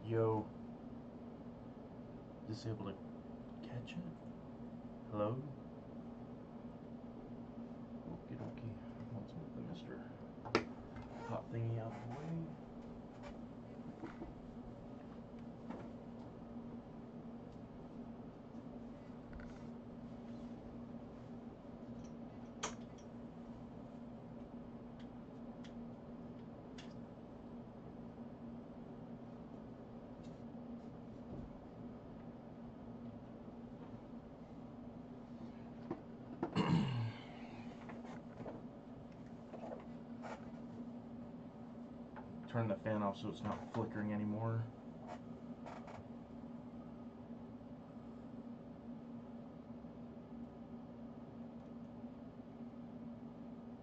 Yo, disable to catch it? Hello? Okie dokie. Let's move the Mr. Hot thingy out of the way. Turn the fan off so it's not flickering anymore.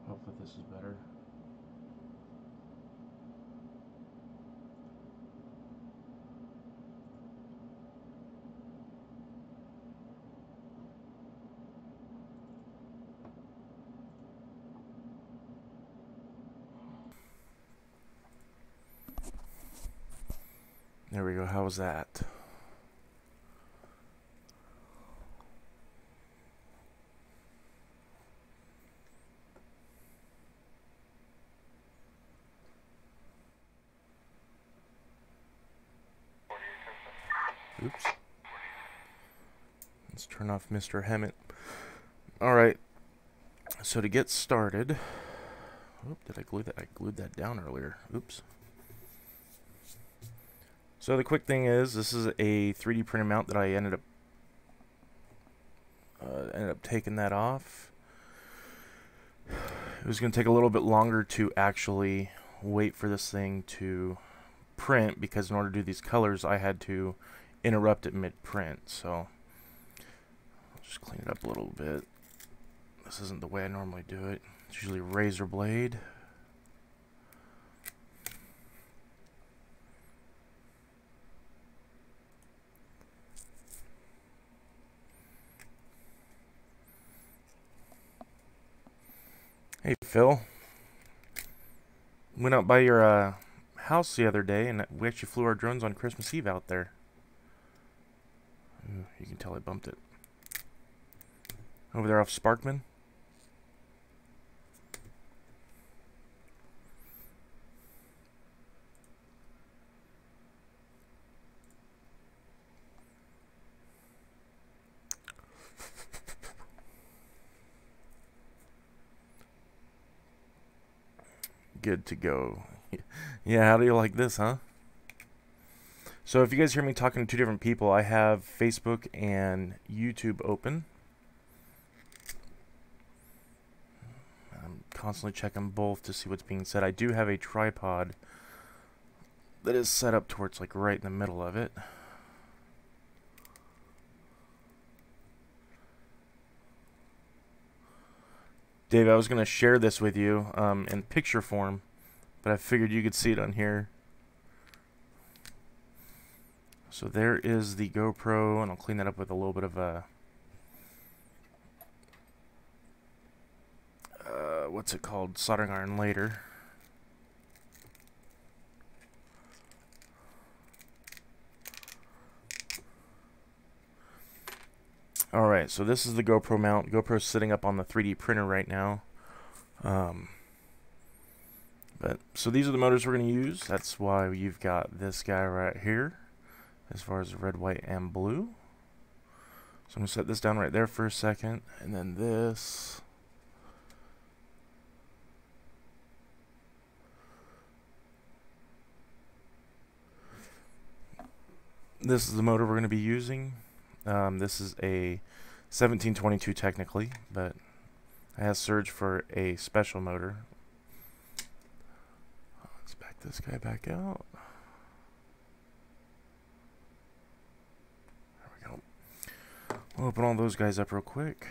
Hopefully this is better. There we go. How was that? Oops. Let's turn off Mr. Hammett. Alright. So to get started... Oh, did I glue that? I glued that down earlier. Oops. So the quick thing is, this is a 3D printer mount that I ended up taking that off. It was going to take a little bit longer to actually wait for this thing to print, because in order to do these colors I had to interrupt it mid-print. So I'll just clean it up a little bit. This isn't the way I normally do it. It's usually razor blade. Hey Phil, went out by your house the other day, and we actually flew our drones on Christmas Eve out there. Ooh, you can tell I bumped it. Over there off Sparkman. Good to go. Yeah, how do you like this, huh? So if you guys hear me talking to two different people, I have Facebook and YouTube open. I'm constantly checking both to see what's being said. I do have a tripod that is set up towards like right in the middle of it. Dave, I was going to share this with you in picture form, but I figured you could see it on here. So there is the GoPro, and I'll clean that up with a little bit of a... what's it called? Soldering iron later. Alright, so this is the GoPro mount. GoPro's sitting up on the 3D printer right now. So these are the motors we're going to use. That's why you've got this guy right here, as far as red, white, and blue. So I'm going to set this down right there for a second, and then this. This is the motor we're going to be using. This is a 1722 technically, but it has surge for a special motor. Let's back this guy back out. There we go. We'll open all those guys up real quick.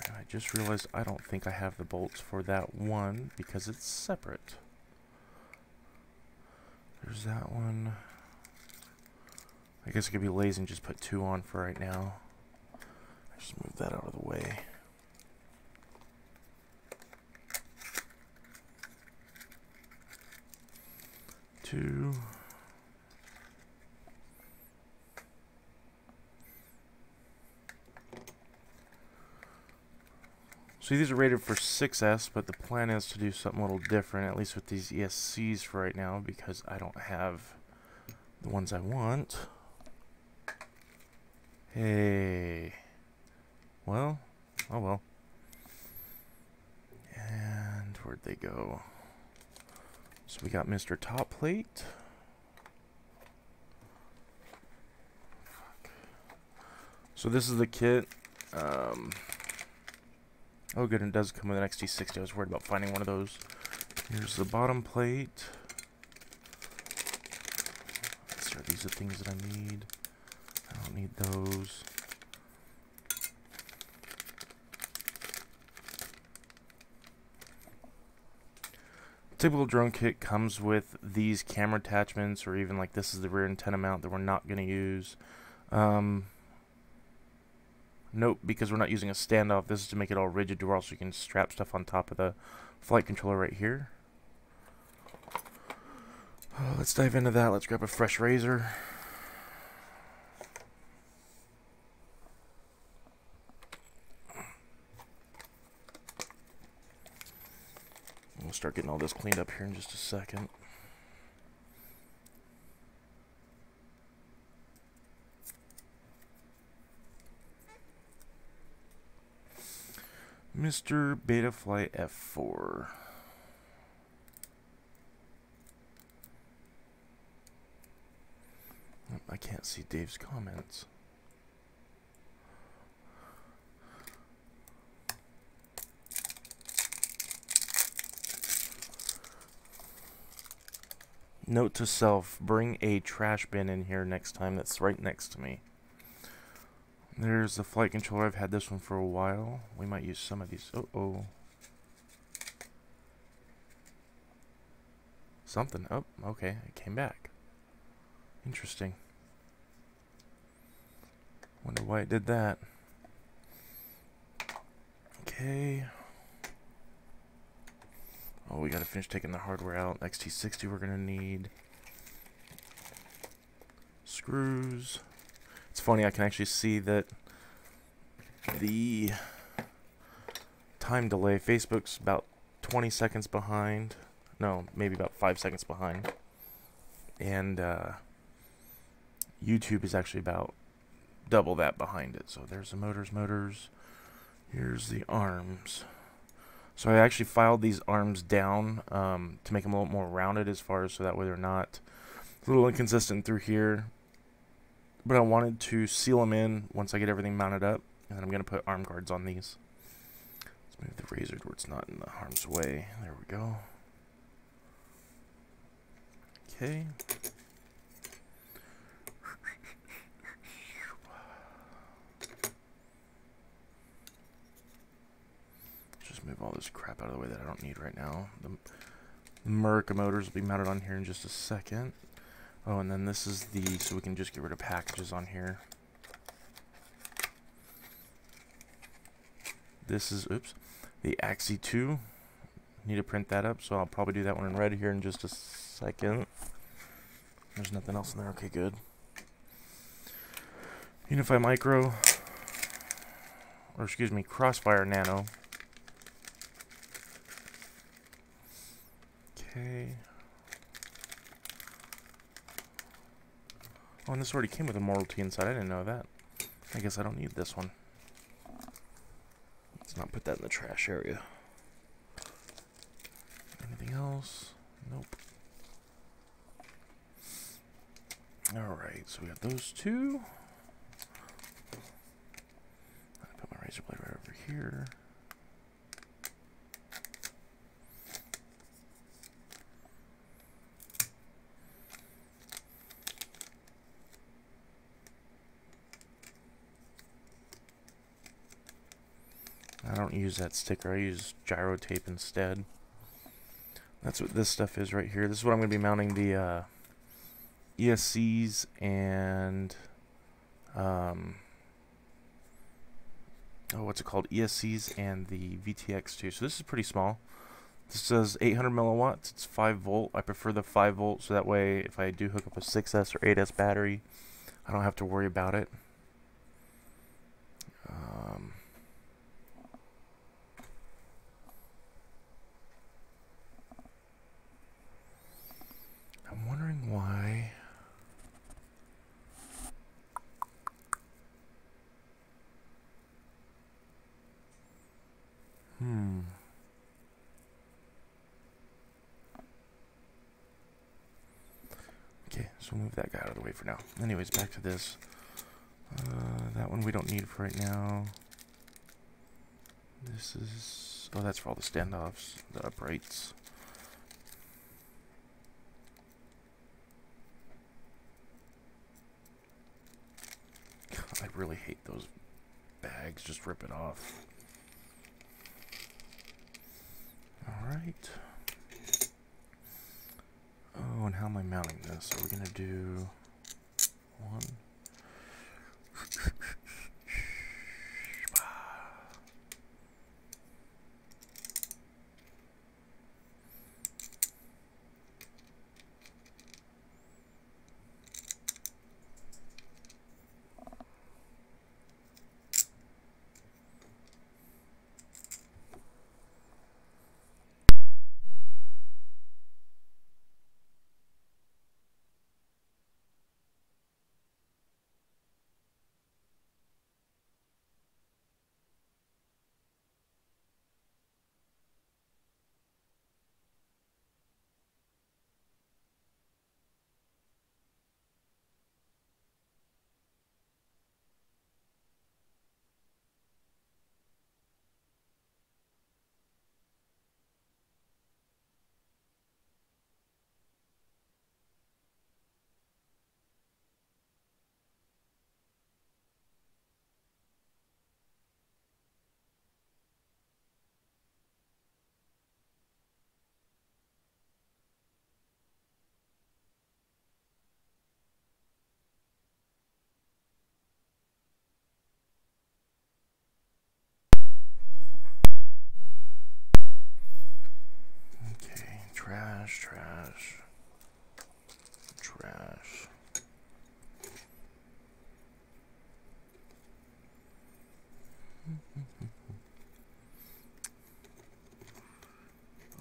And I just realized I don't think I have the bolts for that one because it's separate. There's that one. I guess I could be lazy and just put two on for right now. Just move that out of the way. Two. So these are rated for 6S, but the plan is to do something a little different, at least with these ESCs for right now, because I don't have the ones I want. Hey. Well, oh well. And where'd they go? So we got Mr. Top Plate. So this is the kit. Oh good, it does come with an XT60. I was worried about finding one of those. Here's the bottom plate. So these are things that I need. I don't need those. Typical drone kit comes with these camera attachments, or even like this is the rear antenna mount that we're not going to use. Nope, because we're not using a standoff. This is to make it all rigid to where also you can strap stuff on top of the flight controller right here. Let's dive into that. Let's grab a fresh razor. We'll start getting all this cleaned up here in just a second. Mr. Betaflight F4. I can't see Dave's comments. Note to self, bring a trash bin in here next time. That's right next to me. There's the flight controller. I've had this one for a while. We might use some of these. Uh-oh. Something. Oh, okay. It came back. Interesting. Wonder why it did that. Okay. Oh, we gotta finish taking the hardware out. XT60 we're gonna need. Screws. It's funny, I can actually see that the time delay, Facebook's about 20 seconds behind. No, maybe about 5 seconds behind. And YouTube is actually about double that behind it. So there's the motors. Here's the arms. So I actually filed these arms down to make them a little more rounded as far as so that way they're not a little inconsistent through here. But I wanted to seal them in once I get everything mounted up, and then I'm going to put arm guards on these. Let's move the razor to where it's not in the harm's way. There we go. Okay. Just move all this crap out of the way that I don't need right now. The Merica motors will be mounted on here in just a second. Oh, and then this is the, so we can just get rid of packages on here. This is, oops, the AXII II. Need to print that up, so I'll probably do that one in red here in just a second. There's nothing else in there. Okay, good. Unify Micro, or excuse me, Crossfire Nano. Okay. Oh, and this already came with Immortal T inside. I didn't know that. I guess I don't need this one. Let's not put that in the trash area. Anything else? Nope. Alright, so we got those two. I put my razor blade right over here. I don't use that sticker. I use gyro tape instead. That's what this stuff is right here. This is what I'm going to be mounting the ESCs and oh, what's it called? ESCs and the VTX2. So this is pretty small. This says 800 milliwatts. It's 5 volt. I prefer the 5 volt, so that way if I do hook up a 6S or 8S battery, I don't have to worry about it. Why? Okay, so we'll move that guy out of the way for now. Anyways, back to this. That one we don't need for right now. This is... oh, that's for all the standoffs, the uprights. I really hate those bags. Just rip it off. Alright. Oh, and how am I mounting this? Are we going to do one? Trash, trash, trash.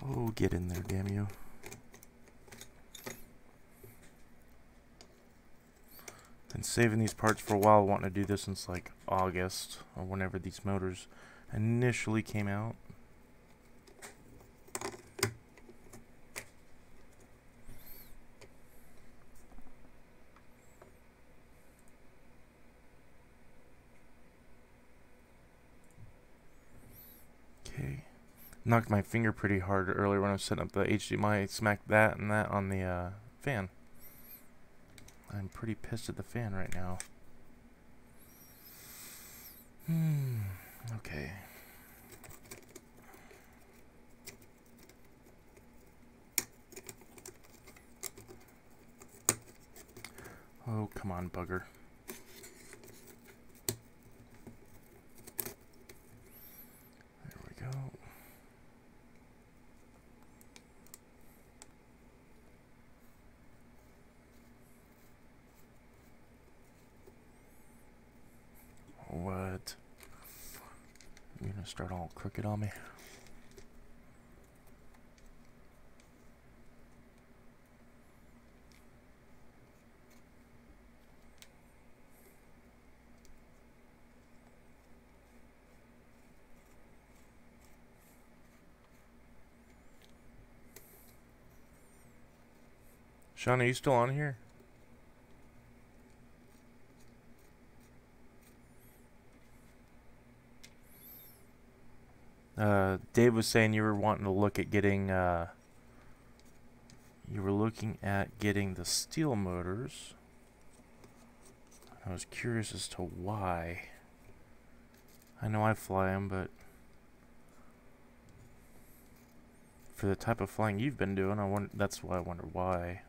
Oh, get in there, damn you. Been saving these parts for a while, wanting to do this since like August, or whenever these motors initially came out. Knocked my finger pretty hard earlier when I was setting up the HDMI. I smacked that and that on the fan. I'm pretty pissed at the fan right now. Okay. Oh, come on, bugger. There we go. What? You're gonna start all crooked on me? Sean, are you still on here? Dave was saying you were wanting to look at getting, you were looking at getting the steel motors. I was curious as to why. I know I fly them, but for the type of flying you've been doing, that's why I wonder why.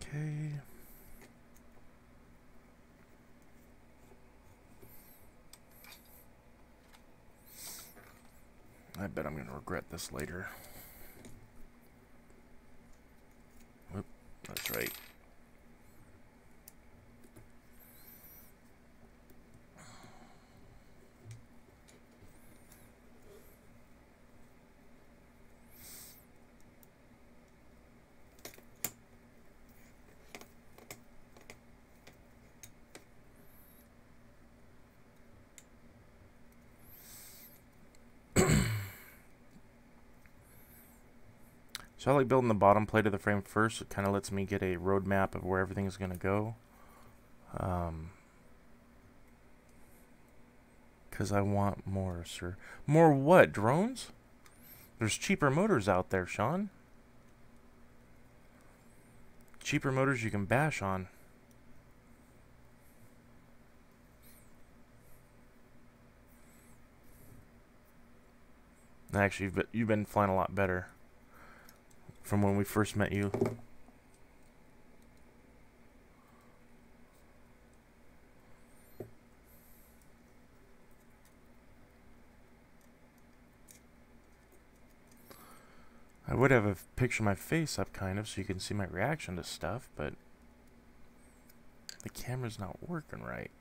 Okay. I bet I'm going to regret this later. Whoop, that's right. So I like building the bottom plate of the frame first. It kind of lets me get a roadmap of where everything's going to go. Because I want more, sir. More what? Drones? There's cheaper motors out there, Sean. Cheaper motors you can bash on. Actually, you've been flying a lot better from when we first met you. I would have a picture of my face up kind of so you can see my reaction to stuff, but the camera's not working right.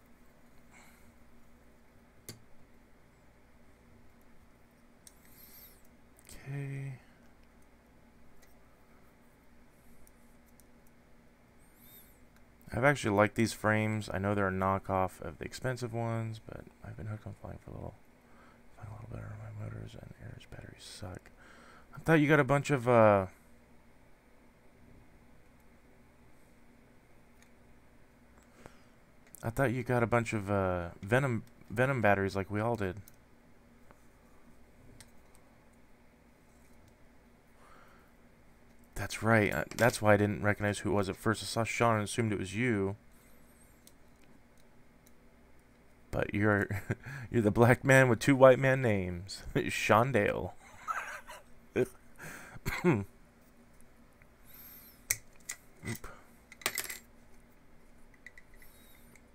Okay. I've actually liked these frames. I know they're a knockoff of the expensive ones, but I've been hooked on flying for a little better. My motors and Air's batteries suck. I thought you got a bunch of Venom batteries like we all did. That's right. That's why I didn't recognize who it was at first. I saw Sean and assumed it was you. But you're you're the black man with two white man names. Sean Dale.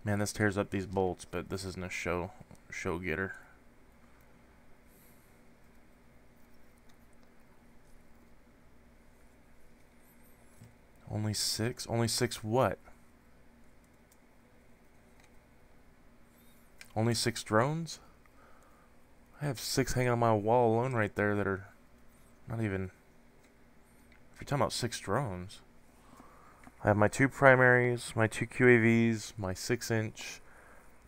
Man, this tears up these bolts, but this isn't a show getter. Only 6? Only 6 what? Only 6 drones? I have 6 hanging on my wall alone right there that are not even... If you're talking about 6 drones. I have my 2 primaries, my 2 QAVs, my 6-inch,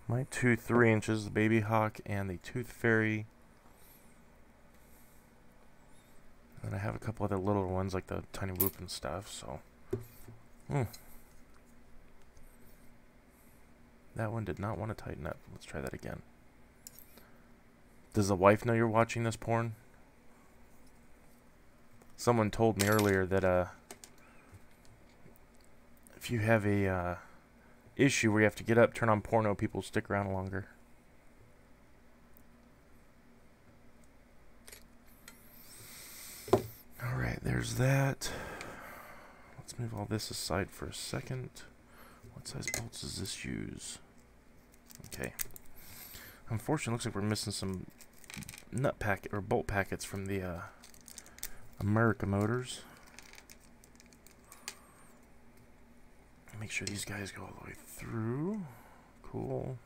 my 2 3-inches, the Baby Hawk, and the Tooth Fairy. And I have a couple other little ones like the Tiny Whoop and stuff, so... That one did not want to tighten up. Let's try that again. Does the wife know you're watching this porn? Someone told me earlier that if you have a issue where you have to get up, turn on porno, people stick around longer. Alright, there's that. Let's move all this aside for a second. What size bolts does this use? Okay. Unfortunately, looks like we're missing some nut packet or bolt packets from the Merica motors. Make sure these guys go all the way through. Cool.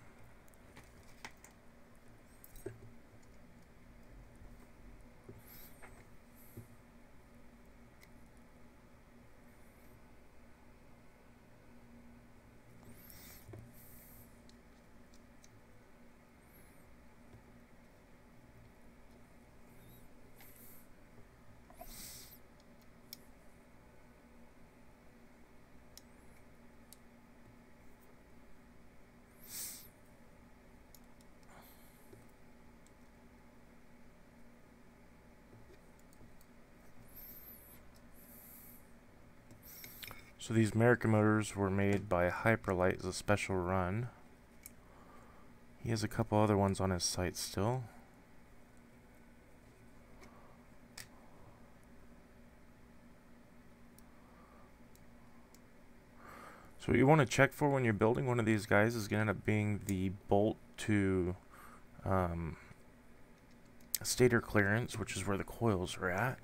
So these Merica motors were made by Hyperlight as a special run. He has a couple other ones on his site still. So what you want to check for when you're building one of these guys is going to end up being the bolt to stator clearance, which is where the coils are at.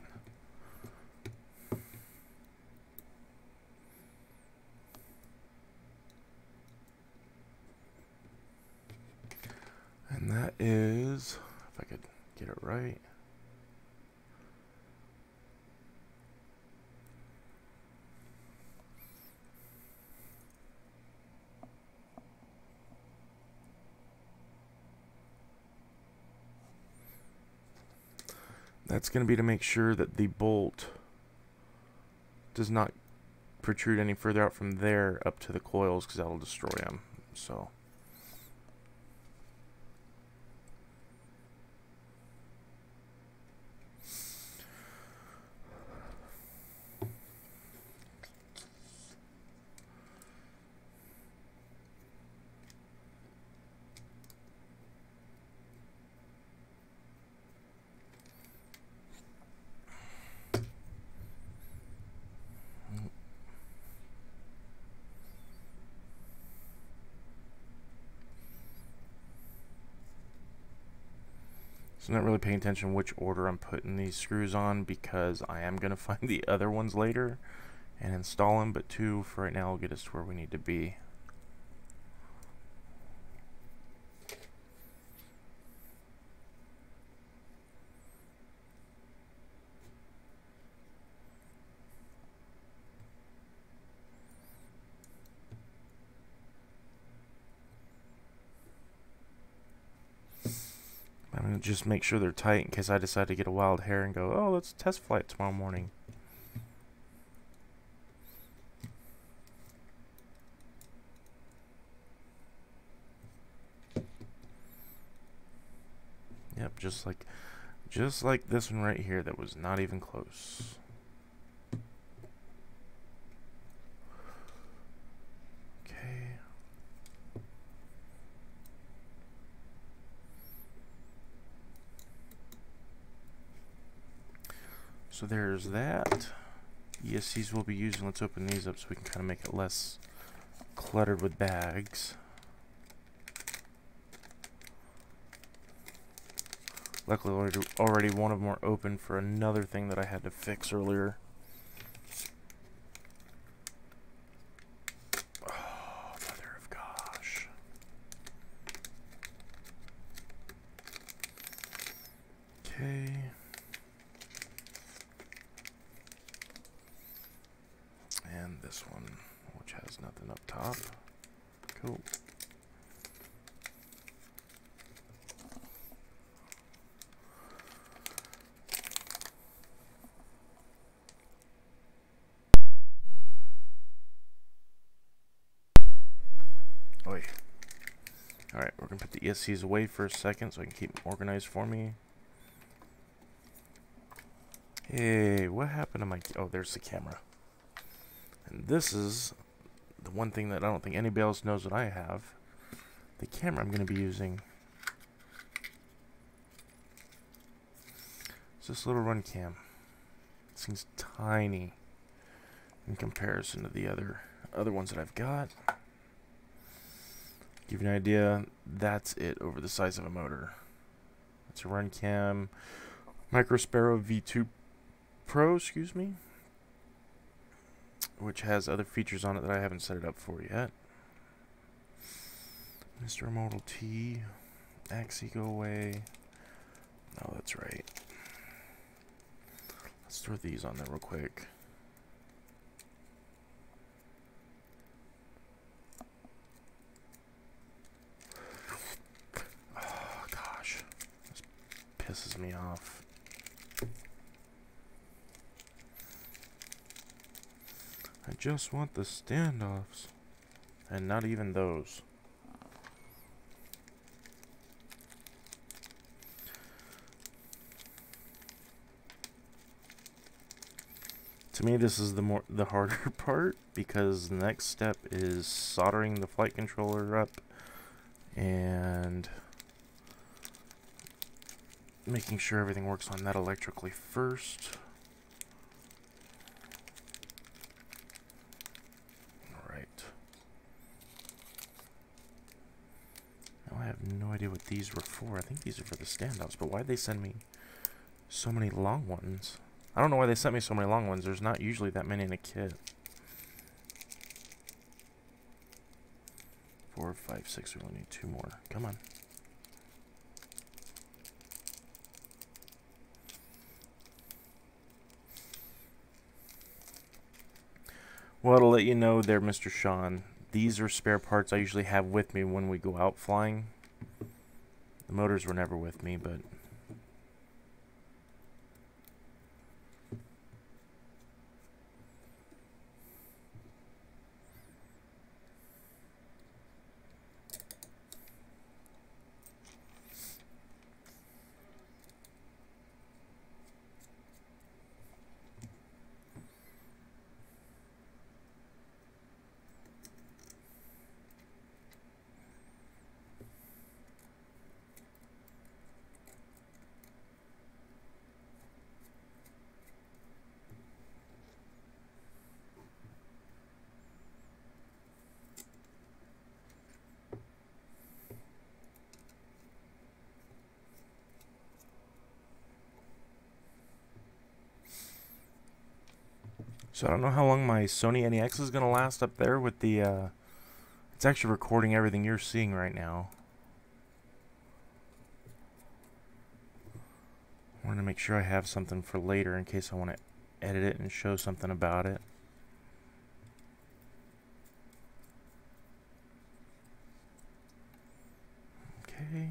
And that is, if I could get it right, that's going to be to make sure that the bolt does not protrude any further out from there up to the coils, because that'll destroy them. So I'm not really paying attention which order I'm putting these screws on, because I am going to find the other ones later and install them, but 2 for right now will get us to where we need to be. I'm going to just make sure they're tight in case I decide to get a wild hair and go, oh, let's test flight tomorrow morning. Yep, just like this one right here that was not even close. Okay. So there's that. ESCs we'll be using. Let's open these up so we can kind of make it less cluttered with bags. Luckily, already one of them are open for another thing that I had to fix earlier. Oh, mother of gosh. Okay. And this one, which has nothing up top. Cool. Oi. Alright, we're going to put the ESCs away for a second so I can keep them organized for me. Hey, what happened to my... Oh, there's the camera. And this is the one thing that I don't think anybody else knows that I have. The camera I'm going to be using. It's this little Runcam. This thing's tiny in comparison to the other ones that I've got. Give you an idea, that's it over the size of a motor. It's a Runcam Micro Sparrow V2 Pro, excuse me, which has other features on it that I haven't set it up for yet. Mr. Immortal T, AXII, go away. Oh, that's right. Let's throw these on there real quick. Oh, gosh. This pisses me off. I just want the standoffs. And not even those. To me, this is the harder part, because the next step is soldering the flight controller up and making sure everything works on that electrically first. Alright. Now I have no idea what these were for. I think these are for the standoffs, but why'd they send me so many long ones? I don't know why they sent me so many long ones. There's not usually that many in a kit. 4, 5, 6. We only need 2 more. Come on. Well, to let you know there, Mr. Sean, these are spare parts I usually have with me when we go out flying. The motors were never with me, but... So I don't know how long my Sony NEX is going to last up there with the, it's actually recording everything you're seeing right now. I want to make sure I have something for later in case I want to edit it and show something about it. Okay.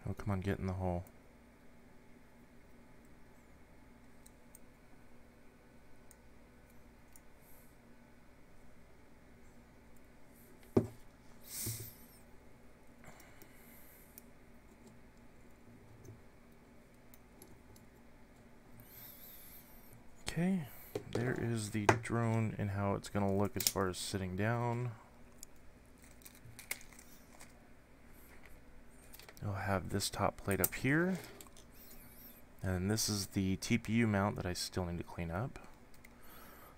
Oh, come on, get in the hole. Okay, there is the drone and how it's going to look as far as sitting down. You'll have this top plate up here. And this is the TPU mount that I still need to clean up.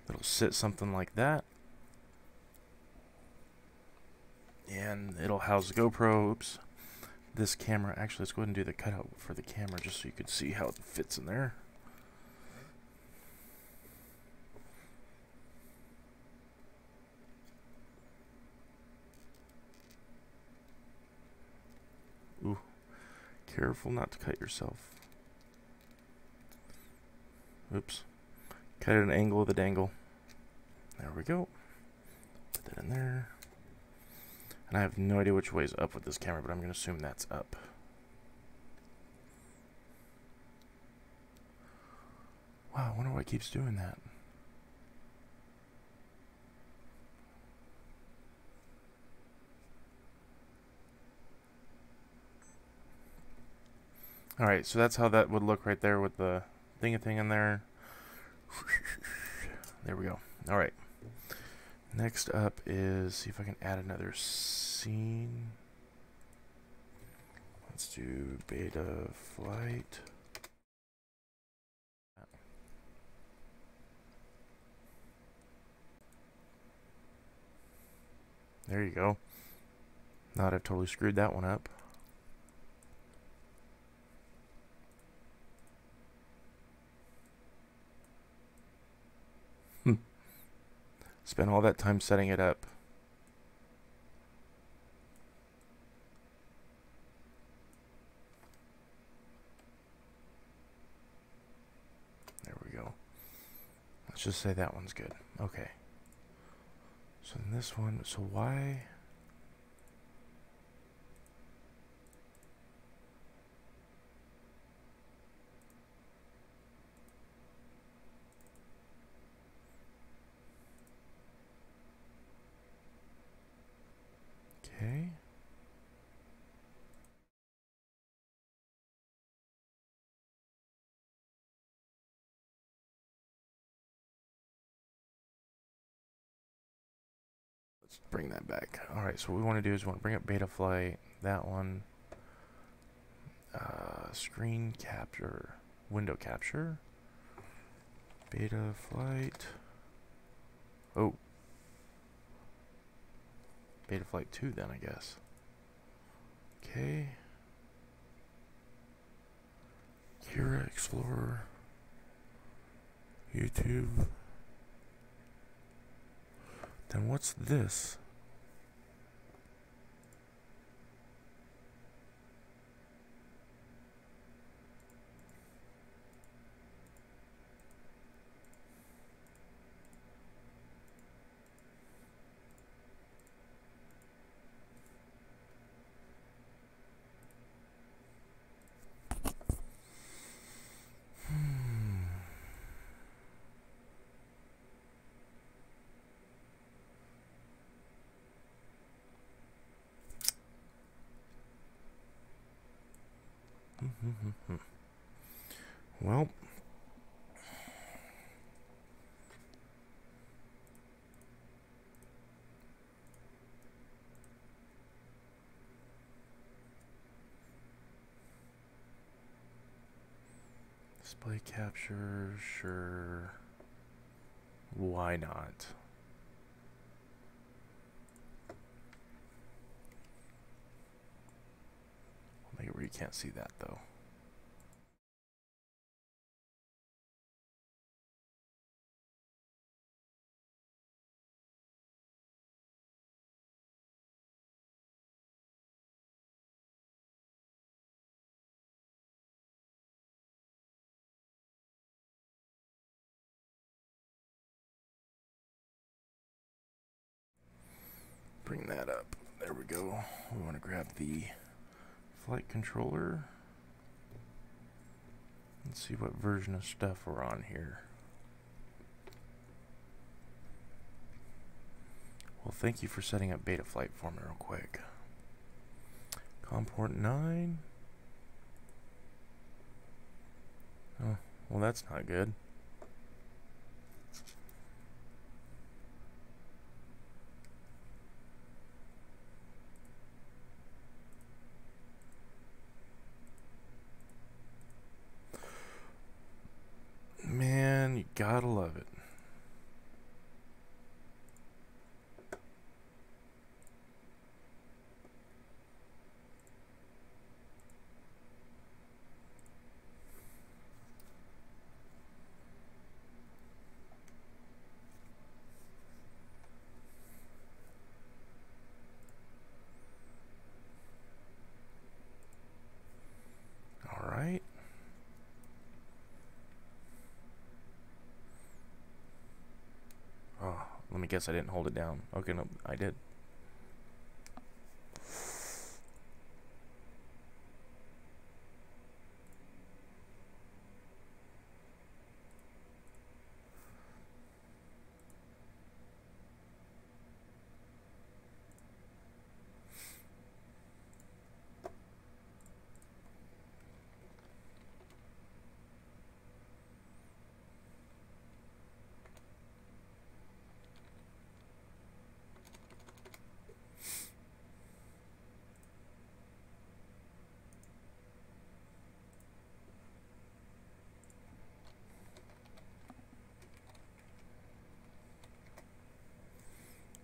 It'll sit something like that. And it'll house the GoPro. Oops. This camera. Actually, let's go ahead and do the cutout for the camera just so you can see how it fits in there. Ooh. Careful not to cut yourself. Oops. Cut at an angle of the dangle. There we go. Put that in there. And I have no idea which way is up with this camera, but I'm going to assume that's up. Wow, I wonder why it keeps doing that. Alright, so that's how that would look right there with the thing in there. There we go. Alright. Next up is, see if I can add another scene. Let's do Betaflight. There you go. Now I've totally screwed that one up. Spent all that time setting it up. There we go. Let's just say that one's good. Okay. So then this one, so why? Okay. Let's bring that back. Alright, so what we want to do is we want to bring up Betaflight, that one. Screen capture, window capture. Betaflight. Oh. Betaflight 2 then, I guess. Okay. Kira Explorer. YouTube. Then what's this? Well, display capture, sure. Why not? you can't see that though. Bring that up. There we go. We want to grab the flight controller. Let's see what version of stuff we're on here. Well, thank you for setting up Betaflight for me real quick. COM port 9. Oh, well that's not good. Man, you gotta love it. All right. Oh, let me guess I didn't hold it down. Okay, no, I did.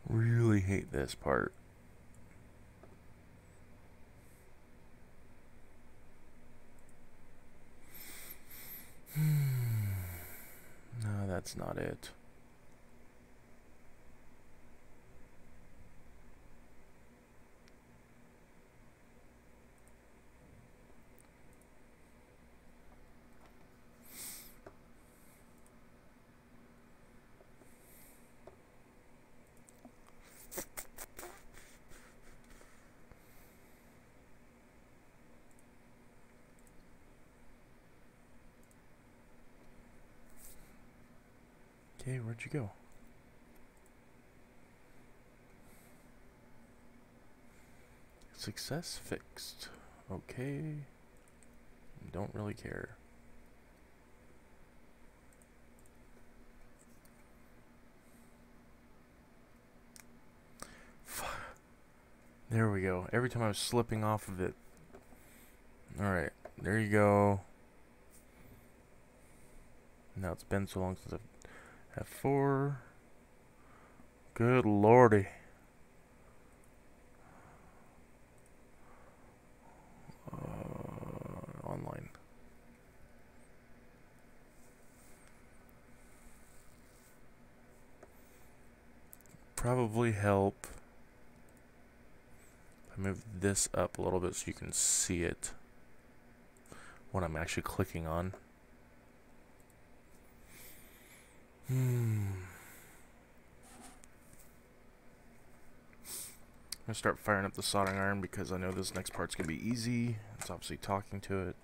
Really hate this part. No, that's not it. Okay, where'd you go? Success fixed. Okay. Don't really care. There we go. Every time I was slipping off of it. Alright, there you go. Now it's been so long since I've F4. Good lordy. Online. Probably help if I move this up a little bit so you can see it. What I'm actually clicking on. I'm gonna start firing up the soldering iron because I know this next part's gonna be easy. It's obviously talking to it.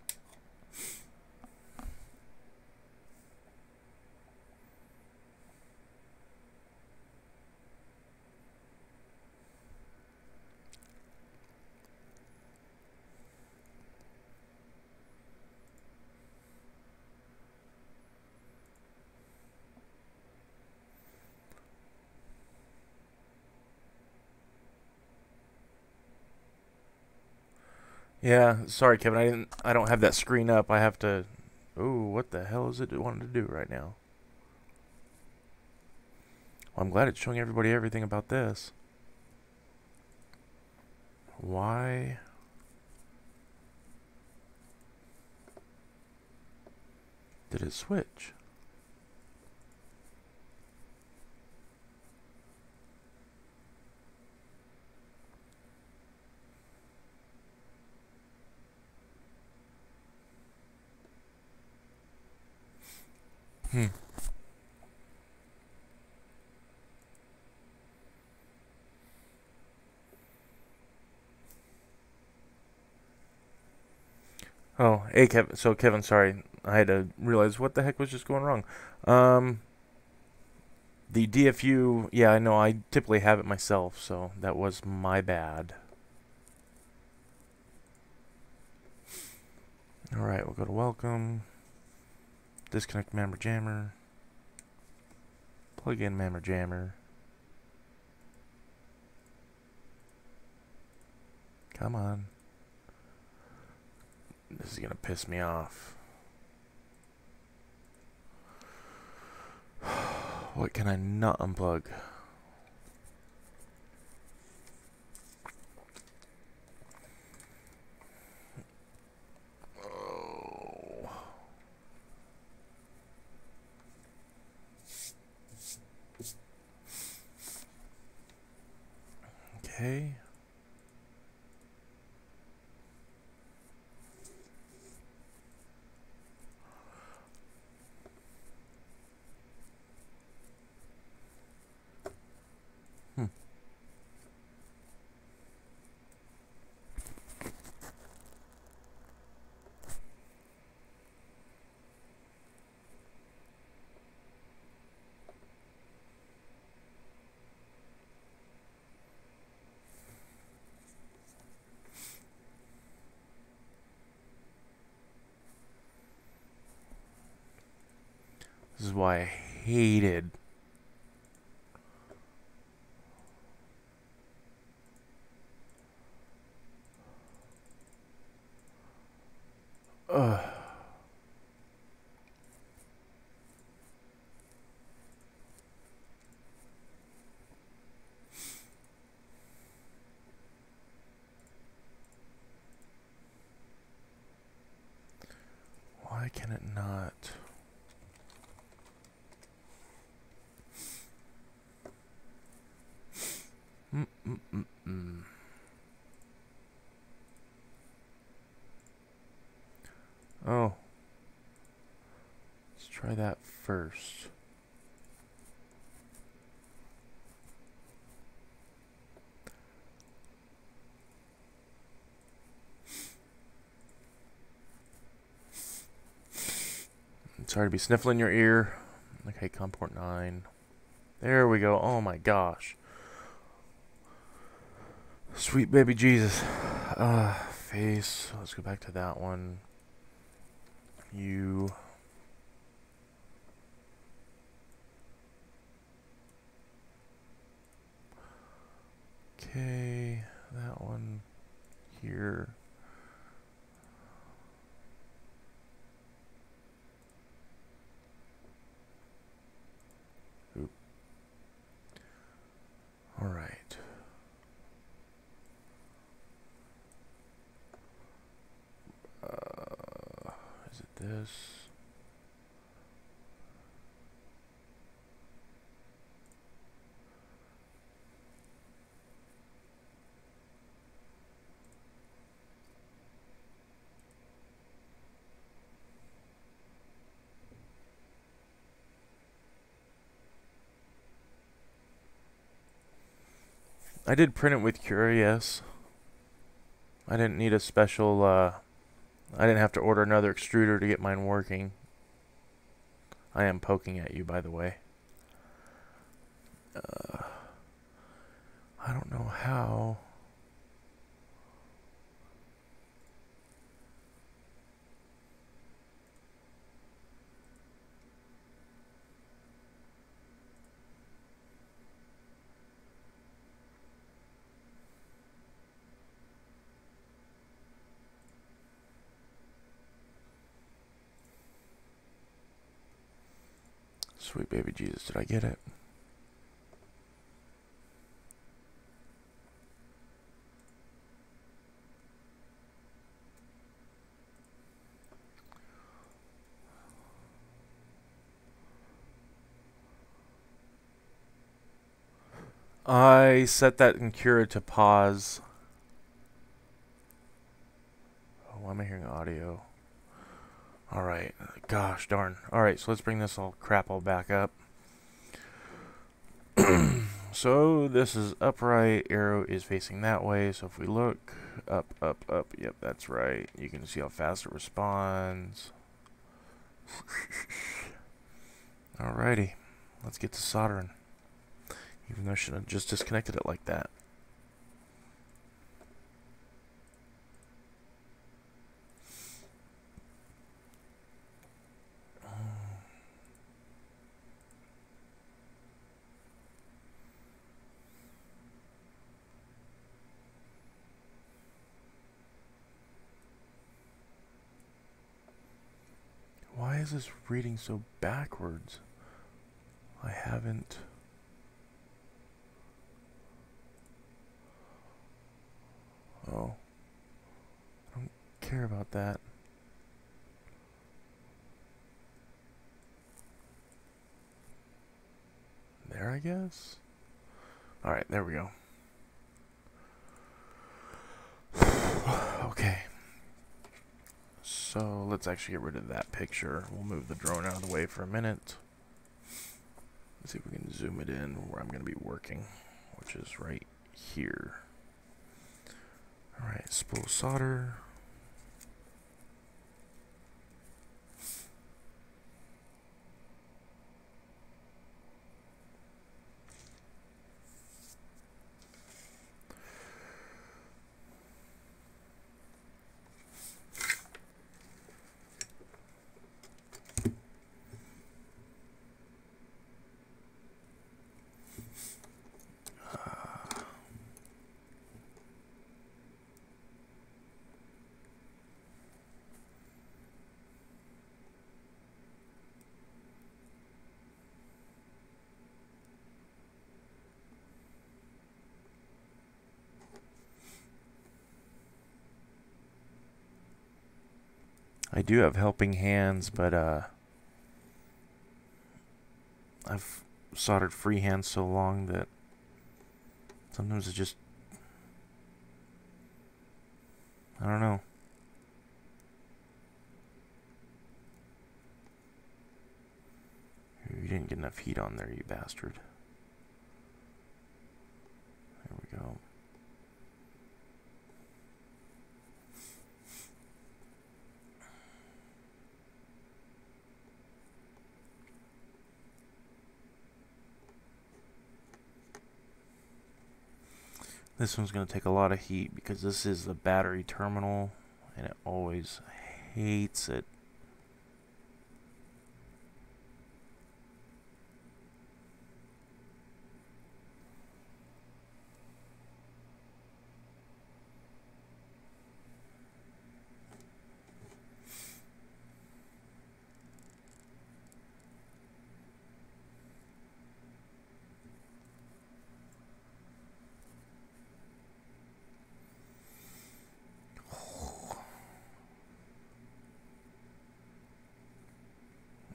Yeah, sorry Kevin, I don't have that screen up. I have to. Oh, what the hell is it wanting to do right now? Well, I'm glad it's showing everybody everything about this. Why? Did it switch? Oh, hey Kevin. So Kevin, sorry, I had to realize what the heck was just going wrong. The DFU, yeah, I know. I typically have it myself, so that was my bad. All right, we'll go to welcome. Disconnect Mammer Jammer. Plug in Mammer Jammer. Come on. This is gonna piss me off. What can I not unplug? Oh. Okay. This is why I hated why can it not? Oh. Let's try that first. Sorry to be sniffling your ear. Okay, COM port 9. There we go. Oh my gosh. Sweet baby Jesus. Face. Let's go back to that one. You. Okay. That one here. Oop. All right. Is it this? I did print it with Curious. I didn't need a special, I didn't have to order another extruder to get mine working. I am poking at you, by the way. I don't know how. Sweet baby Jesus, did I get it? I set that in Cura to pause. Oh, why am I hearing audio? Alright, gosh darn. Alright, so let's bring this crap all back up. So this is upright, arrow is facing that way, so if we look up, up, up, yep, that's right. You can see how fast it responds. Alrighty, let's get to soldering. Even though I should have just disconnected it like that. Why is this reading so backwards? I haven't... Oh. I don't care about that. There, I guess? Alright, there we go. Okay. So, let's actually get rid of that picture. We'll move the drone out of the way for a minute. Let's see if we can zoom it in where I'm going to be working, which is right here. Alright, spool solder. I do have helping hands, but I've soldered freehand so long that sometimes it just, I don't know. You didn't get enough heat on there, you bastard. There we go. This one's going to take a lot of heat because this is the battery terminal and it always hates it.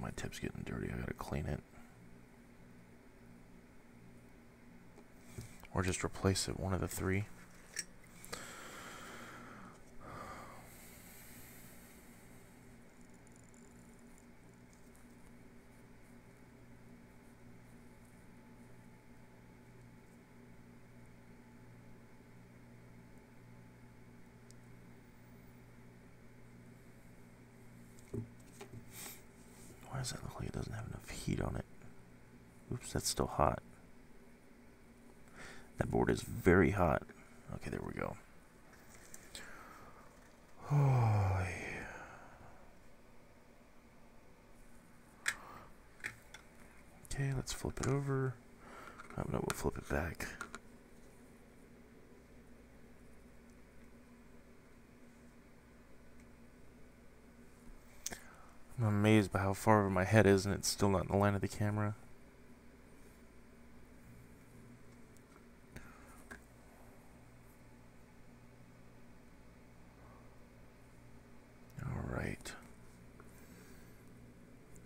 My tip's getting dirty, I gotta clean it. Or just replace it, one of the three. Why does that look like it doesn't have enough heat on it? Oops, that's still hot. That board is very hot. Okay, there we go. Oh, yeah. Okay, let's flip it over. Oh, no, we'll flip it back. I'm amazed by how far over my head is and it's still not in the line of the camera. Alright.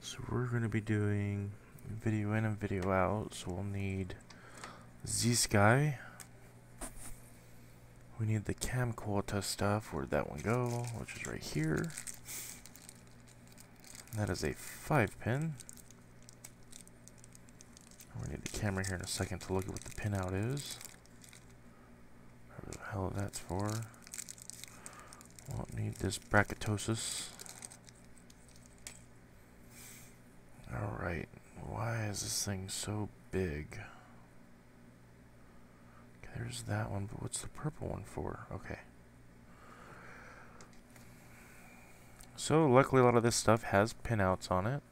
So we're going to be doing video in and video out, so we'll need this guy. We need the camcorder stuff. Where'd that one go? Which is right here. That is a 5-pin. We need the camera here in a second to look at what the pinout is. Whatever the hell that's for. Won't need this bracketosis. Alright, why is this thing so big? Okay, there's that one, but what's the purple one for? Okay. So, luckily a lot of this stuff has pinouts on it.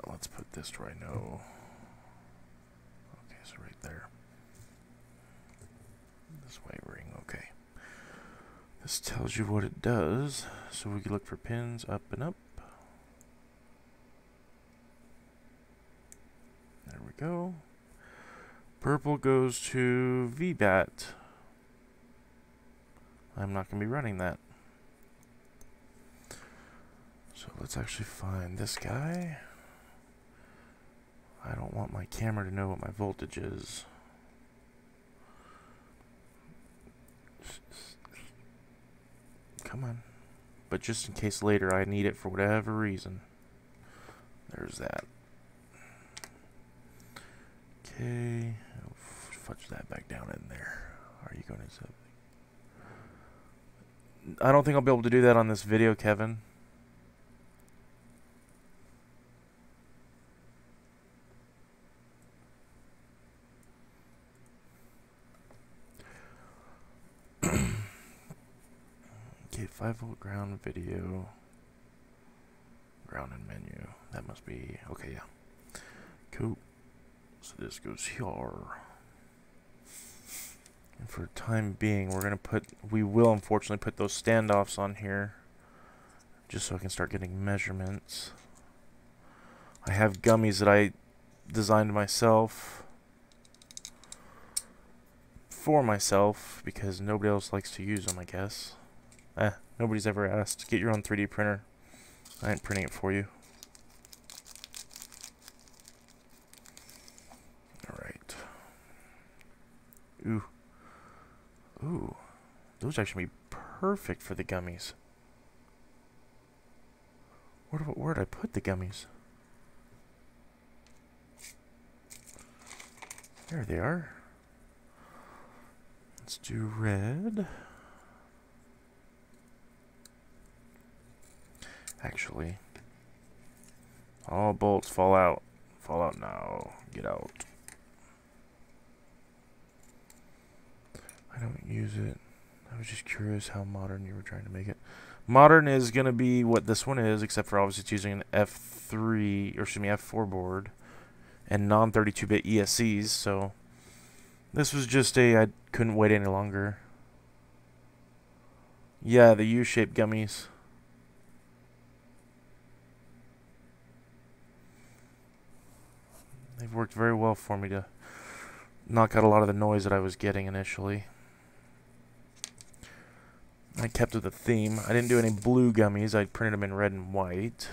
Let's put this where I know. Okay, so right there. This way ring, okay. This tells you what it does, so we can look for pins up and up. There we go. Purple goes to VBAT. I'm not going to be running that. So let's actually find this guy. I don't want my camera to know what my voltage is. Come on. But just in case later I need it for whatever reason. There's that. Okay. I'll fudge that back down in there. Are you going to... I don't think I'll be able to do that on this video, Kevin. Okay, 5-volt ground video. Ground and menu. That must be... Okay, yeah. Cool. So this goes here. And for time being, we're going to put... We will unfortunately put those standoffs on here. Just so I can start getting measurements. I have gummies that I designed myself. For myself. Because nobody else likes to use them, I guess. Nobody's ever asked. Get your own 3D printer. I ain't printing it for you. Alright. Ooh. Ooh. Those actually be perfect for the gummies. Where did I put the gummies? There they are. Let's do red. Actually, all bolts fall out. Fall out now. Get out. I don't use it. I was just curious how modern you were trying to make it. Modern is going to be what this one is, except for obviously it's using an F3, or excuse me, F4 board and non-32-bit ESCs, so this was just I couldn't wait any longer. Yeah, the U-shaped gummies. They've worked very well for me to knock out a lot of the noise that I was getting initially. I kept with the theme. I didn't do any blue gummies. I printed them in red and white.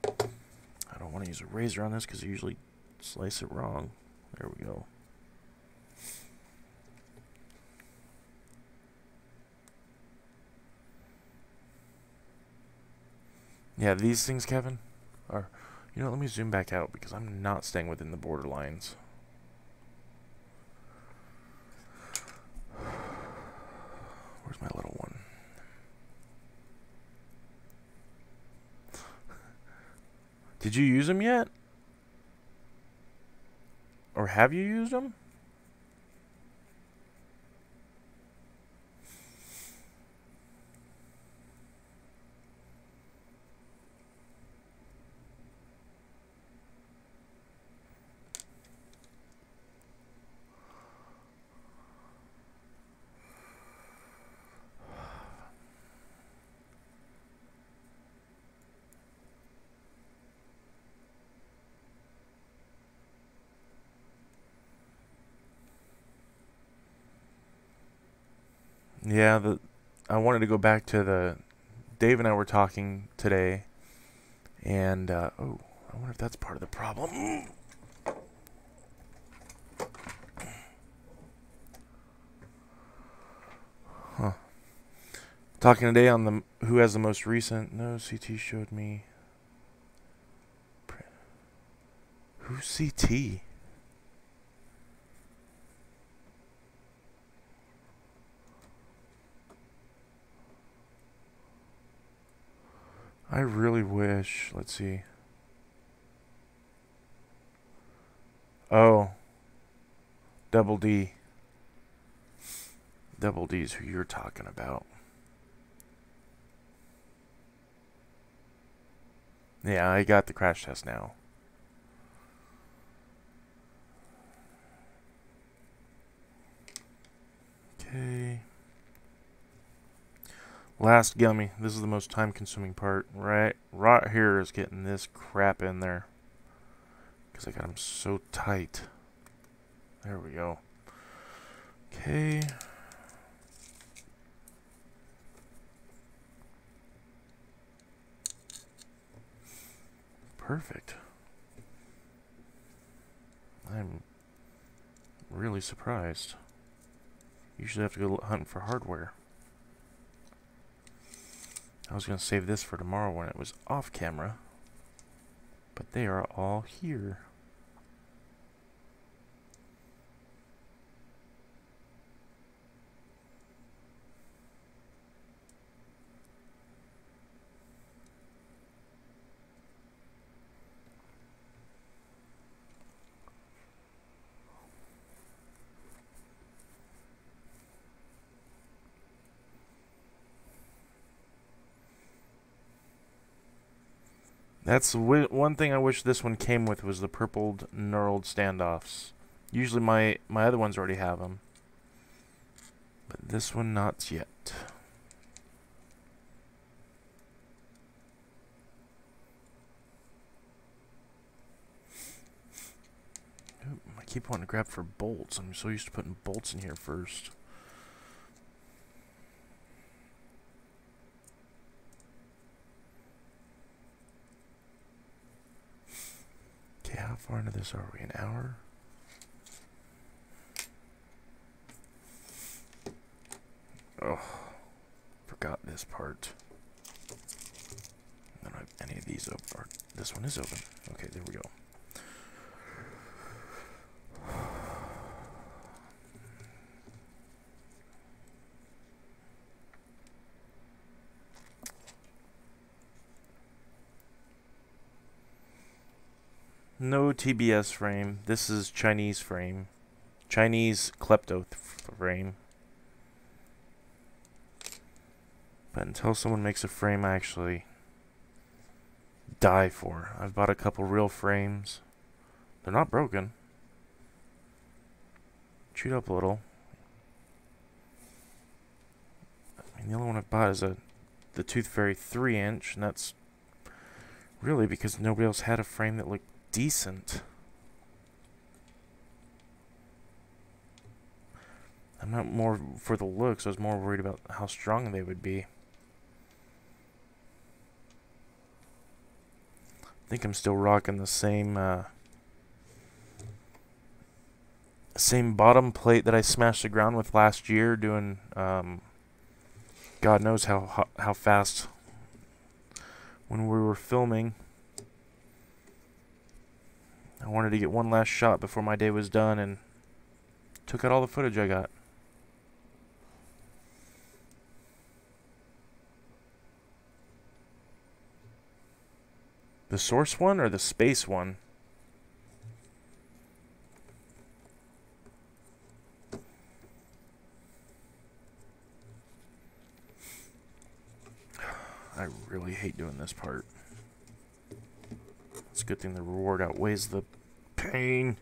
I don't want to use a razor on this because I usually slice it wrong. There we go. Yeah, these things, Kevin, are... You know what, let me zoom back out because I'm not staying within the border lines. Where's my little one? Did you use them yet? Or have you used them? Yeah, I wanted to go back to the Dave and I were talking today, and oh, I wonder if that's part of the problem. Huh. Talking today on the who has the most recent. No, CT showed me. Who's CT? I really wish. Let's see. Oh. Double D. Double D is who you're talking about. Yeah, I got the crash test now. Okay. Last gummy. This is the most time-consuming part. Right here is getting this crap in there. Because I got them so tight. There we go. Okay. Perfect. I'm really surprised. Usually have to go hunting for hardware. I was going to save this for tomorrow when it was off camera. But they are all here. That's one thing I wish this one came with was the purpled knurled standoffs. Usually my other ones already have them. But this one not yet. Ooh, I keep wanting to grab for bolts. I'm so used to putting bolts in here first. Okay, how far into this are we? An hour? Oh, forgot this part. I don't have any of these open. Or this one is open. Okay, there we go. No TBS frame. This is Chinese frame. Chinese klepto frame. But until someone makes a frame I actually die for. I've bought a couple real frames. They're not broken. Chewed up a little. I mean, the only one I've bought is the Tooth Fairy 3-inch, and that's really because nobody else had a frame that looked decent. I'm not more for the looks. I was more worried about how strong they would be. I think I'm still rocking the same same bottom plate that I smashed the ground with last year, doing God knows how fast when we were filming. I wanted to get one last shot before my day was done and took out all the footage I got. The source one or the space one? I really hate doing this part. It's a good thing the reward outweighs the pain.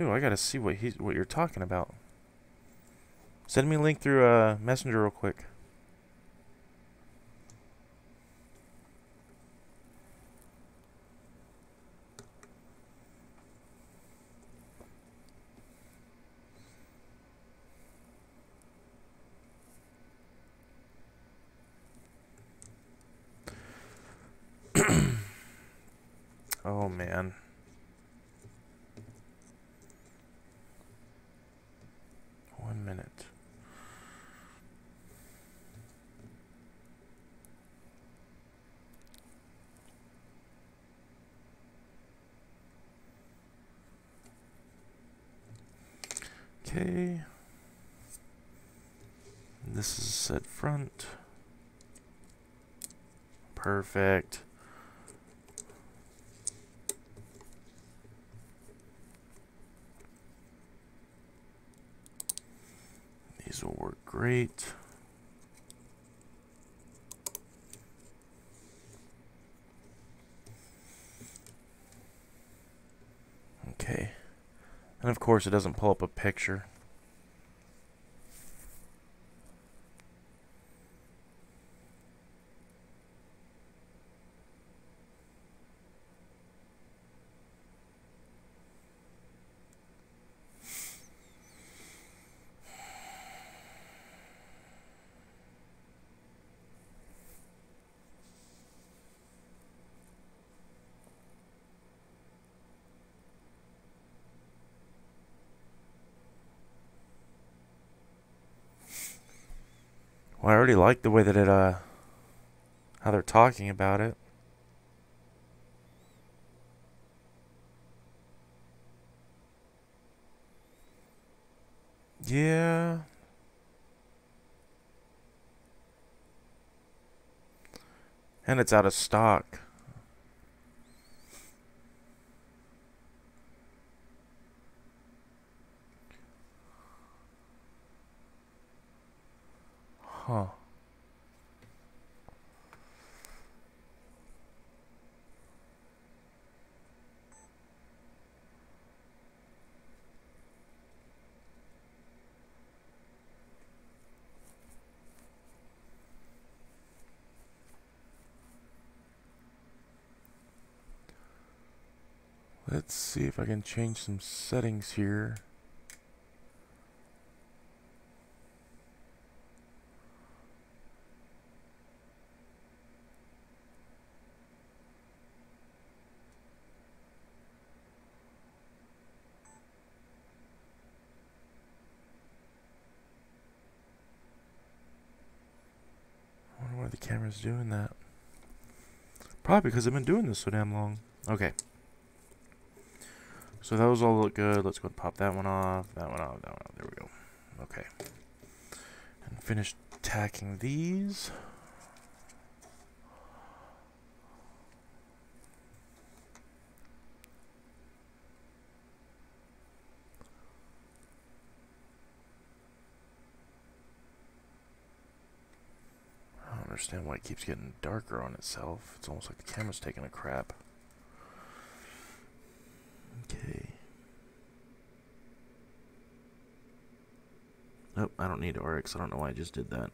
Ooh, I gotta see what you're talking about. Send me a link through Messenger real quick. Oh man. One minute. Okay. This is set front. Perfect. These will work great. Okay. And of course it doesn't pull up a picture. Well, I already like the way that it, how they're talking about it. Yeah. And it's out of stock. Huh. Let's see if I can change some settings here. I wonder why the camera's doing that. Probably because I've been doing this so damn long. Okay. So those all look good. Let's go and pop that one off, that one off, that one off. There we go. Okay. And finish tacking these. I don't understand why it keeps getting darker on itself. It's almost like the camera's taking a crap. Okay. Nope, I don't need RX. I don't know why I just did that.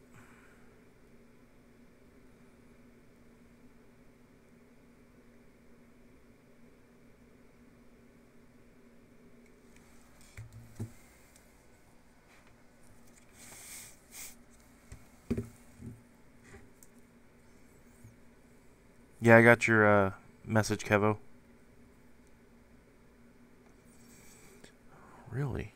Yeah, I got your message, Kevo. Really?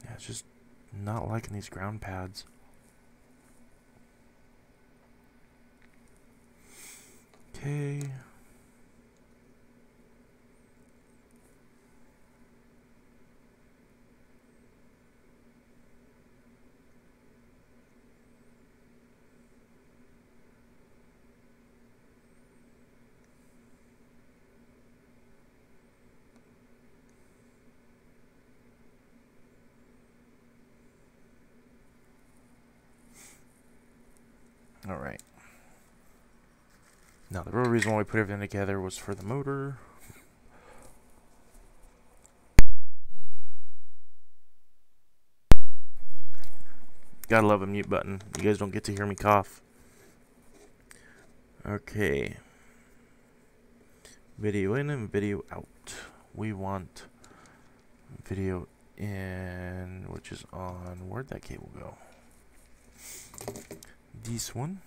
Yeah, it's just not liking these ground pads. Okay. Alright. Now, the real reason why we put everything together was for the motor. Gotta love a mute button. You guys don't get to hear me cough. Okay. Video in and video out. We want video in, which is on, where'd that cable go? This one.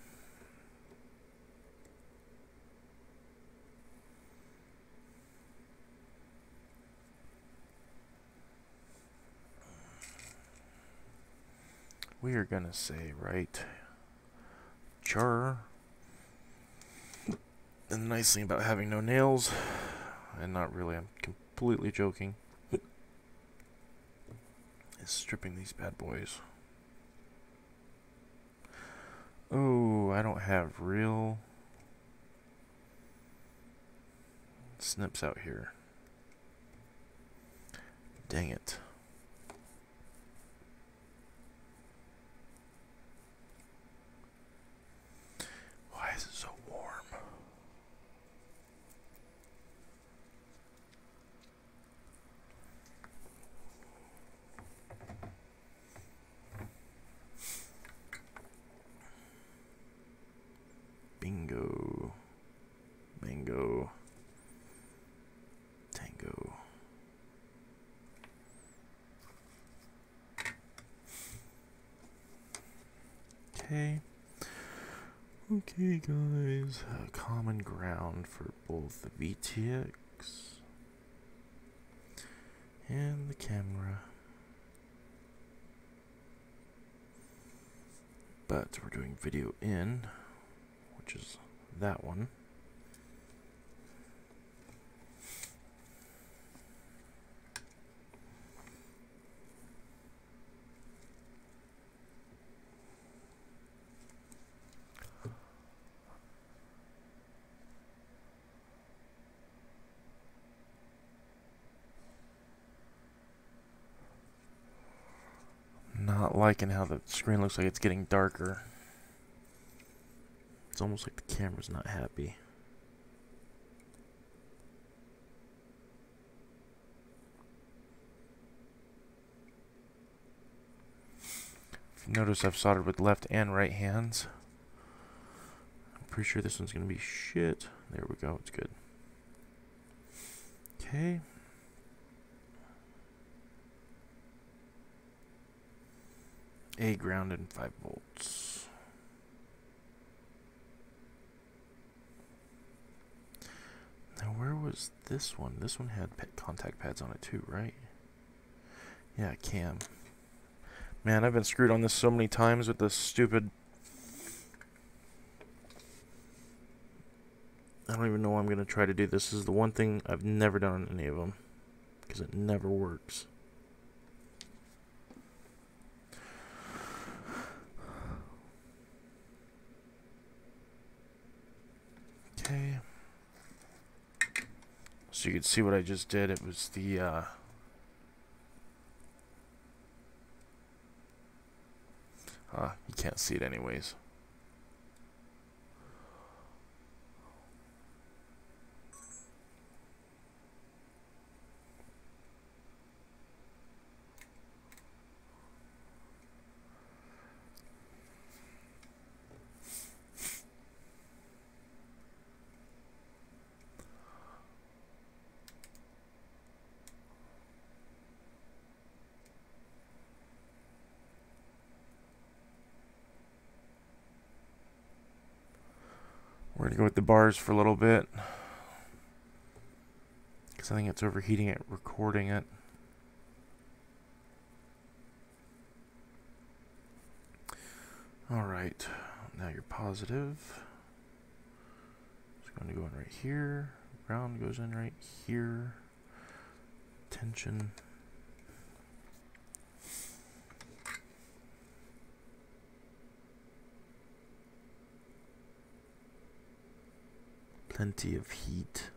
We are gonna say right jar. And the nice thing about having no nails, and not really, I'm completely joking, is stripping these bad boys. Oh, I don't have real snips out here. Dang it. Why is it so warm? Bingo. Mango. Tango. Okay. Okay, guys. Common ground for both the VTX and the camera. But we're doing video in, which is that one. Not liking how the screen looks like it's getting darker. It's almost like the camera's not happy. If you notice, I've soldered with left and right hands. I'm pretty sure this one's going to be shit. There we go, it's good. Okay. A ground and 5 volts. Now where was this one? This one had contact pads on it too, right? Yeah, cam. Man, I've been screwed on this so many times with this stupid... I don't even know why I'm going to try to do this. This is the one thing I've never done on any of them, because it never works. Okay. So you can see what I just did. It was the you can't see it anyways. We're going to go with the bars for a little bit, because I think it's overheating it, recording it. Alright, now you're positive. It's going to go in right here. Ground goes in right here. Tension. Plenty of heat.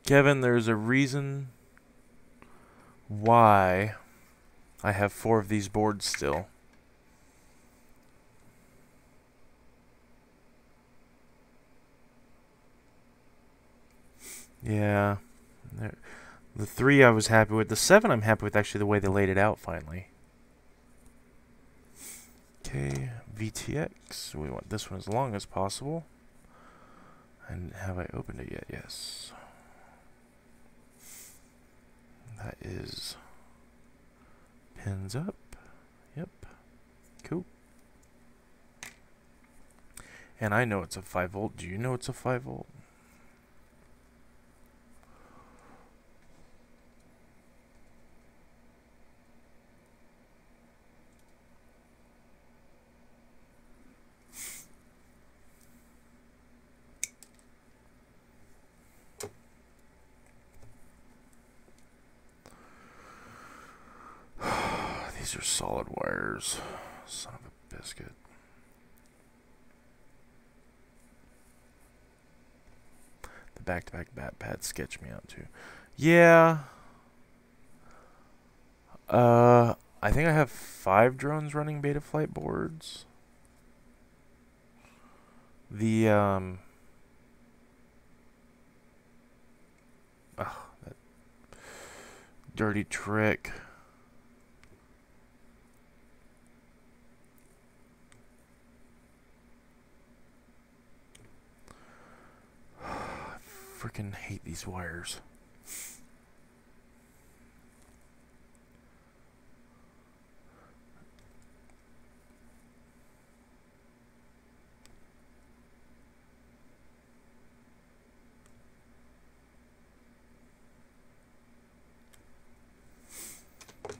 Kevin, there's a reason why I have 4 of these boards still. Yeah. The 3 I was happy with. The 7 I'm happy with, actually, the way they laid it out finally. Okay, VTX. We want this one as long as possible. And have I opened it yet? Yes. That is pins up. Yep. Cool. And I know it's a 5 volt. Do you know it's a 5 volt? These are solid wires. Son of a biscuit. The back-to-back bat pads sketch me out too. Yeah. I think I have 5 drones running Betaflight boards. The that dirty trick. Freaking hate these wires.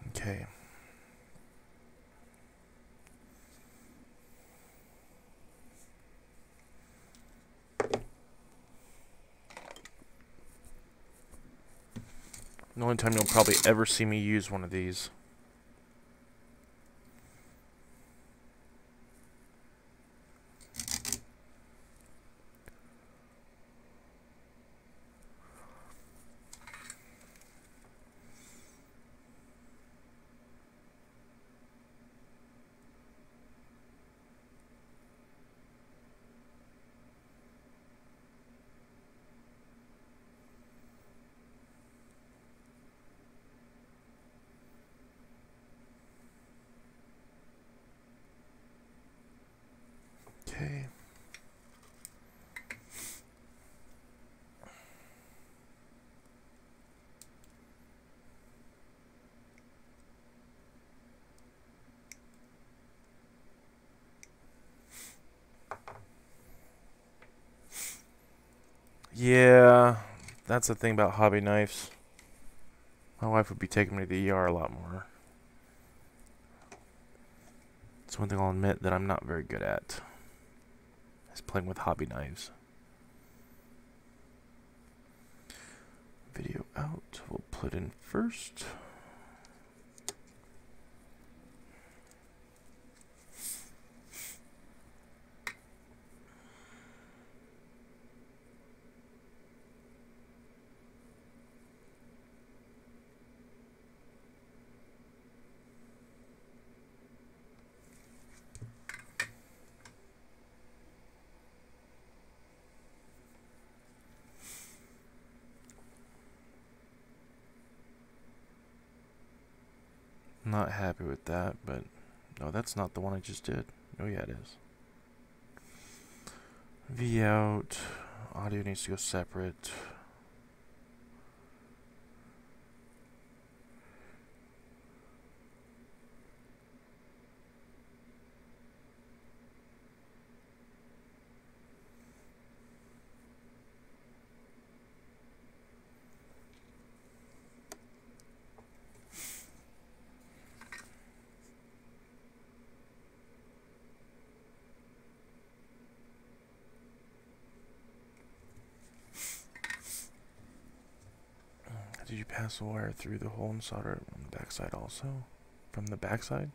Okay. The only time you'll probably ever see me use one of these. Okay. Yeah, that's the thing about hobby knives. My wife would be taking me to the ER a lot more. It's one thing I'll admit that I'm not very good at. Is playing with hobby knives. Video out. We'll put in first. Not happy with that, but no, that's not the one I just did. Oh yeah, it is. V out. Audio needs to go separate. Did you pass the wire through the hole and solder it on the backside also? From the backside?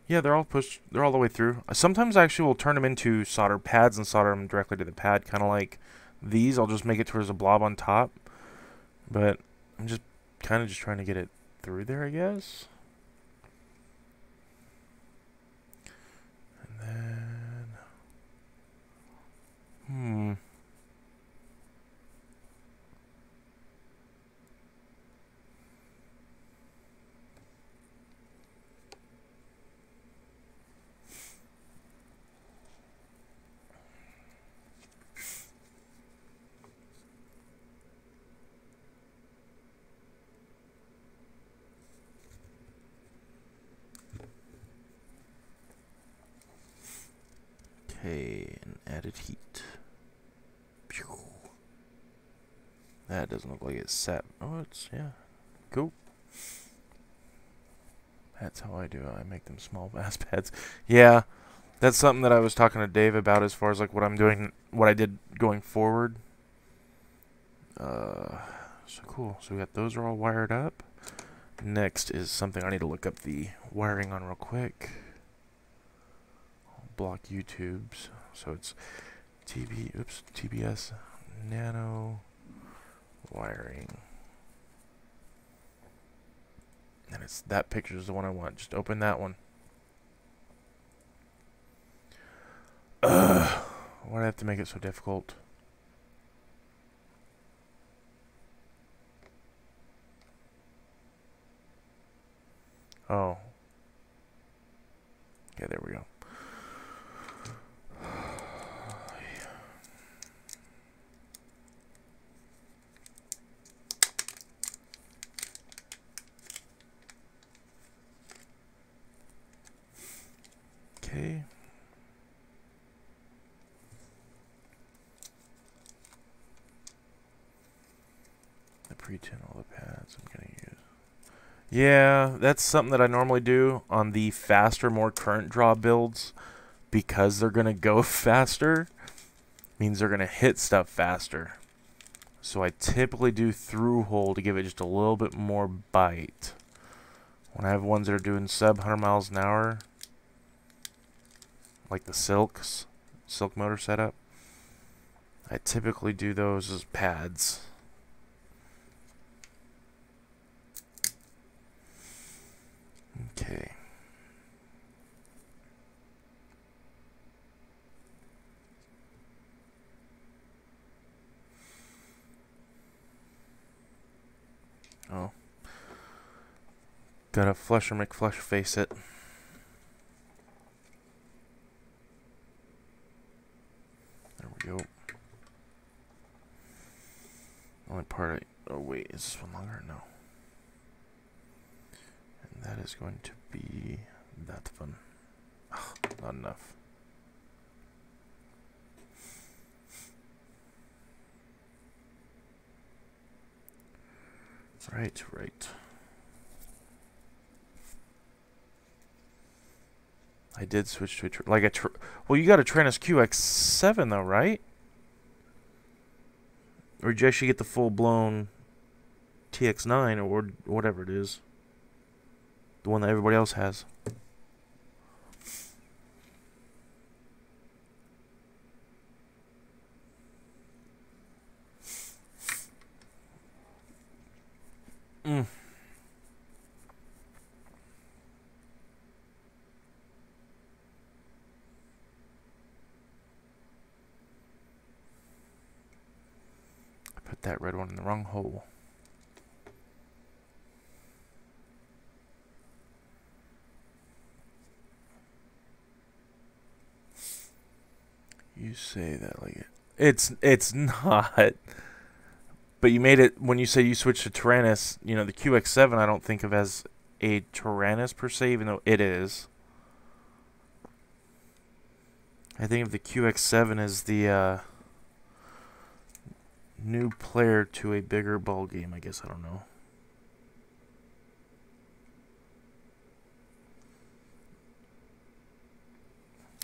Yeah, they're all pushed. They're all the way through. Sometimes I actually will turn them into solder pads and solder them directly to the pad, kind of like these. I'll just make it towards a blob on top. But I'm just kind of just trying to get it through there, I guess. And then, okay, and added heat. Pew. That doesn't look like it's set. Oh, it's, yeah, cool. That's how I do it. I make them small bass pads. Yeah, that's something that I was talking to Dave about as far as like what I'm doing, what I did going forward. So cool. So we got those are all wired up. Next is something I need to look up the wiring on real quick. I'll block YouTube's. So it's TBS nano wiring. And it's that picture is the one I want. Just open that one. Why do I have to make it so difficult? Oh. Okay, there we go. Okay. The pre-tin all the pads I'm going to use. Yeah, that's something that I normally do on the faster, more current draw builds because they're going to go faster. Means they're going to hit stuff faster. So I typically do through hole to give it just a little bit more bite. When I have ones that are doing sub 100 miles an hour, like the silk motor setup, I typically do those as pads. Okay. Oh. Gotta flush or make flush face it. There we go. Only part I... Oh wait, is this one longer? No. And that is going to be that one. Oh, not enough. Right, right. I did switch to a well, you got a Tranis QX7 though, right? Or did you actually get the full-blown TX9 or whatever it is? The one that everybody else has. I put that red one in the wrong hole. You say that like it's not. But you made it when you say you switched to Tyrannus. You know, the QX7 I don't think of as a Tyrannus per se, even though it is. I think of the QX7 as the new player to a bigger ball game. I guess I don't know.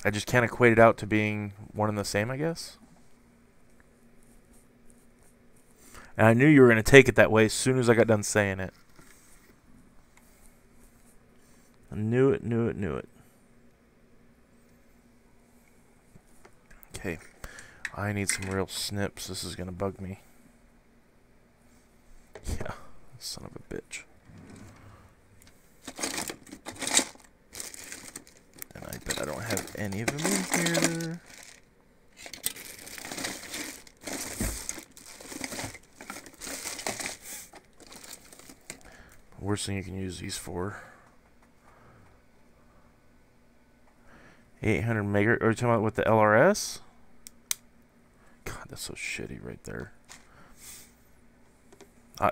I just can't equate it out to being one and the same, I guess. And I knew you were going to take it that way as soon as I got done saying it. I knew it, knew it, knew it. Okay. I need some real snips. This is going to bug me. Yeah, son of a bitch. And I bet I don't have any of them in here. Worst thing you can use these for. 800 mega. Are you talking about with the LRS? God, that's so shitty right there.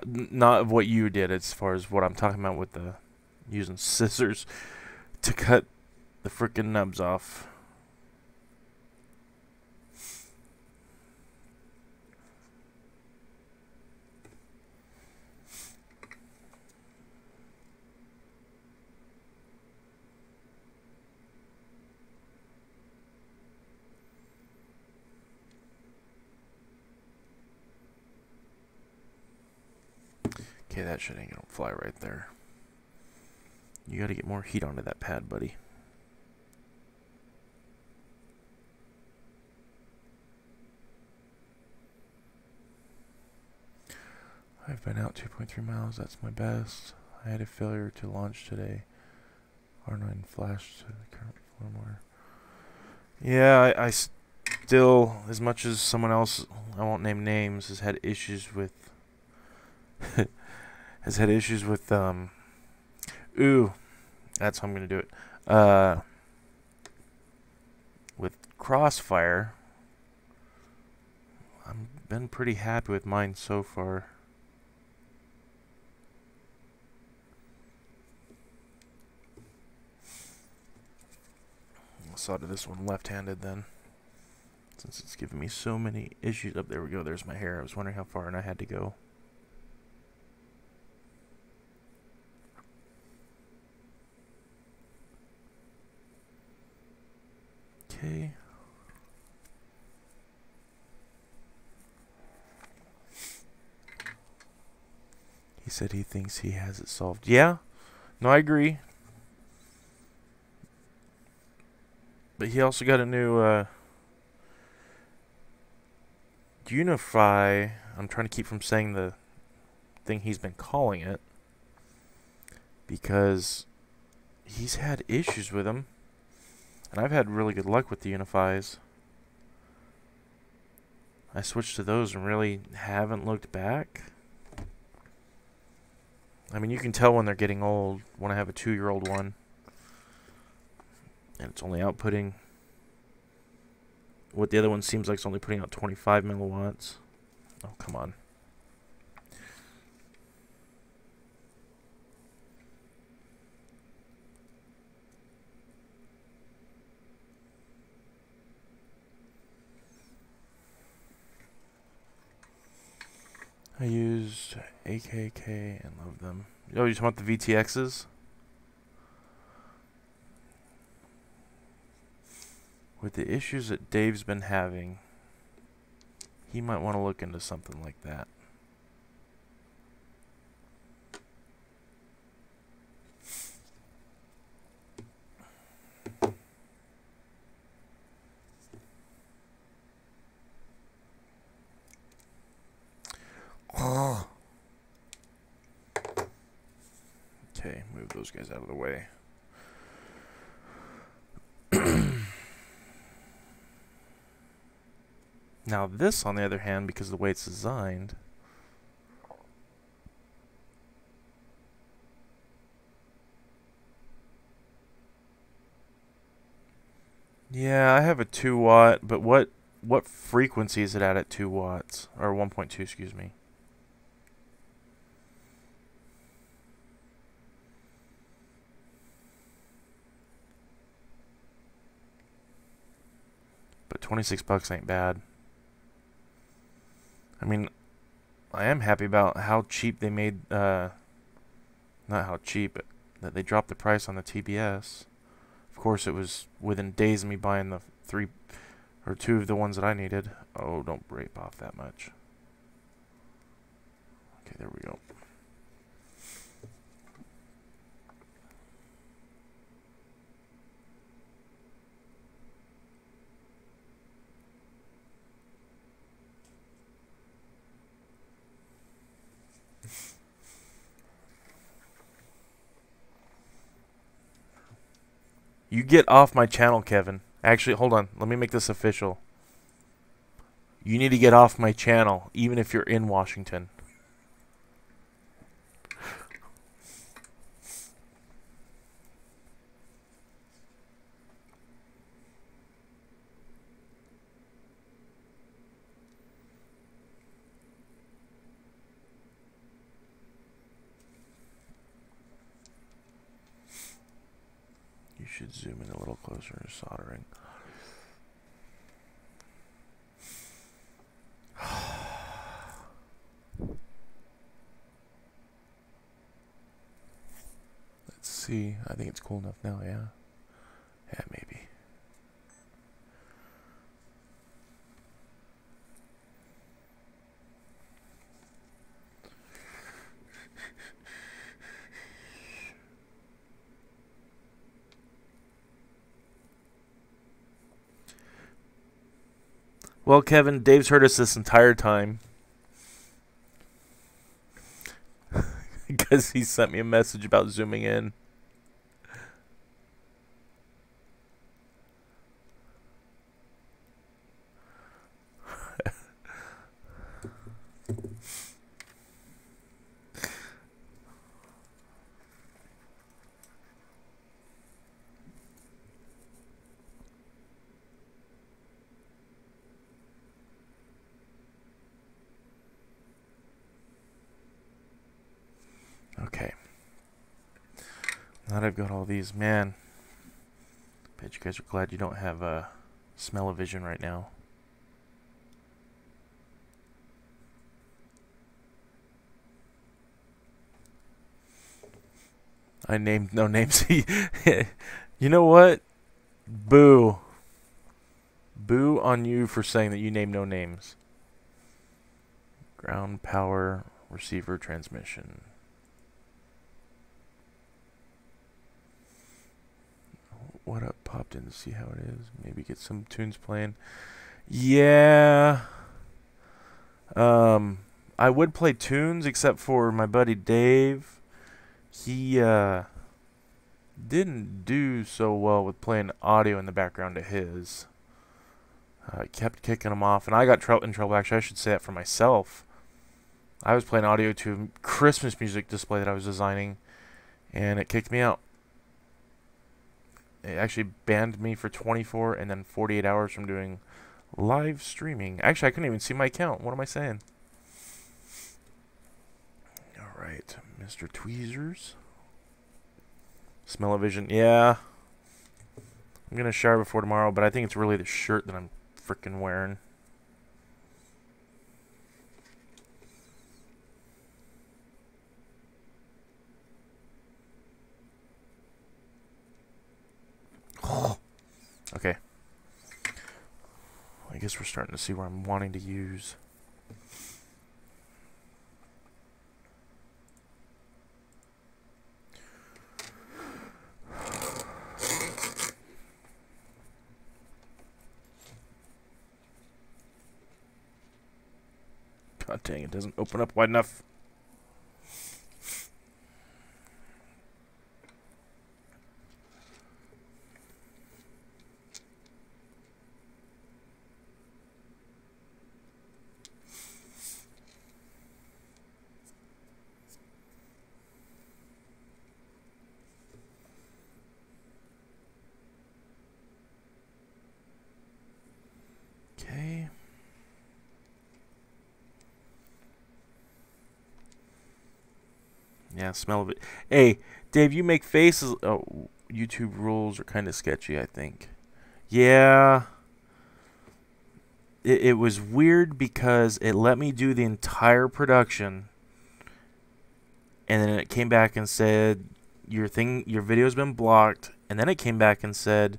Not what you did as far as what I'm talking about with the using scissors to cut the frickin' nubs off. Okay, that shit ain't gonna fly right there. You gotta get more heat onto that pad, buddy. I've been out 2.3 miles, that's my best. I had a failure to launch today. R9 flashed to the current firmware. Yeah, I still, as much as someone else, I won't name names, has had issues with ooh, that's how I'm gonna do it. With Crossfire, I've been pretty happy with mine so far. I'll solder this one left-handed then, since it's giving me so many issues. Up there we go. There's my hair. I was wondering how far and I had to go. Okay. He said he thinks he has it solved. Yeah. No, I agree. But he also got a new Unify. I'm trying to keep from saying the thing he's been calling it, because he's had issues with them. And I've had really good luck with the Unifys. I switched to those and really haven't looked back. I mean, you can tell when they're getting old. When I have a 2-year-old one, and it's only outputting what the other one seems like it's only putting out 25 milliwatts. Oh, come on. I used AKK and love them. Oh, you talking about the VTXs? With the issues that Dave's been having, he might want to look into something like that. Okay, move those guys out of the way. Now this, on the other hand, because of the way it's designed, yeah, I have a 2 watt, but what frequency is it at 2 watts? Or 1.2, excuse me. But $26 ain't bad. I mean, I am happy about how cheap they made, not how cheap, but that they dropped the price on the TBS. Of course, it was within days of me buying the 3 or 2 of the ones that I needed. Oh, don't rape off that much. Okay, there we go. You get off my channel, Kevin. Actually, hold on. Let me make this official. You need to get off my channel, even if you're in Washington. You should zoom in a little closer, soldering. Let's see. I think it's cool enough now, yeah. Yeah, maybe. Well, Kevin, Dave's heard us this entire time. Because he sent me a message about zooming in. Okay. Now that I've got all these, man, bet you guys are glad you don't have smell-o-vision right now. I named no names. You know what? Boo. Boo on you for saying that you named no names. Ground power receiver transmission. What up? Popped in to see how it is. Maybe get some tunes playing. Yeah. I would play tunes except for my buddy Dave. He didn't do so well with playing audio in the background to his. Kept kicking him off, and I got in trouble. Actually, I should say that for myself. I was playing audio to a Christmas music display that I was designing, and it kicked me out. It actually banned me for 24 and then 48 hours from doing live streaming. Actually, I couldn't even see my account. What am I saying? Alright, Mr. Tweezers. Smell-o-vision. Yeah. I'm going to shower before tomorrow, but I think it's really the shirt that I'm freaking wearing. Okay. I guess we're starting to see where I'm wanting to use. God dang, it doesn't open up wide enough. Okay. Yeah, smell of it. Hey, Dave, you make faces. Oh, YouTube rules are kind of sketchy, I think. Yeah. It was weird because it let me do the entire production, and then it came back and said your video's been blocked, and then it came back and said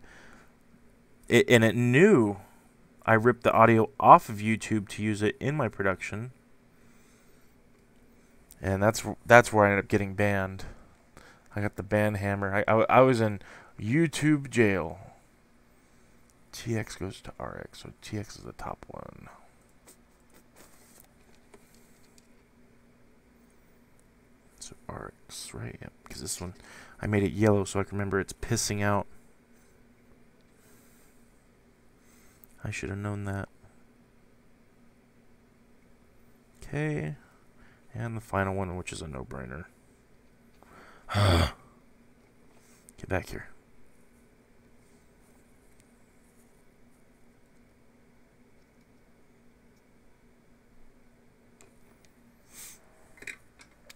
and it knew I ripped the audio off of YouTube to use it in my production. And that's where I ended up getting banned. I got the ban hammer. I was in YouTube jail. TX goes to RX, so TX is the top one. So RX, right? Yep. Because this one, I made it yellow so I can remember it's pissing out. I should have known that. Okay. And the final one, which is a no-brainer. Get back here.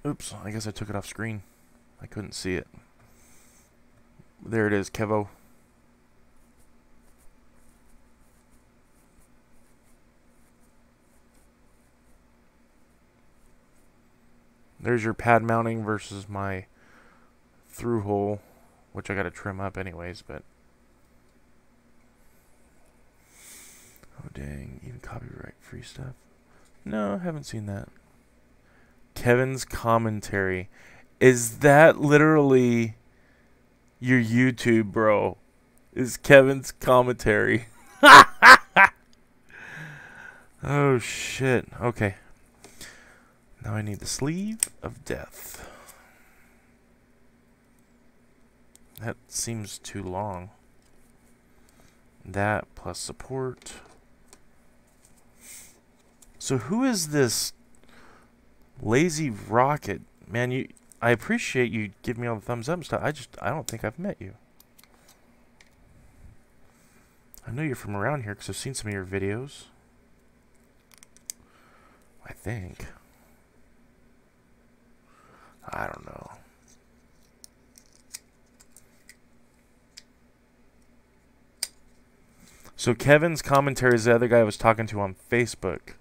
Oops, I guess I took it off screen. I couldn't see it. There it is, Kevo. There's your pad mounting versus my through hole, which I gotta trim up anyways, but oh dang, even copyright free stuff. No, I haven't seen that. Kevin's commentary. Is that literally your YouTube, bro? Is Kevin's commentary? Oh shit. Okay. Now I need the sleeve of death. That seems too long. That plus support. So who is this lazy rocket? Man, I appreciate you giving me all the thumbs up and stuff. I don't think I've met you. I know you're from around here because I've seen some of your videos. I think. I don't know. So Kevin's commentary is the other guy I was talking to on Facebook.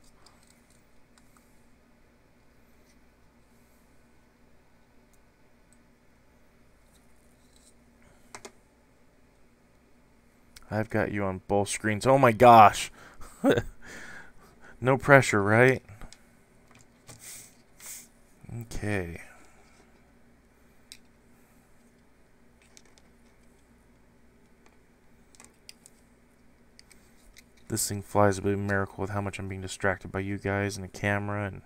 I've got you on both screens. Oh my gosh. No pressure, right? Okay. This thing flies a bit of a miracle with how much I'm being distracted by you guys and the camera and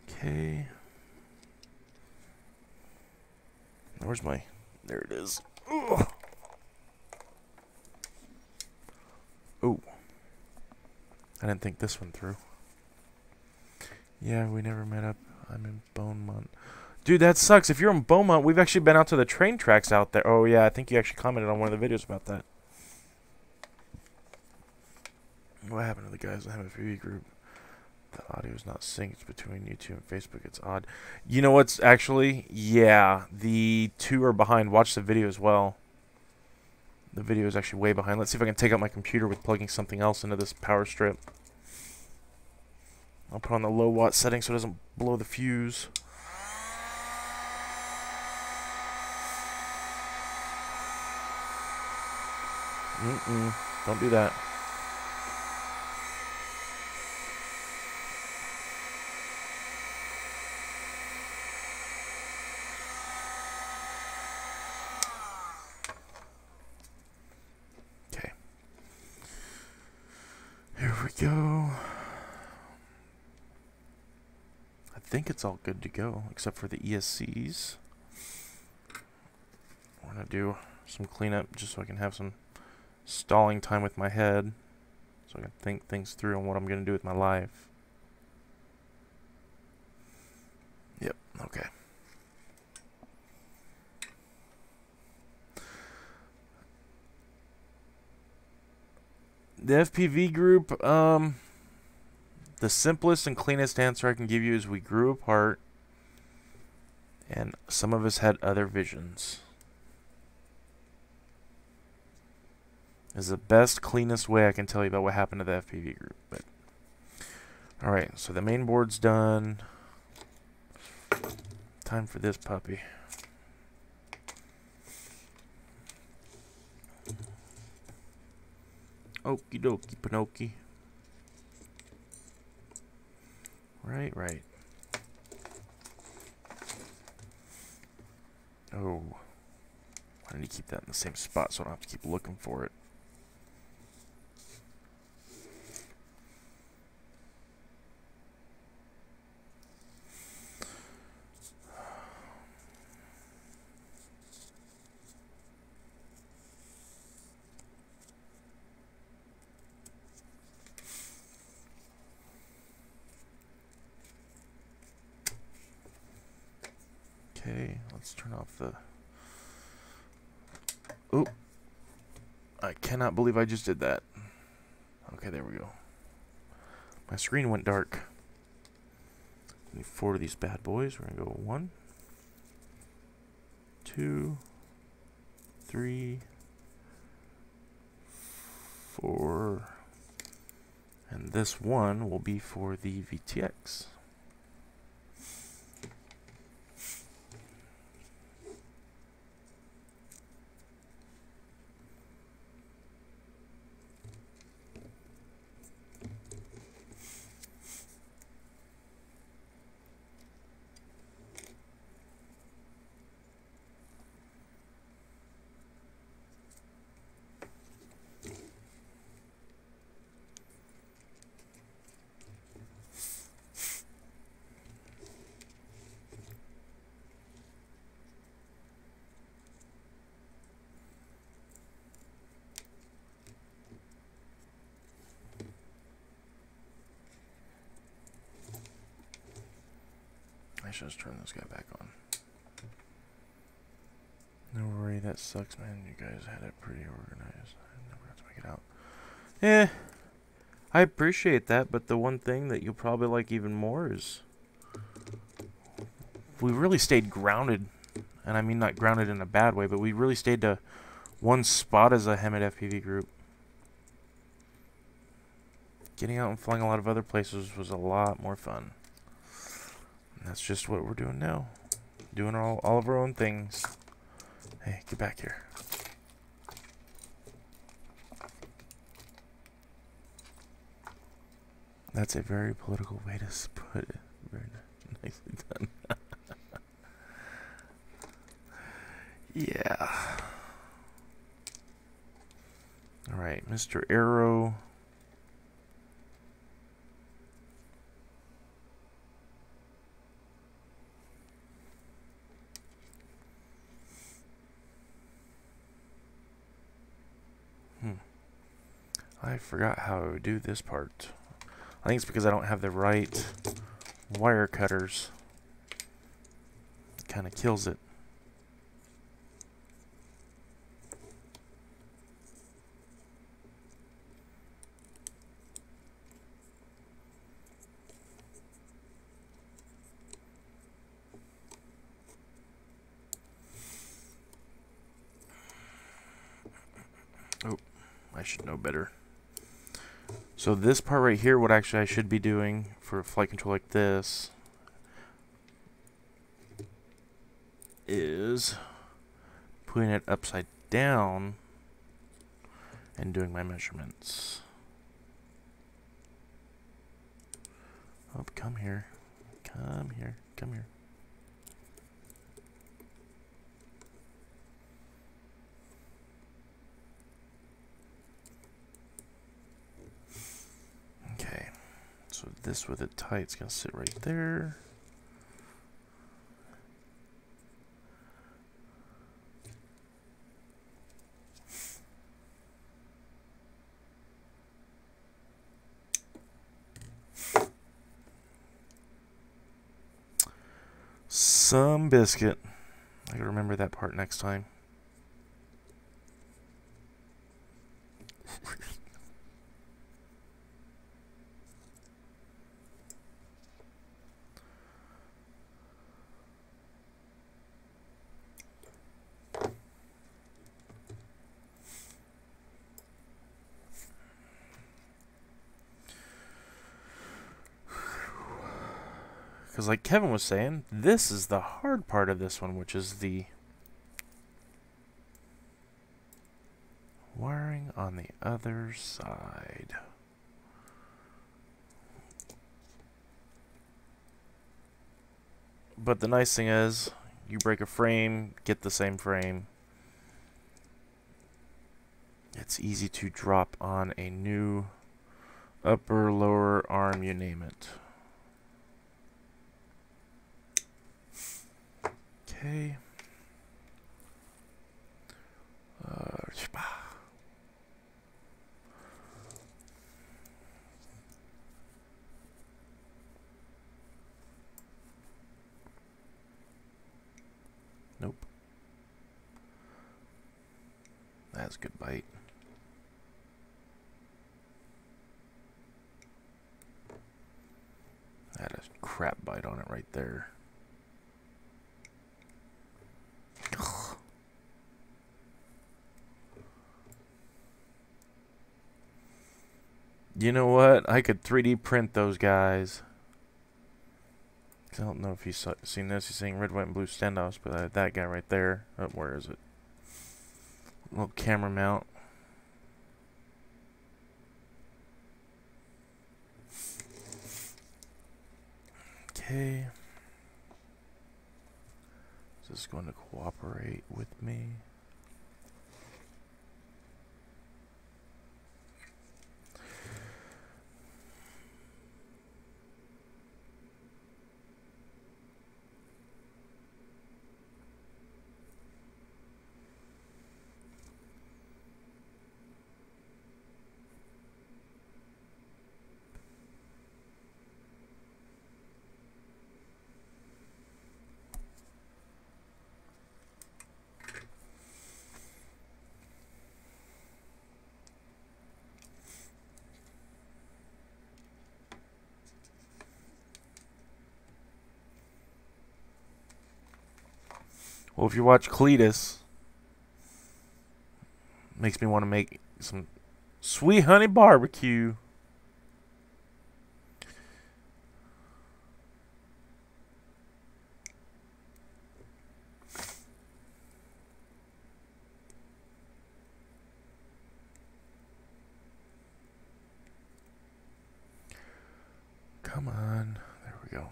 okay. Where's my... There it is. Ugh. Oh. I didn't think this one through. Yeah, we never met up. I'm in Beaumont. Dude, that sucks. If you're in Beaumont, we've actually been out to the train tracks out there. Oh, yeah, I think you actually commented on one of the videos about that. What happened to the guys that have a PV group? The audio is not synced between YouTube and Facebook. It's odd. You know what's actually? Yeah, the two are behind. Watch the video as well. The video is actually way behind. Let's see if I can take out my computer with plugging something else into this power strip. I'll put on the low watt setting so it doesn't blow the fuse. Don't do that. Okay. Here we go. I think it's all good to go, except for the ESCs. We're going to do some cleanup just so I can have some stalling time with my head, so I can think things through on what I'm going to do with my life. Yep, okay. The FPV group, the simplest and cleanest answer I can give you is we grew apart, and some of us had other visions. Is the best, cleanest way I can tell you about what happened to the FPV group. But alright, so the main board's done. Time for this puppy. Okie dokie, Pinokie. Right. Oh. I need to keep that in the same spot so I don't have to keep looking for it. let's turn off the... Oop. I cannot believe I just did that. Okay, there we go. My screen went dark. Need 4 of these bad boys. We're going to go 1, 2, 3, 4. And this one will be for the VTX. I should just turn this guy back on. No worry, that sucks, man. You guys had it pretty organized. I never got to make it out. Yeah, I appreciate that, but the one thing that you'll probably like even more is we really stayed grounded. And I mean not grounded in a bad way, but we really stayed to one spot as a Anet FPV group. Getting out and flying a lot of other places was a lot more fun. And that's just what we're doing now. Doing all of our own things. Hey, get back here. That's a very political way to put it. Very nicely done. Yeah. Alright, Mr. Arrow. I forgot how I would do this part. I think it's because I don't have the right wire cutters. It kind of kills it. Oh, I should know better. So this part right here, what actually I should be doing for flight control like this is putting it upside down and doing my measurements. Oh, come here. Come here. Come here. Okay, so this with it tight, it's going to sit right there. Some biscuit. I gotta remember that part next time. Because like Kevin was saying, this is the hard part of this one, which is the wiring on the other side. But the nice thing is, you break a frame, get the same frame. It's easy to drop on a new upper, lower arm, you name it. Okay. That's a good bite. That is a crap bite on it right there. Ugh. You know what? I could 3D print those guys. I don't know if you've seen this. He's saying red, white, and blue standoffs, but that guy right there. Oh, where is it? Little camera mount. Okay. Is this going to cooperate with me? Well, if you watch Cletus, makes me want to make some sweet honey barbecue. Come on. There we go.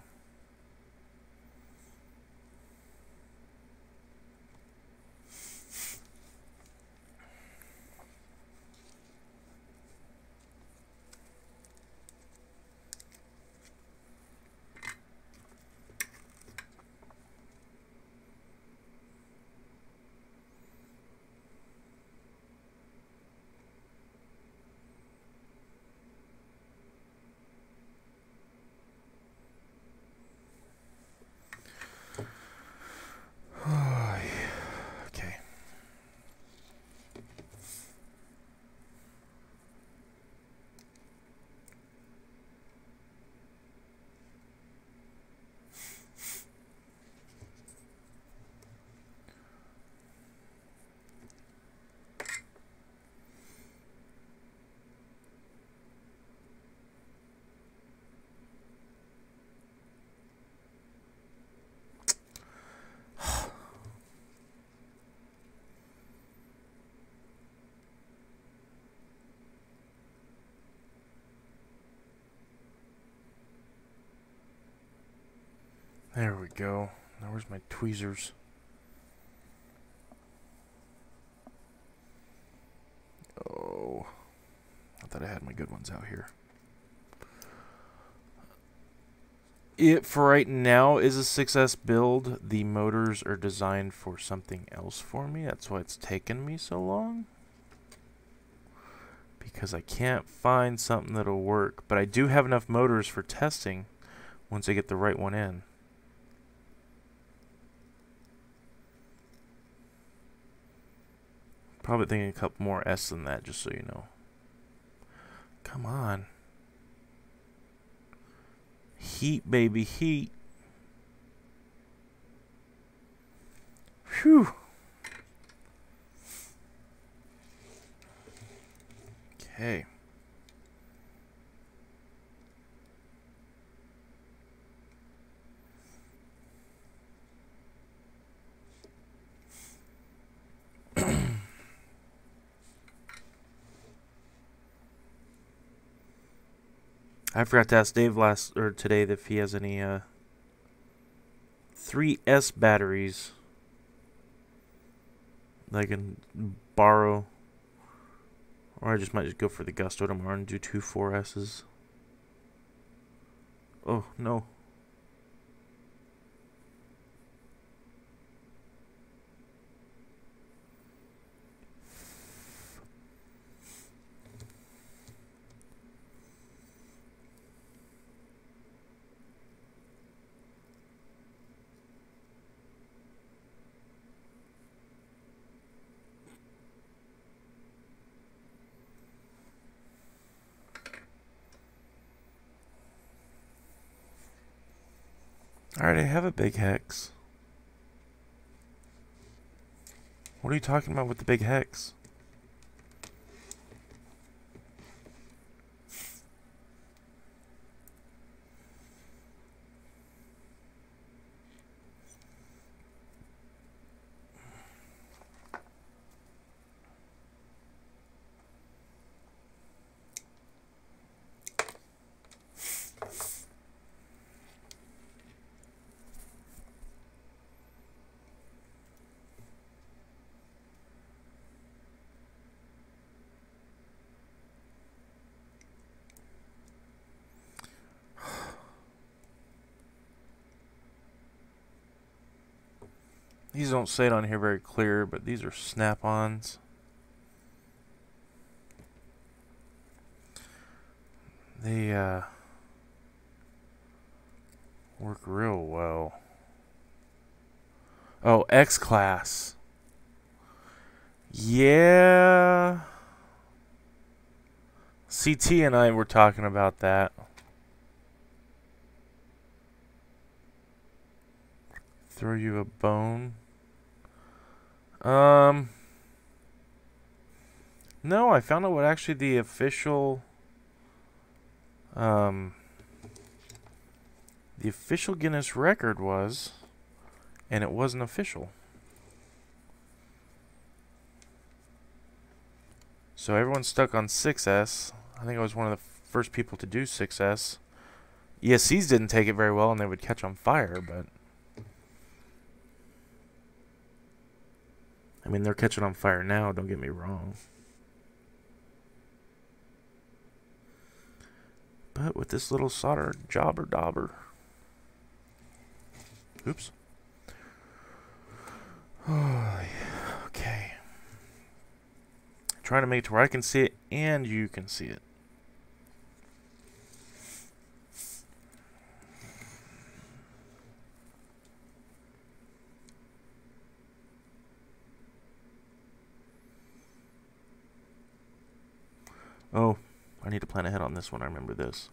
Okay. There we go. Now where's my tweezers? Oh, I thought I had my good ones out here. It, for right now, is a 6S build. The motors are designed for something else for me. That's why it's taken me so long. Because I can't find something that'll work. But I do have enough motors for testing once I get the right one in. Probably thinking a couple more S than that, just so you know. Come on. Heat, baby, heat. Whew. Okay. I forgot to ask Dave today if he has any 3S batteries that I can borrow, or I might just go for the Gusto tomorrow and do 2 4S's. Oh no. I already have a big hex. What are you talking about with the big hex? These don't say it on here very clear, but these are snap-ons. They work real well. Oh, X-Class. Yeah. CT and I were talking about that. Throw you a bone. No, I found out what actually the official Guinness record was, and it wasn't official. So everyone's stuck on 6S. I think I was one of the first people to do 6S. ESCs didn't take it very well, and they would catch on fire, but I mean, they're catching on fire now, don't get me wrong. But with this little solder jobber dauber. Oops. Oh, okay. Trying to make it to where I can see it and you can see it. Oh, I need to plan ahead on this one. I remember this.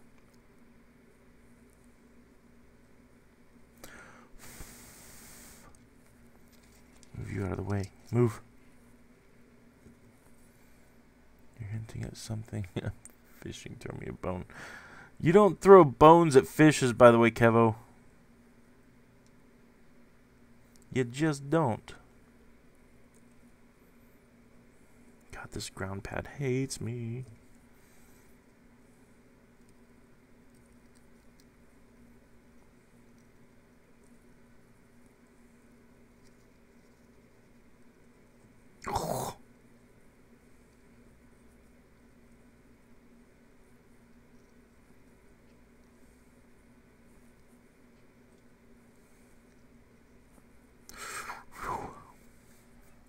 Move you out of the way. Move. You're hinting at something. Fishing, throw me a bone. You don't throw bones at fishes, by the way, Kevo. You just don't. God, this ground pad hates me.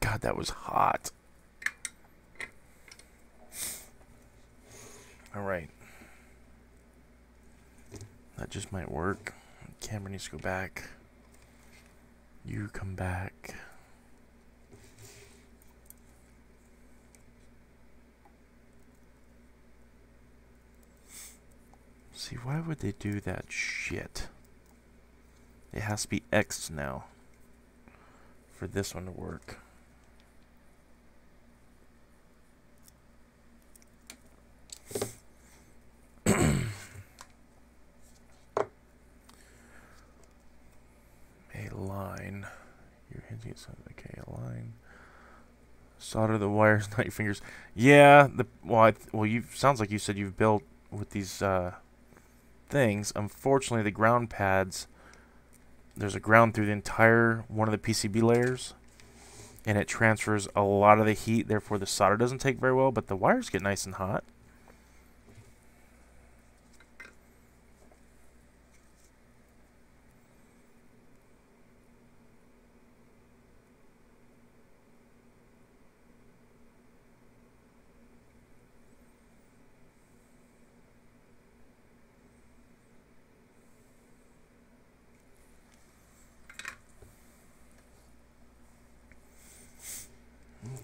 God, that was hot. All right. That just might work. Camera needs to go back. You come back. See, why would they do that shit? It has to be X now for this one to work. A line. You're hinting at something. Okay, a line. Solder the wires, not your fingers. Yeah. Well, you sounds like you said you've built with these things. Unfortunately, the ground pads. There's a ground through the entire one of the PCB layers, and it transfers a lot of the heat. Therefore, the solder doesn't take very well, but the wires get nice and hot.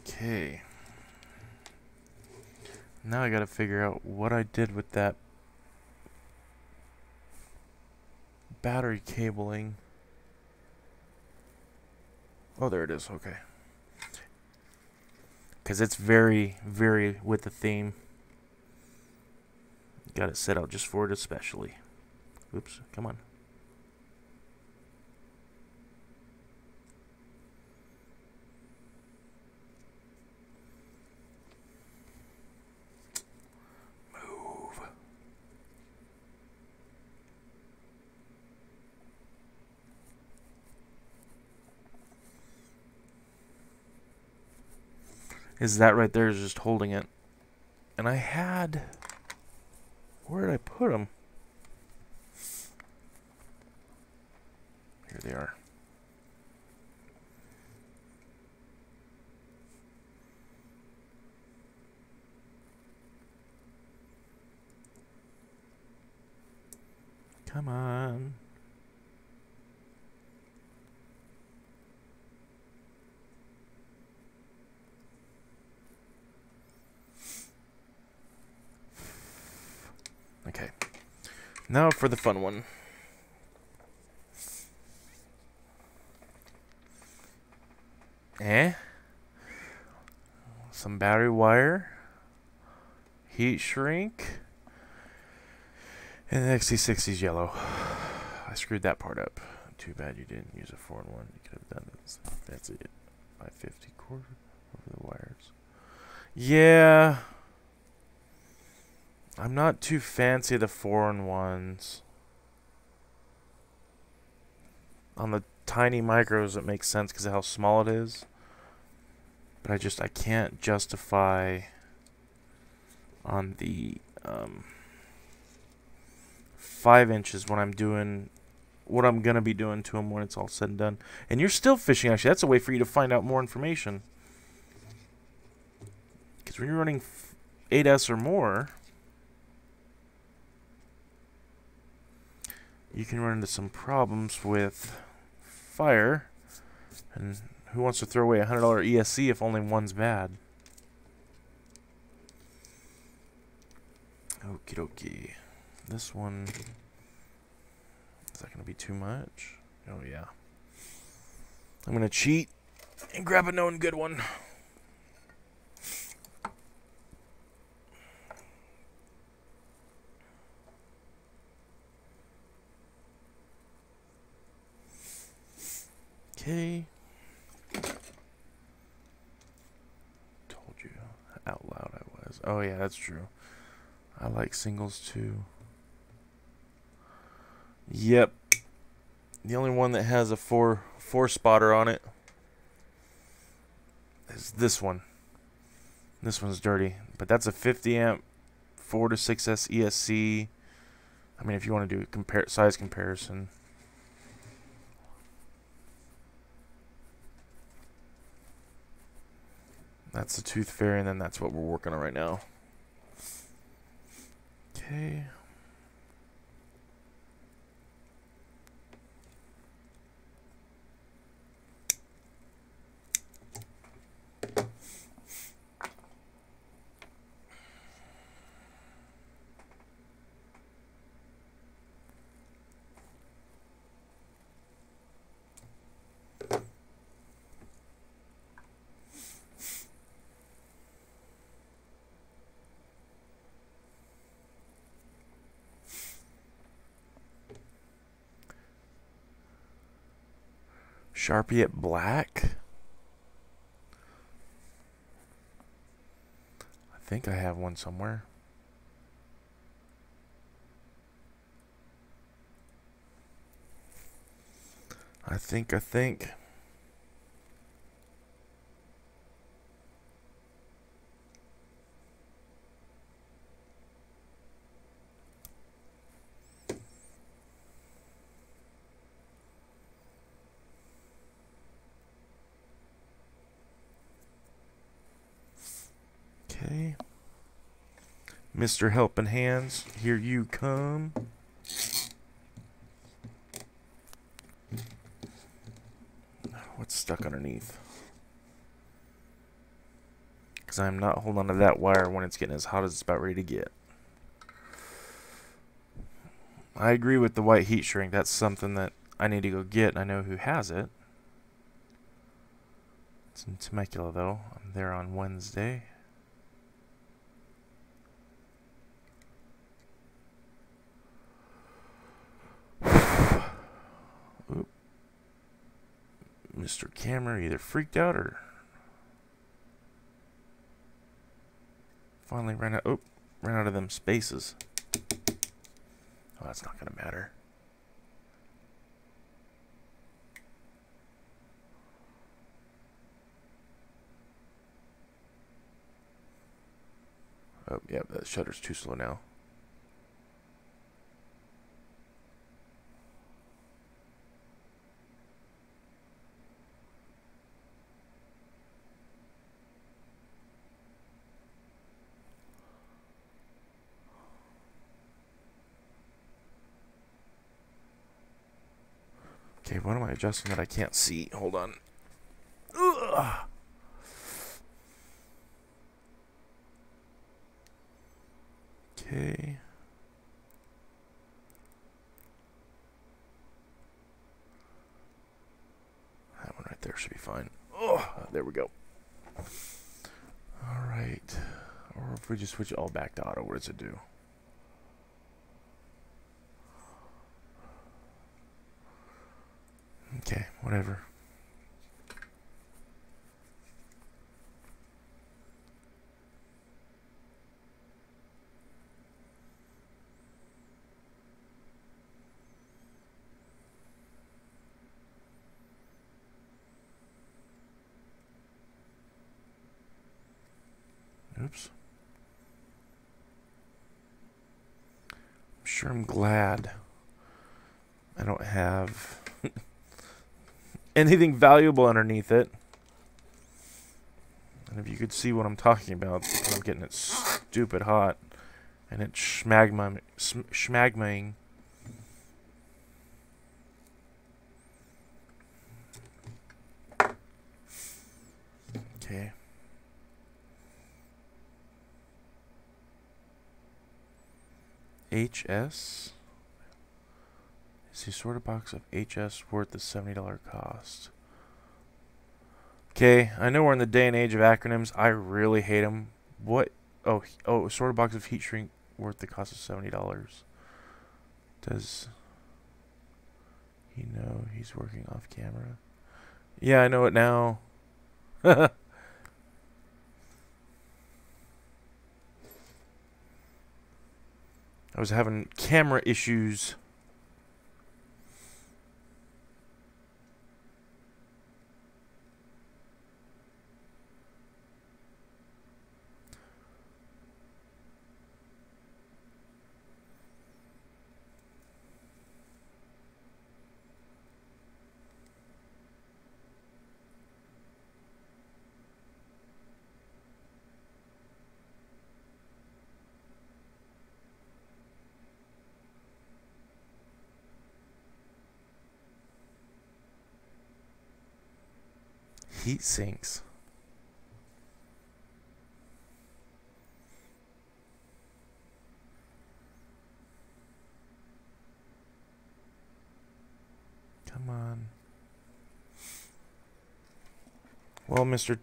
Okay. Now I gotta figure out what I did with that battery cabling. Oh, there it is. Okay. Because it's very, very with the theme. Got it set out just for it especially. Oops, come on. Move. Is that right there is just holding it. And I had... Where did I put them? Here they are. Come on. Okay. Now for the fun one. Some battery wire, heat shrink, and the XT60's yellow. I screwed that part up. Too bad you didn't use a 4-in-1. You could have done this. That's it. 550 cord over the wires. Yeah. I'm not too fancy of the 4-in-1s. On the tiny micros, it makes sense because of how small it is. But I can't justify on the 5 inches when I'm doing what I'm going to be doing to them when it's all said and done. And you're still fishing, actually. That's a way for you to find out more information. Because when you're running 8S or more, you can run into some problems with fire. And who wants to throw away a $100 ESC if only one's bad? Okie dokie. This one, is that going to be too much? Oh, yeah. I'm going to cheat and grab a known good one. Okay. Told you how out loud I was. Oh yeah, that's true. I like singles too. Yep. The only one that has a four spotter on it is this one. This one's dirty, but that's a 50 amp 4 to 6S ESC. I mean, if you want to do size comparison. That's the Tooth Fairy, and then that's what we're working on right now. Okay. Sharpie at black. I think I have one somewhere. I think. Okay. Mr. Helping Hands, here you come. What's stuck underneath? Because I'm not holding on to that wire when it's getting as hot as it's about ready to get. I agree with the white heat shrink. That's something that I need to go get. I know who has it. It's in Temecula, though. I'm there on Wednesday. Oop. Mr. Camera either freaked out or finally ran out. Oh, ran out of them spaces. Oh, that's not gonna matter. Oh, yeah, that shutter's too slow now. Okay, what am I adjusting that I can't see? Hold on. Ugh. Okay. That one right there should be fine. Oh, there we go. All right. Or if we just switch it all back to auto, what does it do? Okay, whatever. Oops. I'm sure I'm glad I don't have anything valuable underneath it. And if you could see what I'm talking about, I'm getting it stupid hot. And it's schmagmaing. Okay. HS. Is the sorted box of HS worth the $70 cost? Okay, I know we're in the day and age of acronyms. I really hate them. What? Oh, a sorted box of heat shrink worth the cost of $70. Does he know he's working off camera? Yeah, I know it now. I was having camera issues. Heat sinks. Come on. Well, Mr.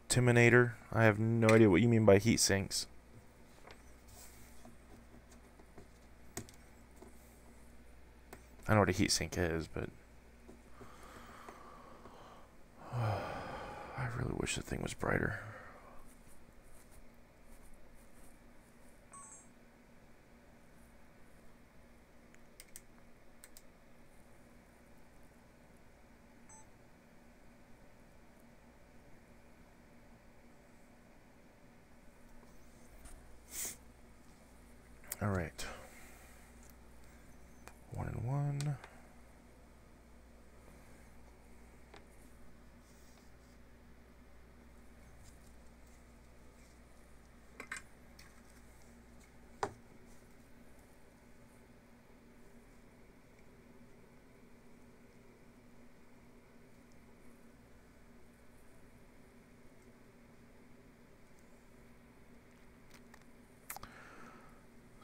Timinator, I have no idea what you mean by heat sinks. I know what a heat sink is, but I really wish the thing was brighter. All right. 1 and 1.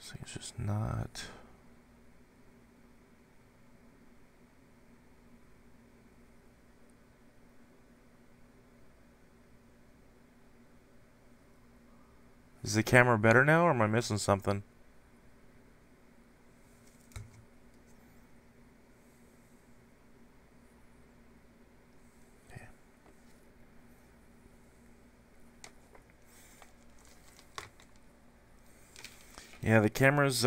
So it's just not. Is the camera better now, or am I missing something? Yeah, the camera's,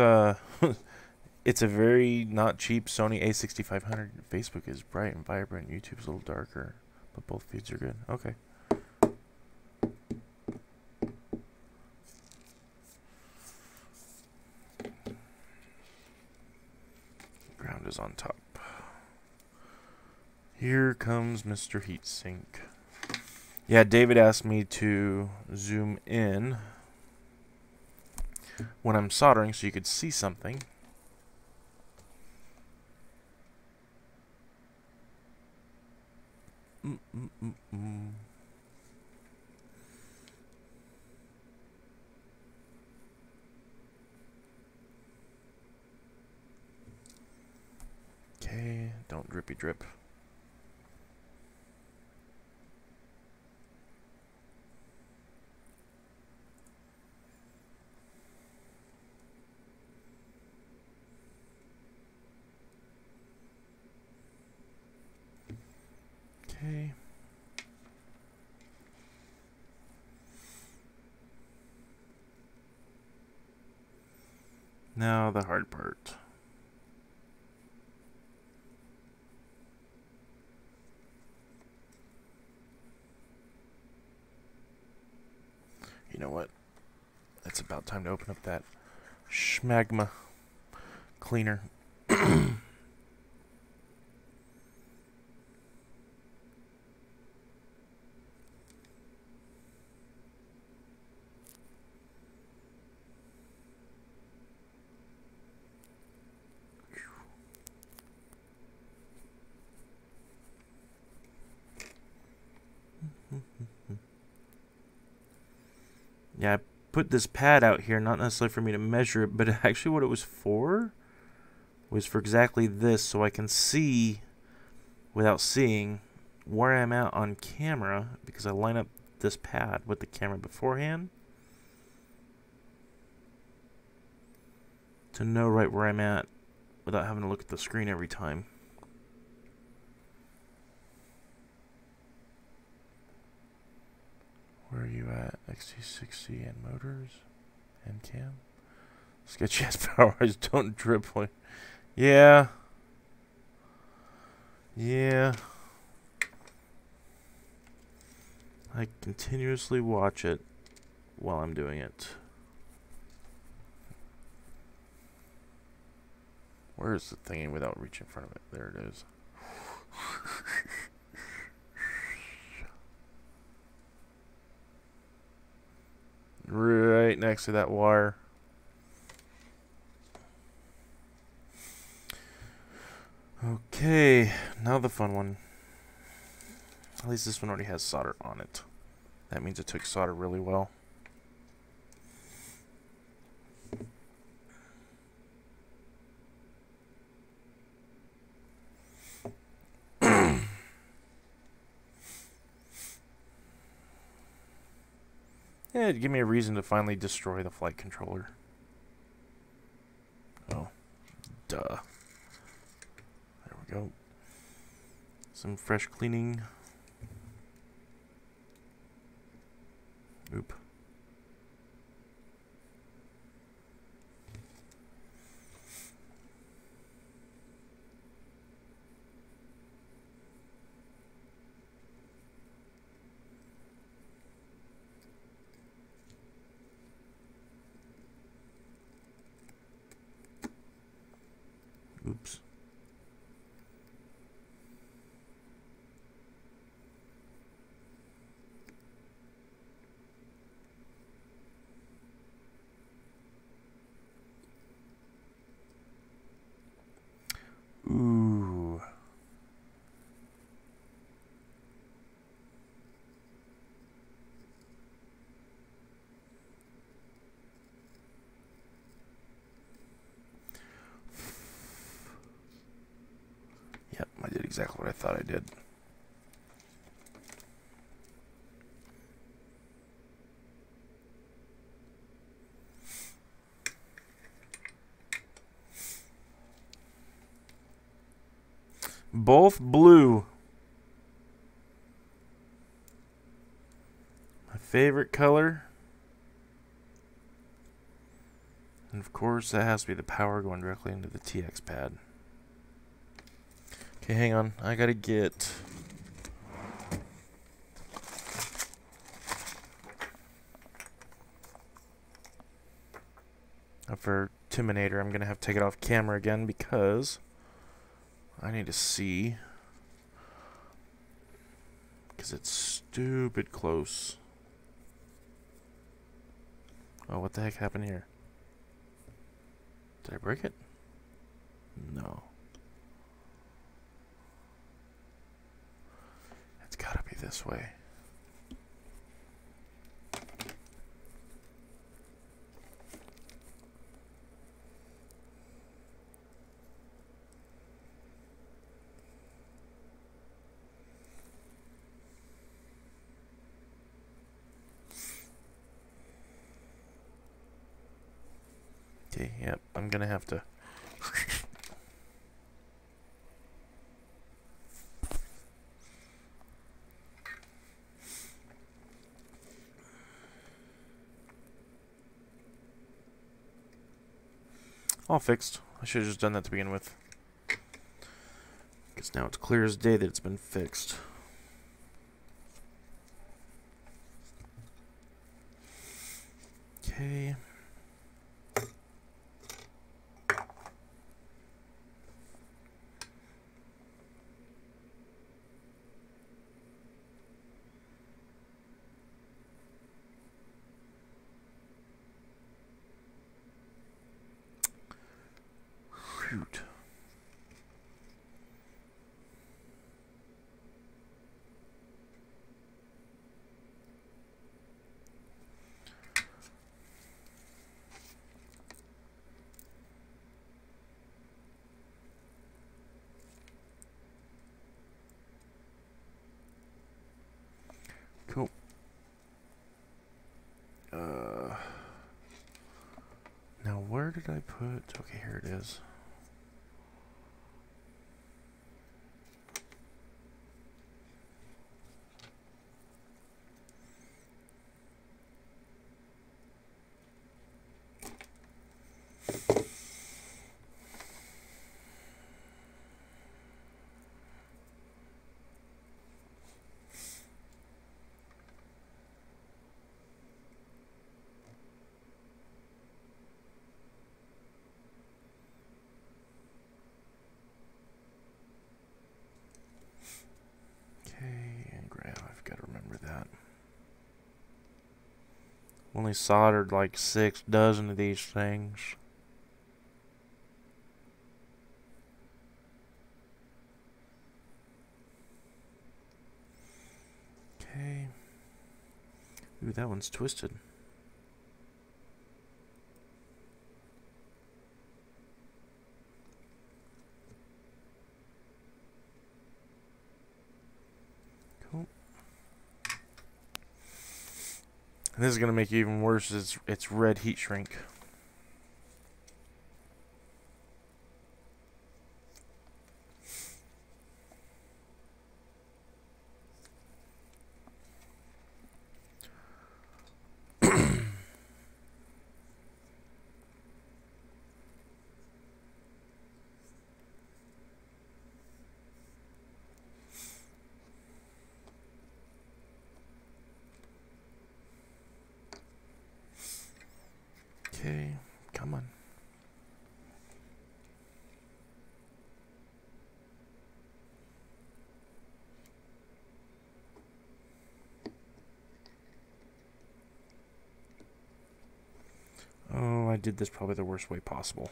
it's a very not cheap Sony a6500. Facebook is bright and vibrant. YouTube's a little darker, but both feeds are good. Okay. Ground is on top. Here comes Mr. Heatsink. Yeah, David asked me to zoom in when I'm soldering so you could see something. Okay, don't drippy drip. Okay. Now the hard part. You know what? It's about time to open up that schmagma cleaner. Yeah, I put this pad out here, not necessarily for me to measure it, but actually what it was for exactly this, so I can see without seeing where I'm at on camera, because I line up this pad with the camera beforehand to know right where I'm at without having to look at the screen every time. Where are you at? XT60 and motors and cam. Sketchy ass power eyes don't drip. Yeah. Yeah. I continuously watch it while I'm doing it. Where is the thingy without reaching in front of it? There it is. Right next to that wire. Okay, now the fun one. At least this one already has solder on it. That means it took solder really well. Yeah, it'd give me a reason to finally destroy the flight controller. Oh, duh. There we go. Some fresh cleaning. Oop. Oops. Ooh. Yep, I did exactly what I thought I did. Both blue. My favorite color. And of course, that has to be the power going directly into the TX pad. Okay, hang on. I gotta get... For Timinator, I'm gonna have to take it off camera again because I need to see. Because it's stupid close. Oh, what the heck happened here? Did I break it? No. It's gotta be this way. Okay, yep, I'm gonna have to. All fixed. I should have just done that to begin with. Because now it's clear as day that it's been fixed. Okay. Shoot. Cool. Now where did I put? Okay, here it is. I've got to remember that. Only soldered like 6 dozen of these things. Okay. Ooh, that one's twisted. Cool. And this is going to make it even worse. It's red heat shrink. Okay, come on. Oh, I did this probably the worst way possible.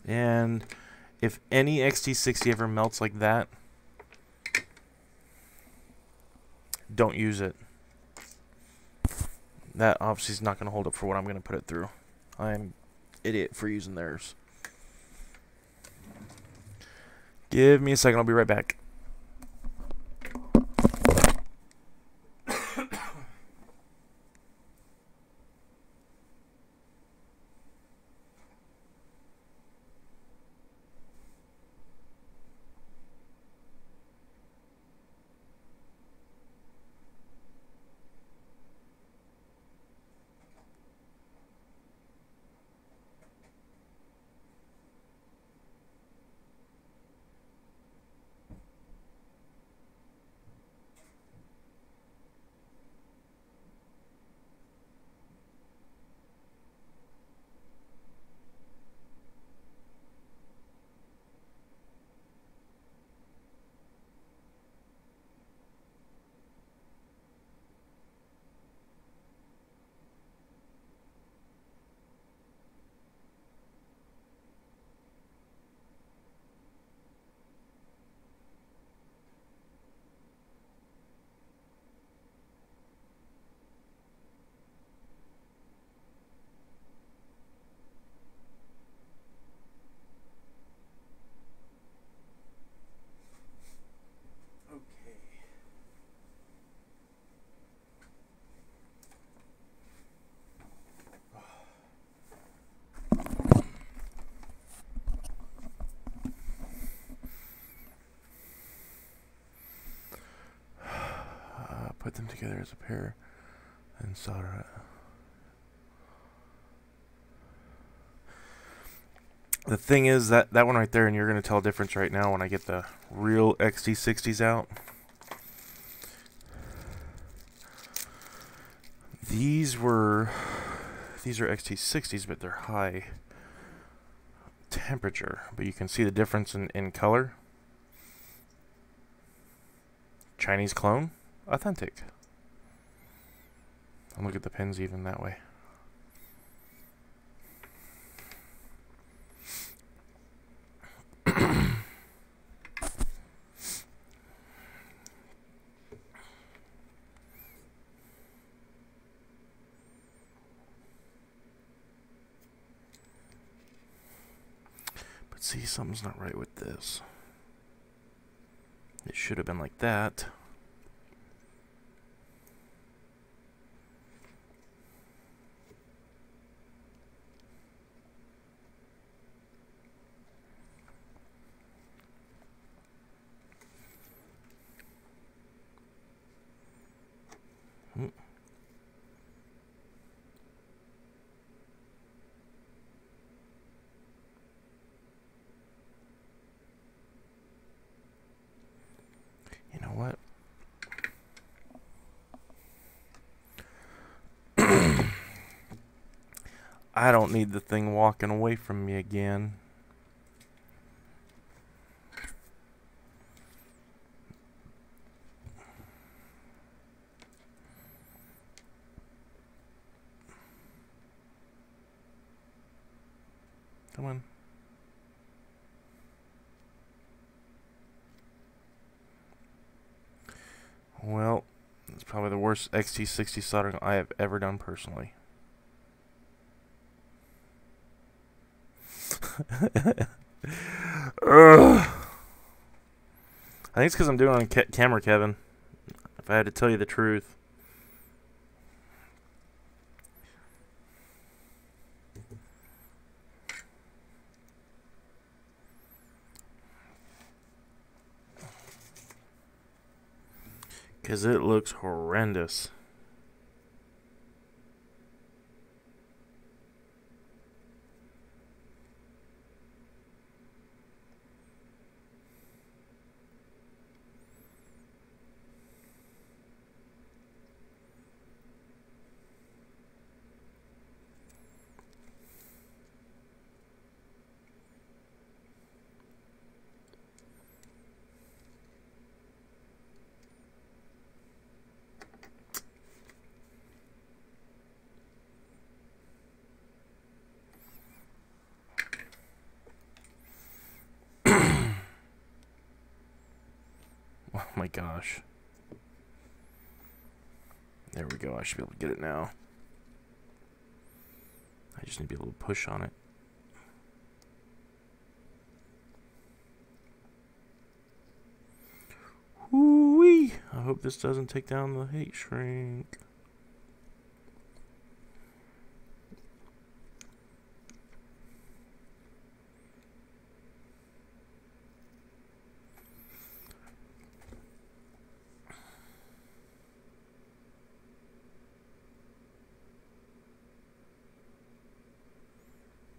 And if any XT60 ever melts like that, don't use it. That obviously is not going to hold up for what I'm going to put it through. I'm an idiot for using theirs. Give me a second, I'll be right back. together as a pair and solder it. The thing is that one right there, and you're going to tell a difference right now when I get the real XT60s out. These are XT60s, but they're high temperature. But you can see the difference in color. Chinese clone, authentic. And look at the pins even that way. But see, something's not right with this. It should have been like that. You know what? I don't need the thing walking away from me again. Come on. Well, it's probably the worst XT60 soldering I have ever done personally. I think it's because I'm doing it on camera, Kevin. If I had to tell you the truth. Because it looks horrendous. Oh my gosh. There we go. I should be able to get it now. I just need to be able to push on it. Whoo-wee! I hope this doesn't take down the heat shrink.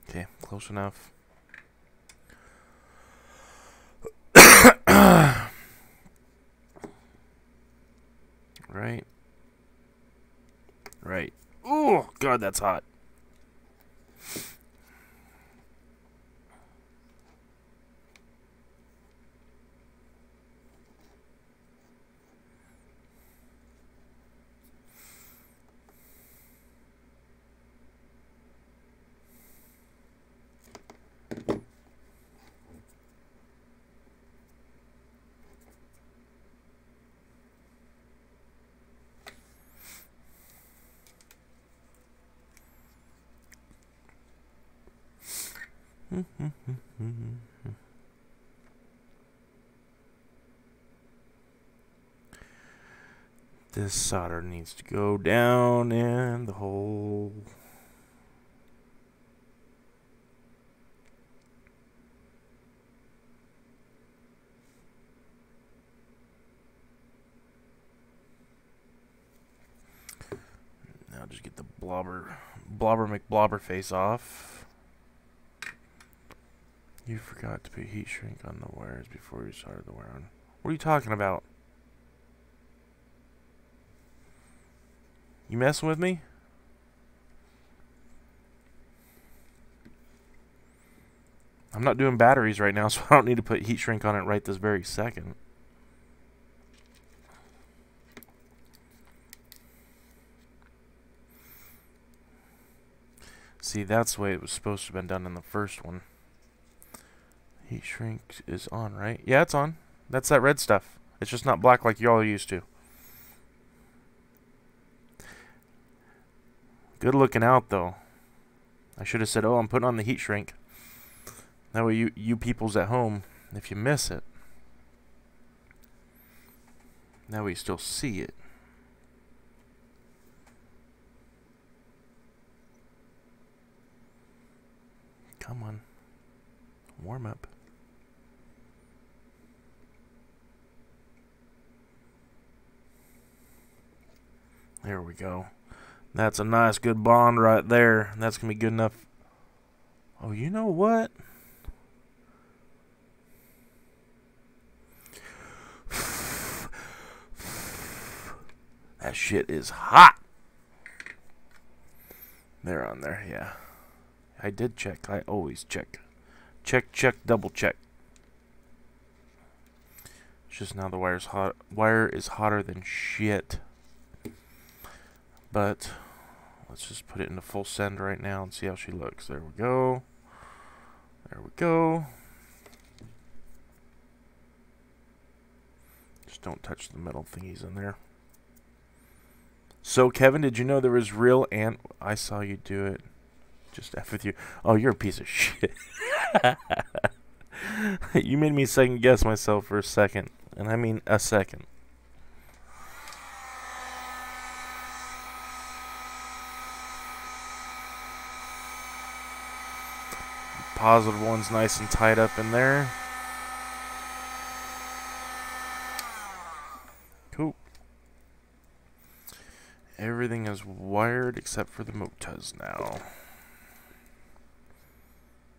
Okay, close enough. Right. Right. Oh, God, that's hot. This solder needs to go down in the hole. I'll just get the blobber McBlobber face off. You forgot to put heat shrink on the wires before you soldered the wire on. What are you talking about? You messing with me? I'm not doing batteries right now, so I don't need to put heat shrink on it right this very second. See, that's the way it was supposed to have been done in the first one. Heat shrink is on, right? Yeah, it's on. That's that red stuff. It's just not black like y'all are used to. Good looking out, though. I should have said, oh, I'm putting on the heat shrink. That way you peoples at home, if you miss it, that way you still see it. Come on. Warm up. There we go. That's a nice good bond right there. That's going to be good enough. Oh, you know what? That shit is hot. They're on there, yeah. I did check. I always check. Check, check, double check. It's just now the wire's hot. Wire is hotter than shit. But let's just put it into full send right now and see how she looks. There we go. There we go. Just don't touch the metal thingies in there. So, Kevin, did you know there was real ant? I saw you do it. Just F with you. Oh, you're a piece of shit. You made me second guess myself for a second. And I mean a second. Positive one's nice and tied up in there. Cool. Everything is wired except for the motas now.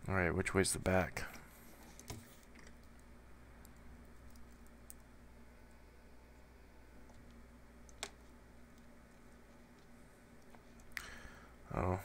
Alright, which way's the back? Oh.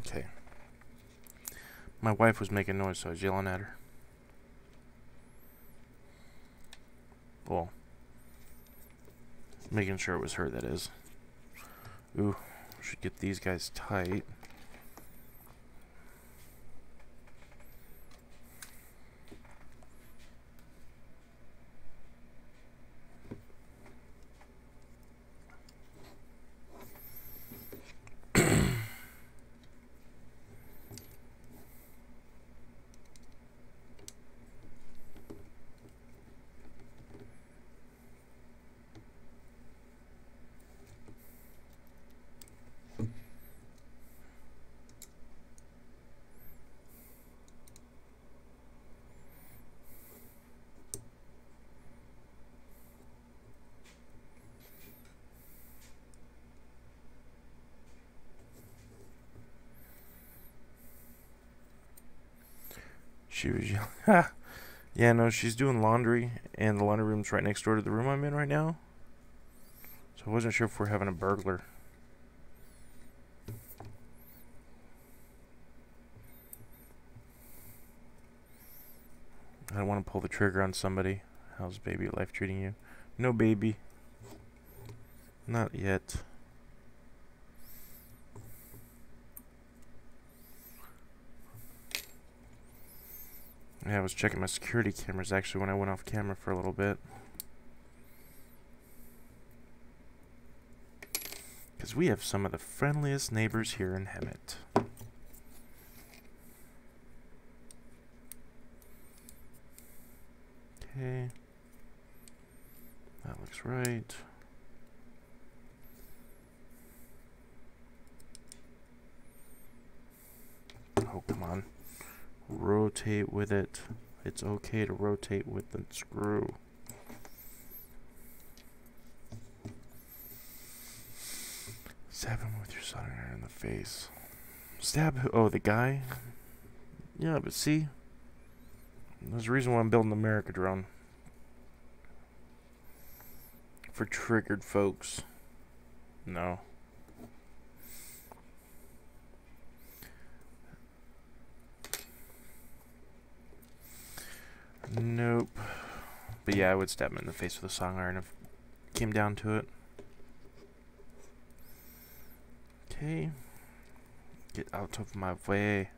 Okay. My wife was making noise, so I was yelling at her. Well, making sure it was her, that is. Ooh, should get these guys tight. She was yelling. Yeah, no, she's doing laundry, and the laundry room's right next door to the room I'm in right now. So I wasn't sure if we're having a burglar. I don't want to pull the trigger on somebody. How's baby life treating you? No, baby. Not yet. Yeah, I was checking my security cameras actually when I went off camera for a little bit. Because we have some of the friendliest neighbors here in Hemet. Okay. That looks right. Oh, come on. Rotate with it. It's okay to rotate with the screw. Stab him with your soldering iron in the face. Stab who? Oh, the guy? Yeah, but see? There's a reason why I'm building the Merica drone. For triggered folks. No. Nope. But yeah, I would stab him in the face with a song iron if it came down to it. Okay. Get out of my way.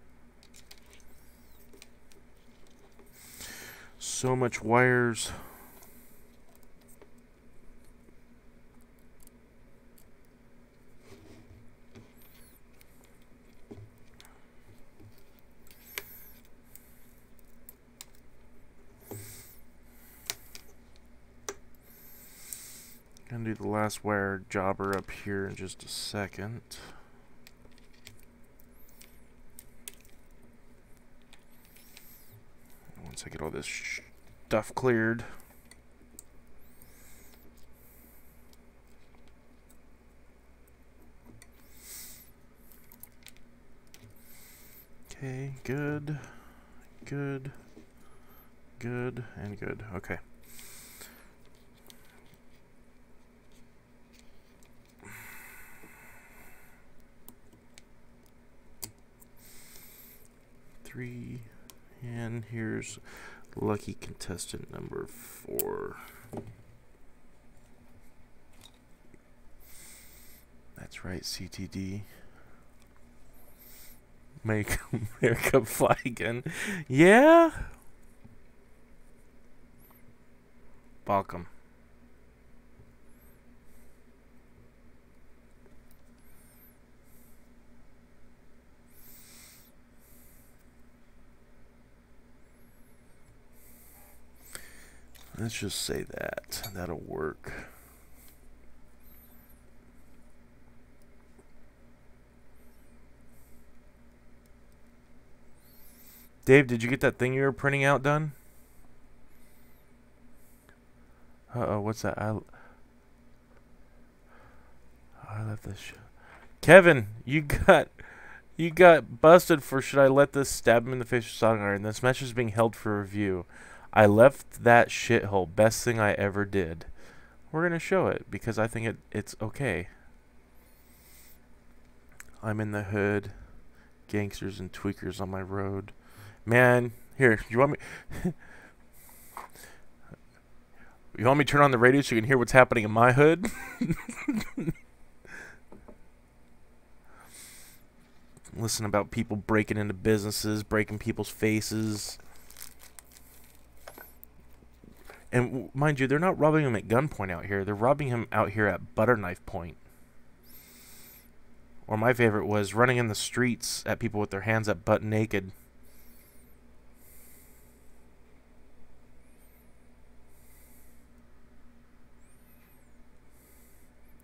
So much wires. Gonna do the last wire jobber up here in just a second. Once I get all this stuff cleared. Okay, good, good, good, and good. Okay. Three, and here's lucky contestant number 4. That's right, CTD. Make America fly again. Yeah? Welcome. Let's just say that. That'll work. Dave, did you get that thing you were printing out done? Uh-oh, what's that? I left this shit. Kevin, you got busted for should I let this stab him in the face with soldering iron. This match is being held for review. I left that shithole. Best thing I ever did. We're going to show it because I think it's okay. I'm in the hood. Gangsters and tweakers on my road. Man, here, you want me... You want me to turn on the radio so you can hear what's happening in my hood? Listen about people breaking into businesses, breaking people's faces. And mind you, they're not robbing him at gunpoint out here. They're robbing him out here at butter knife point. Or my favorite was running in the streets at people with their hands up butt naked.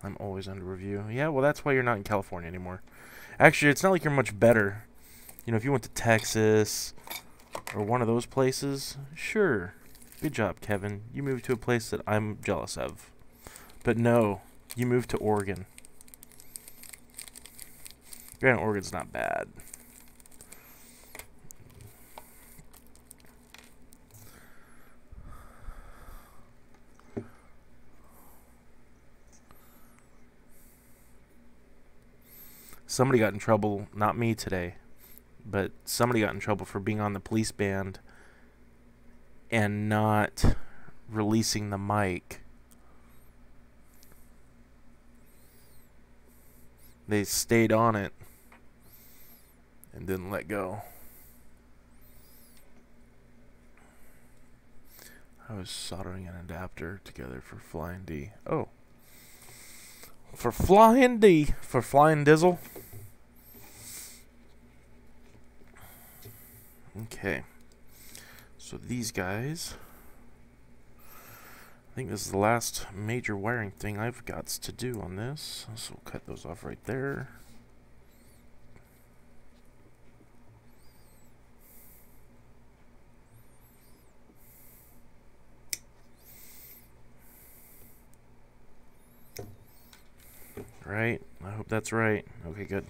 I'm always under review. Yeah, well, that's why you're not in California anymore. Actually, it's not like you're much better. You know, if you went to Texas or one of those places, sure. Good job, Kevin. You moved to a place that I'm jealous of. But no, you moved to Oregon. Granted, Oregon's not bad. somebody got in trouble, not me today, but somebody got in trouble for being on the police band and not releasing the mic. They stayed on it and didn't let go. I was soldering an adapter together for Flying D. Oh. For Flying D. For Flying Dizzle. Okay. So these guys. I think this is the last major wiring thing I've got to do on this. So we'll cut those off right there. Right? I hope that's right. Okay, good.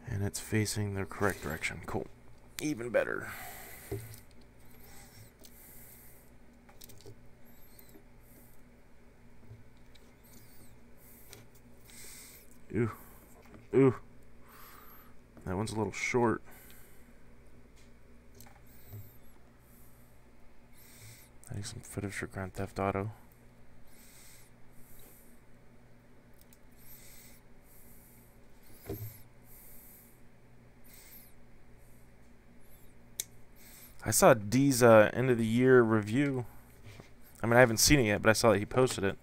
And it's facing the correct direction. Cool. Even better. Ooh. Ooh. That one's a little short. I need some footage for Grand Theft Auto. I saw D's end of the year review. I mean, I haven't seen it yet, but I saw that he posted it.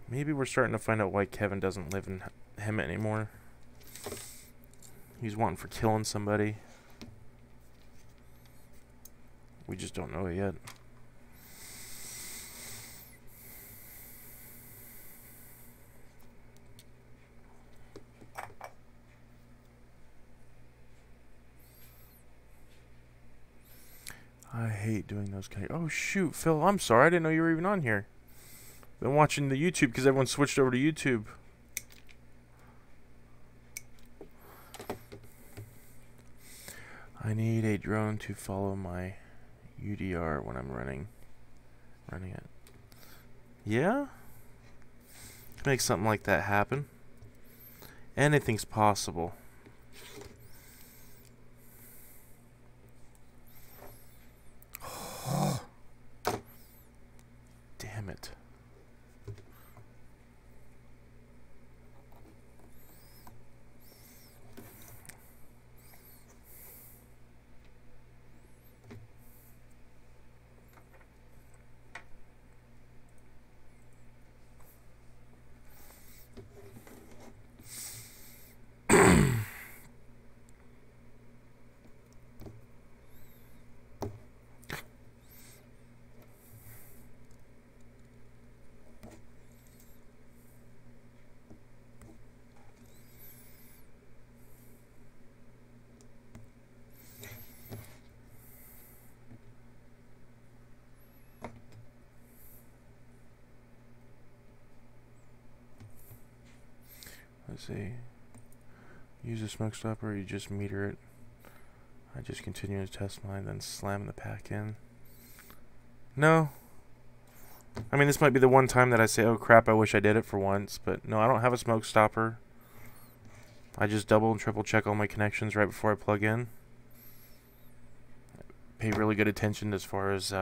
Maybe we're starting to find out why Kevin doesn't live in him anymore. He's wanting for killing somebody. We just don't know it yet. I hate doing those kind of... Oh, shoot, Phil, I'm sorry. I didn't know you were even on here. Been watching the YouTube because everyone switched over to YouTube. I need a drone to follow my UDR when I'm running it. Yeah? Make something like that happen. Anything's possible. Damn it. Let's see. Use a smoke stopper, or you just meter it. I just continue to test mine, then slam the pack in. No. I mean, this might be the one time that I say, oh crap, I wish I did it for once. But no, I don't have a smoke stopper. I just double and triple check all my connections right before I plug in. Pay really good attention as far as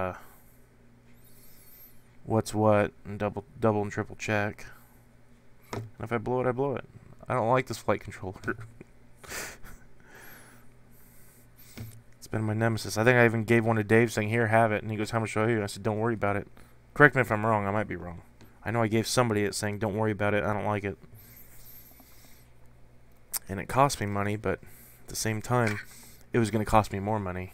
what's what, and double and triple check. And if I blow it, I blow it. I don't like this flight controller. It's been my nemesis. I think I even gave one to Dave saying, here, have it. And he goes, how much do I owe you? I said, don't worry about it. Correct me if I'm wrong. I might be wrong. I know I gave somebody it saying, don't worry about it. I don't like it. And it cost me money, but at the same time, it was going to cost me more money.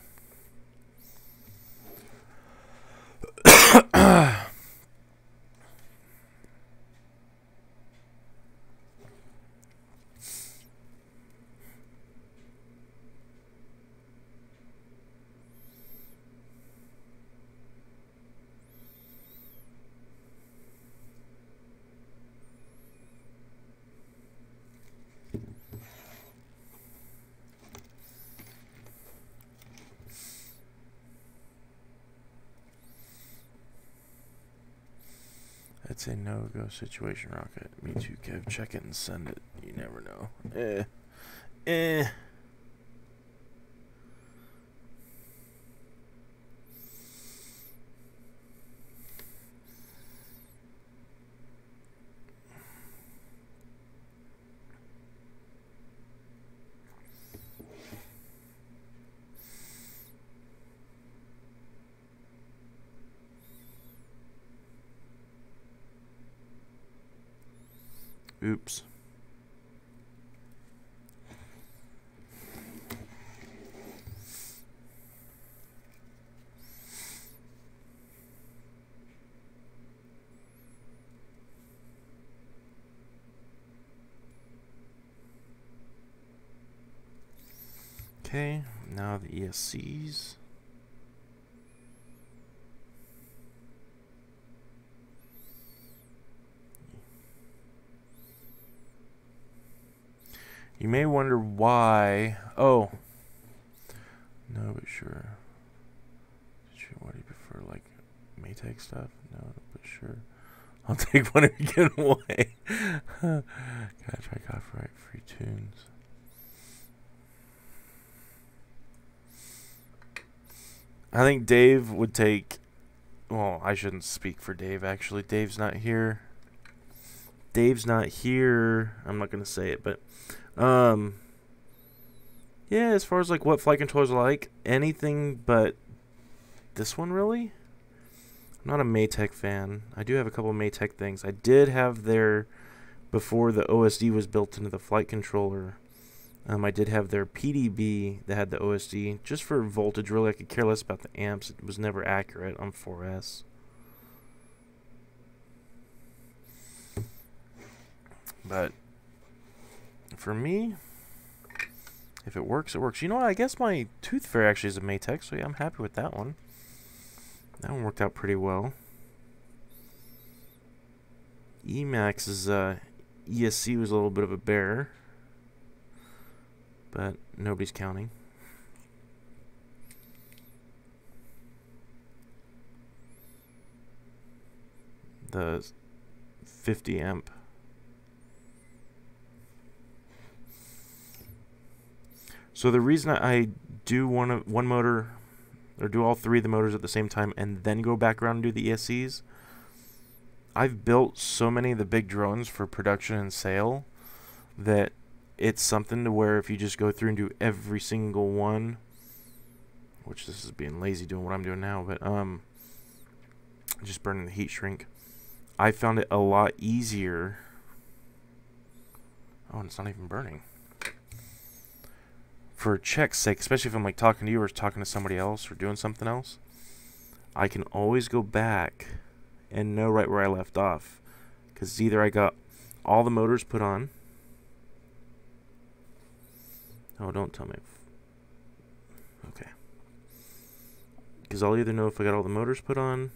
It's a no-go situation, Rocket. Me too, Kev. Check it and send it. You never know. Oops. Okay, now the ESCs. You may wonder why. Oh. No, but sure. What do you prefer, like Maytag stuff? No, but sure. I'll take one if you get away. Gotta try copyright free tunes. I think Dave would take. Well, I shouldn't speak for Dave, actually. Dave's not here. Dave's not here. I'm not going to say it, but. Yeah, as far as like what flight controllers are like, anything but this one, really. I'm not a Maytag fan. I do have a couple of Maytag things. I did have their, before the OSD was built into the flight controller, I did have their PDB that had the OSD, just for voltage, really. I could care less about the amps. It was never accurate on 4S. But for me, if it works, it works. You know what? I guess my Tooth Fairy actually is a Maytag, so yeah, I'm happy with that one. That one worked out pretty well. Emax's ESC was a little bit of a bear, but nobody's counting. The 50 amp. So the reason I do one motor, or do all three of the motors at the same time and then go back around and do the ESCs, I've built so many of the big drones for production and sale that it's something to where if you just go through and do every single one, which this is being lazy doing what I'm doing now, but just burning the heat shrink, I found it a lot easier. Oh, and it's not even burning. For check's sake, especially if I'm like talking to you or talking to somebody else or doing something else, I can always go back and know right where I left off, because either I got all the motors put on. Oh, don't tell me. Okay. Because I'll either know if I got all the motors put on,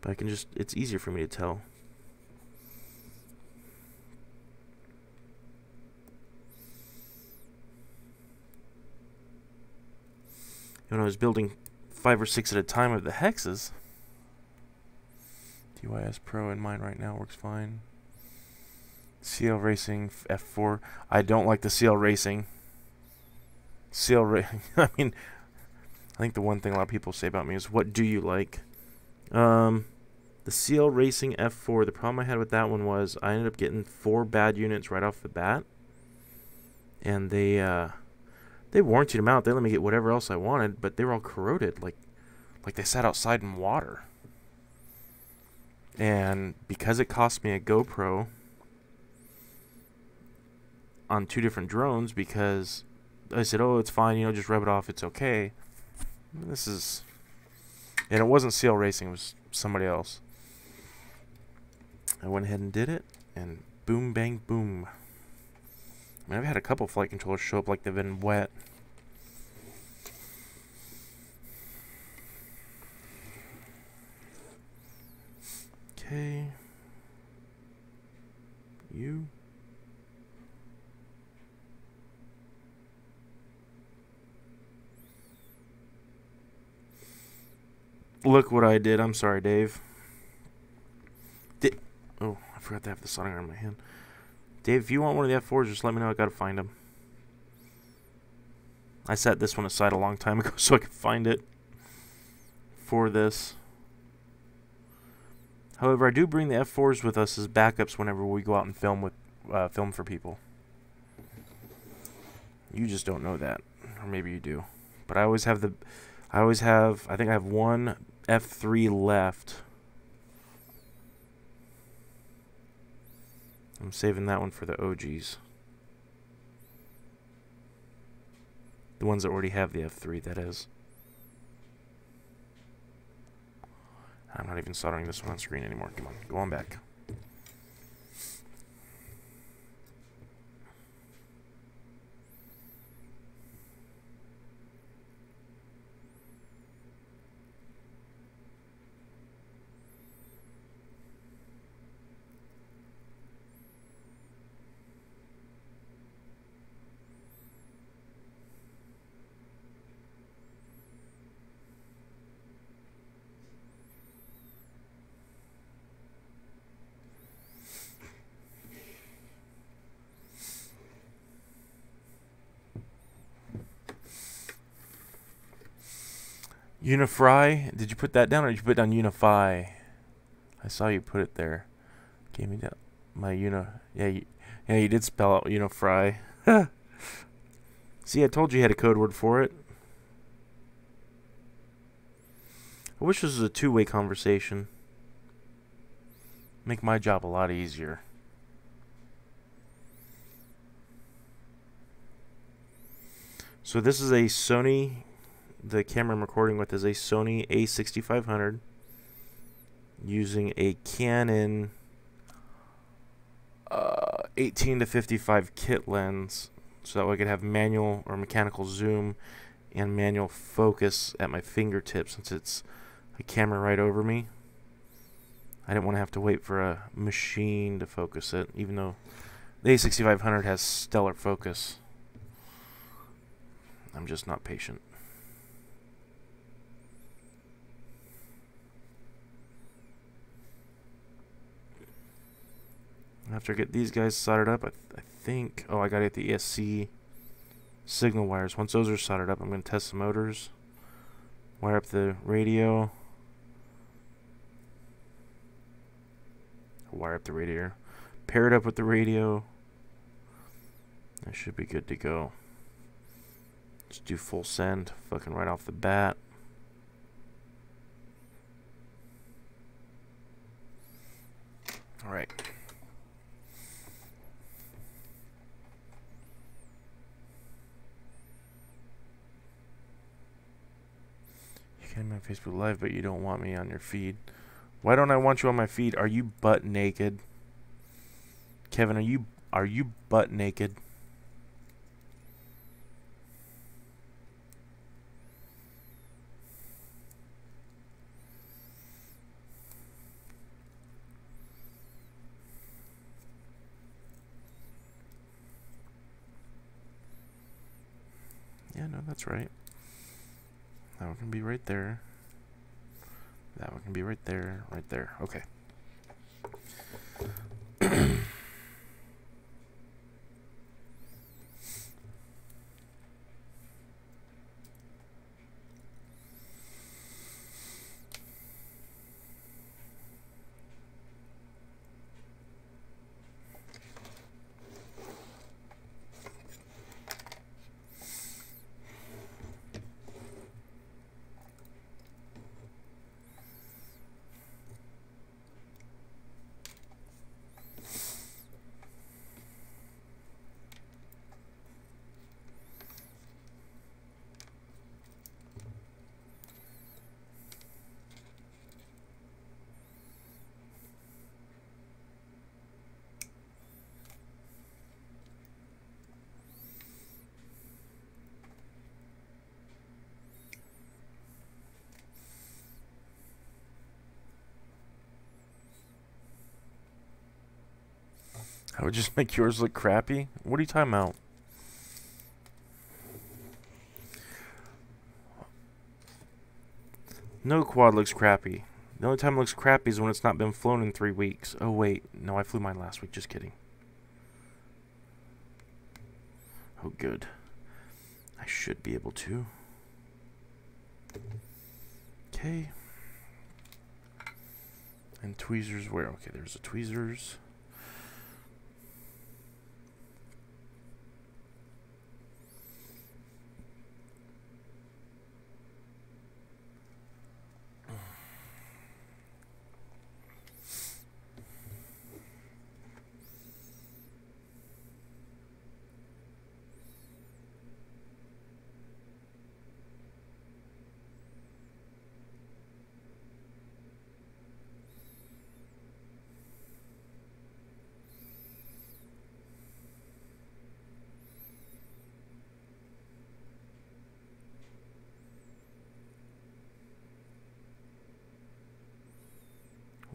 but I can just, it's easier for me to tell. When I was building 5 or 6 at a time of the hexes, DYS Pro in mine right now works fine. CL Racing F4. I don't like the CL Racing. I mean, I think the one thing a lot of people say about me is, what do you like? The CL Racing F4, the problem I had with that one was I ended up getting 4 bad units right off the bat. And they warrantied them out. They let me get whatever else I wanted, but they were all corroded, like they sat outside in water. And because it cost me a GoPro on 2 different drones, because I said, oh, it's fine, you know, just rub it off, it's okay. This is, and it wasn't CL Racing, it was somebody else. I went ahead and did it, and boom, bang, boom. I mean, I've had a couple flight controllers show up like they've been wet. Okay. You. Look what I did. I'm sorry, Dave. Oh, I forgot to have the soldering iron in my hand. Dave, if you want one of the F4s, just let me know. I gotta find them. I set this one aside a long time ago so I could find it for this. However, I do bring the F4s with us as backups whenever we go out and film for people. You just don't know that, or maybe you do. But I always have I think I have one F3 left. I'm saving that one for the OGs. The ones that already have the F3, that is. I'm not even soldering this one on screen anymore. Come on, go on back. Unify, did you put that down or did you put down Unify? I saw you put it there. Gave me that my yeah, you did spell out Unify. See, I told you had a code word for it. I wish this was a two-way conversation. Make my job a lot easier. So this is a Sony. The camera I'm recording with is a Sony A6500 using a Canon 18 to 55 kit lens, so that way I could have manual or mechanical zoom and manual focus at my fingertips, since it's a camera right over me. I didn't want to have to wait for a machine to focus it, even though the A6500 has stellar focus. I'm just not patient. After I get these guys soldered up, I think... Oh, I gotta get the ESC signal wires. Once those are soldered up, I'm going to test the motors. Wire up the radio. Wire up the radiator. Pair it up with the radio. That should be good to go. Just do full send, fucking right off the bat. Alright. I'm on Facebook Live, but you don't want me on your feed. Why don't I want you on my feed? Are you butt naked? Kevin, are you butt naked? Yeah, no, that's right. That one can be right there. That one can be right there, right there. Okay. I would just make yours look crappy? What are you talking about? No quad looks crappy. The only time it looks crappy is when it's not been flown in 3 weeks. Oh, wait. No, I flew mine last week. Just kidding. Oh, good. I should be able to. Okay. And tweezers where? Okay, there's the tweezers.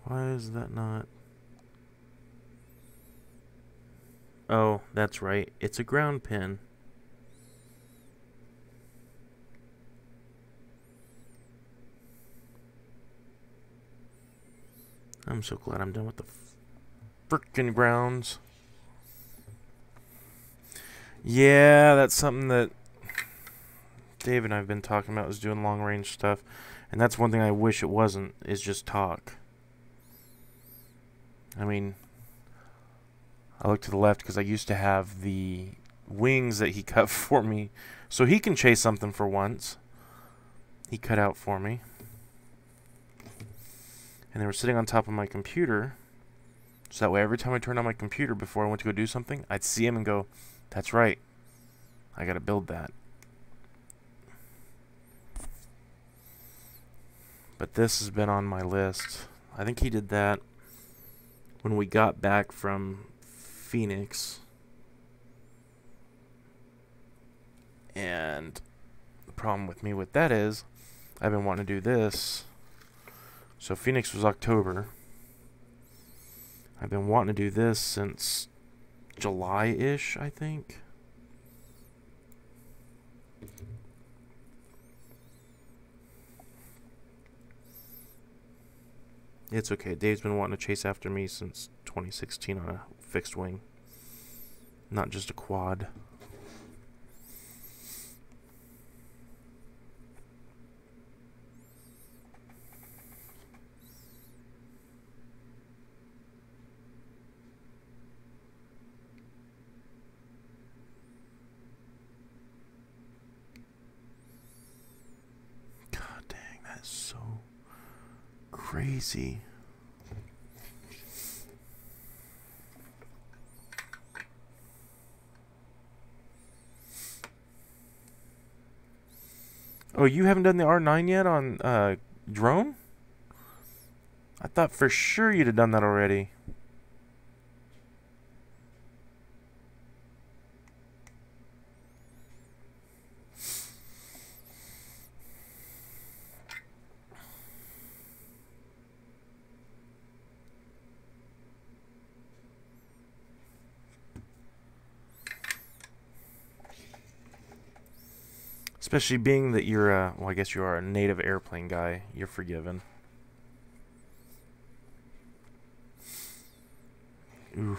Why is that not? Oh, that's right. It's a ground pin. I'm so glad I'm done with the frickin' grounds. Yeah, that's something that Dave and I have been talking about, is doing long range stuff. And that's one thing I wish it wasn't, is just talk. I mean, I look to the left because I used to have the wings that he cut for me. So he can chase something for once. He cut out for me. And they were sitting on top of my computer. So that way every time I turned on my computer before I went to go do something, I'd see him and go, that's right. I gotta build that. But this has been on my list. I think he did that when we got back from Phoenix. And the problem with me with that is I've been wanting to do this. So Phoenix was October. I've been wanting to do this since July-ish, I think. It's okay. Dave's been wanting to chase after me since 2016 on a fixed wing. Not just a quad. God dang, that is so crazy. Oh, you haven't done the R9 yet on drone? I thought for sure you'd have done that already. Especially being that you're well, I guess you are a native airplane guy. You're forgiven. Ooh.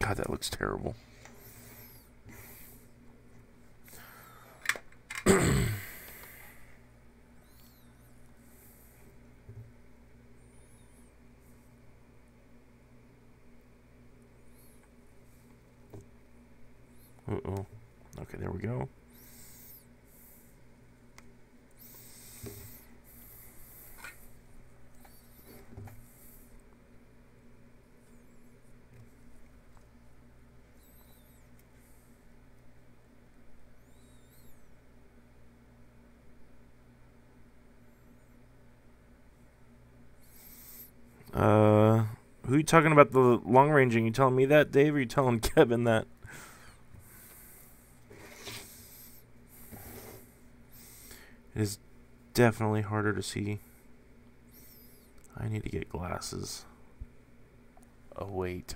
God, that looks terrible. Uh-oh. Okay, there we go. Who are you talking about the long ranging? You telling me that, Dave, or are you telling Kevin that? It is definitely harder to see. I need to get glasses. Oh, wait.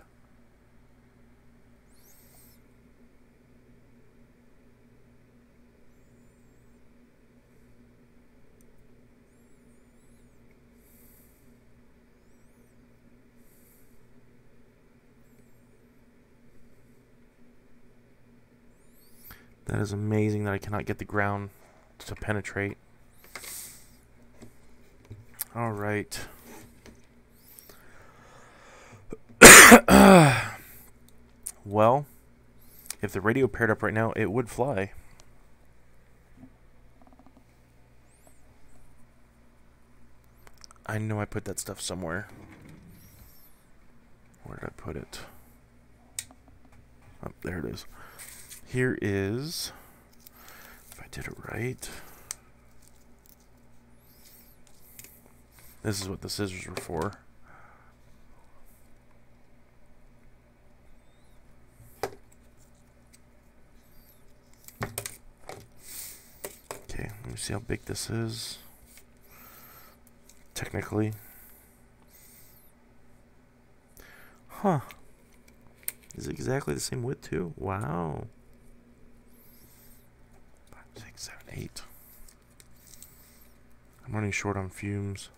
That is amazing that I cannot get the ground to penetrate. All right. Well, if the radio paired up right now, it would fly. I know I put that stuff somewhere. Where did I put it? Oh, there it is. Here is, if I did it right, this is what the scissors were for. Okay, let me see how big this is. Technically. Huh. Is it exactly the same width too? Wow. 5, 6, 7, 8. I'm running short on fumes.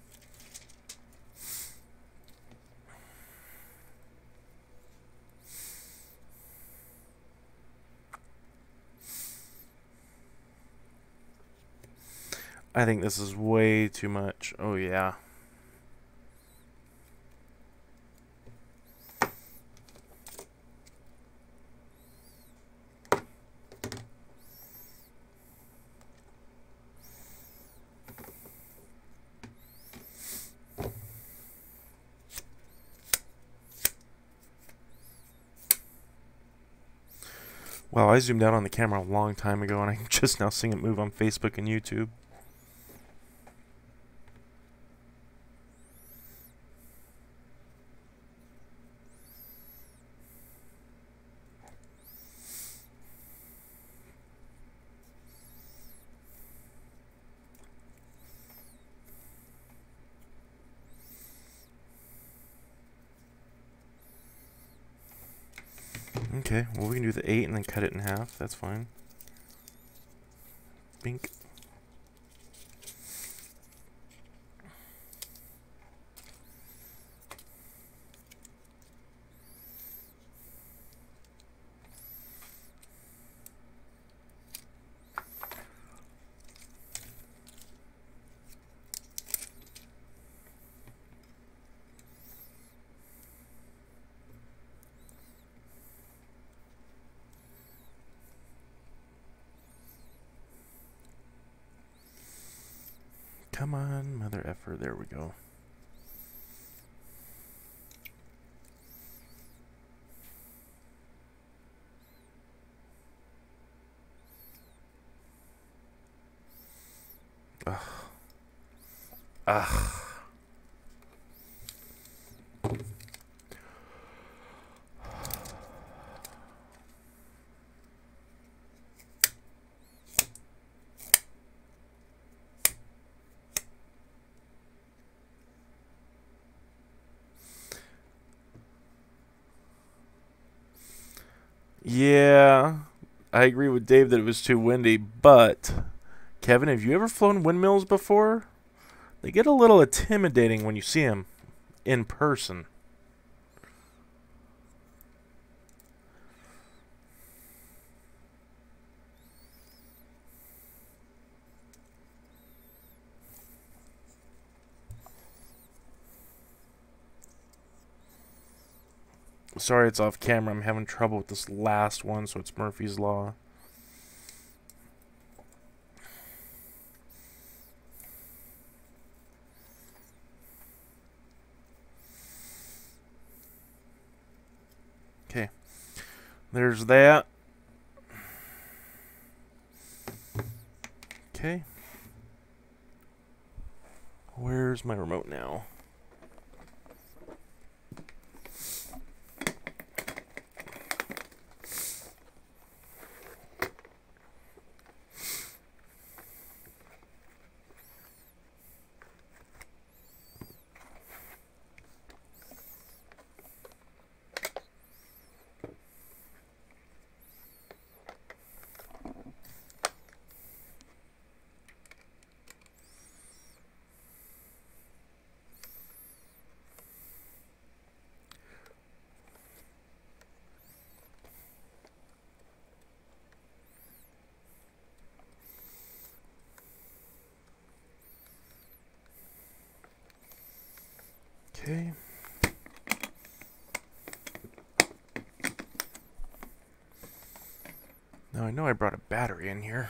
I think this is way too much. Oh yeah. Wow, I zoomed out on the camera a long time ago and I'm just now seeing it move on Facebook and YouTube. Okay, well we can do the 8 and then cut it in half. That's fine. Bink. Come on, mother effer. There we go. Ugh. Ugh. Yeah, I agree with Dave that it was too windy, but Kevin, have you ever flown windmills before? They get a little intimidating when you see them in person. Sorry it's off camera. I'm having trouble with this last one, so it's Murphy's Law. Okay. There's that. Okay. Where's my remote now? Okay. Now I know I brought a battery in here,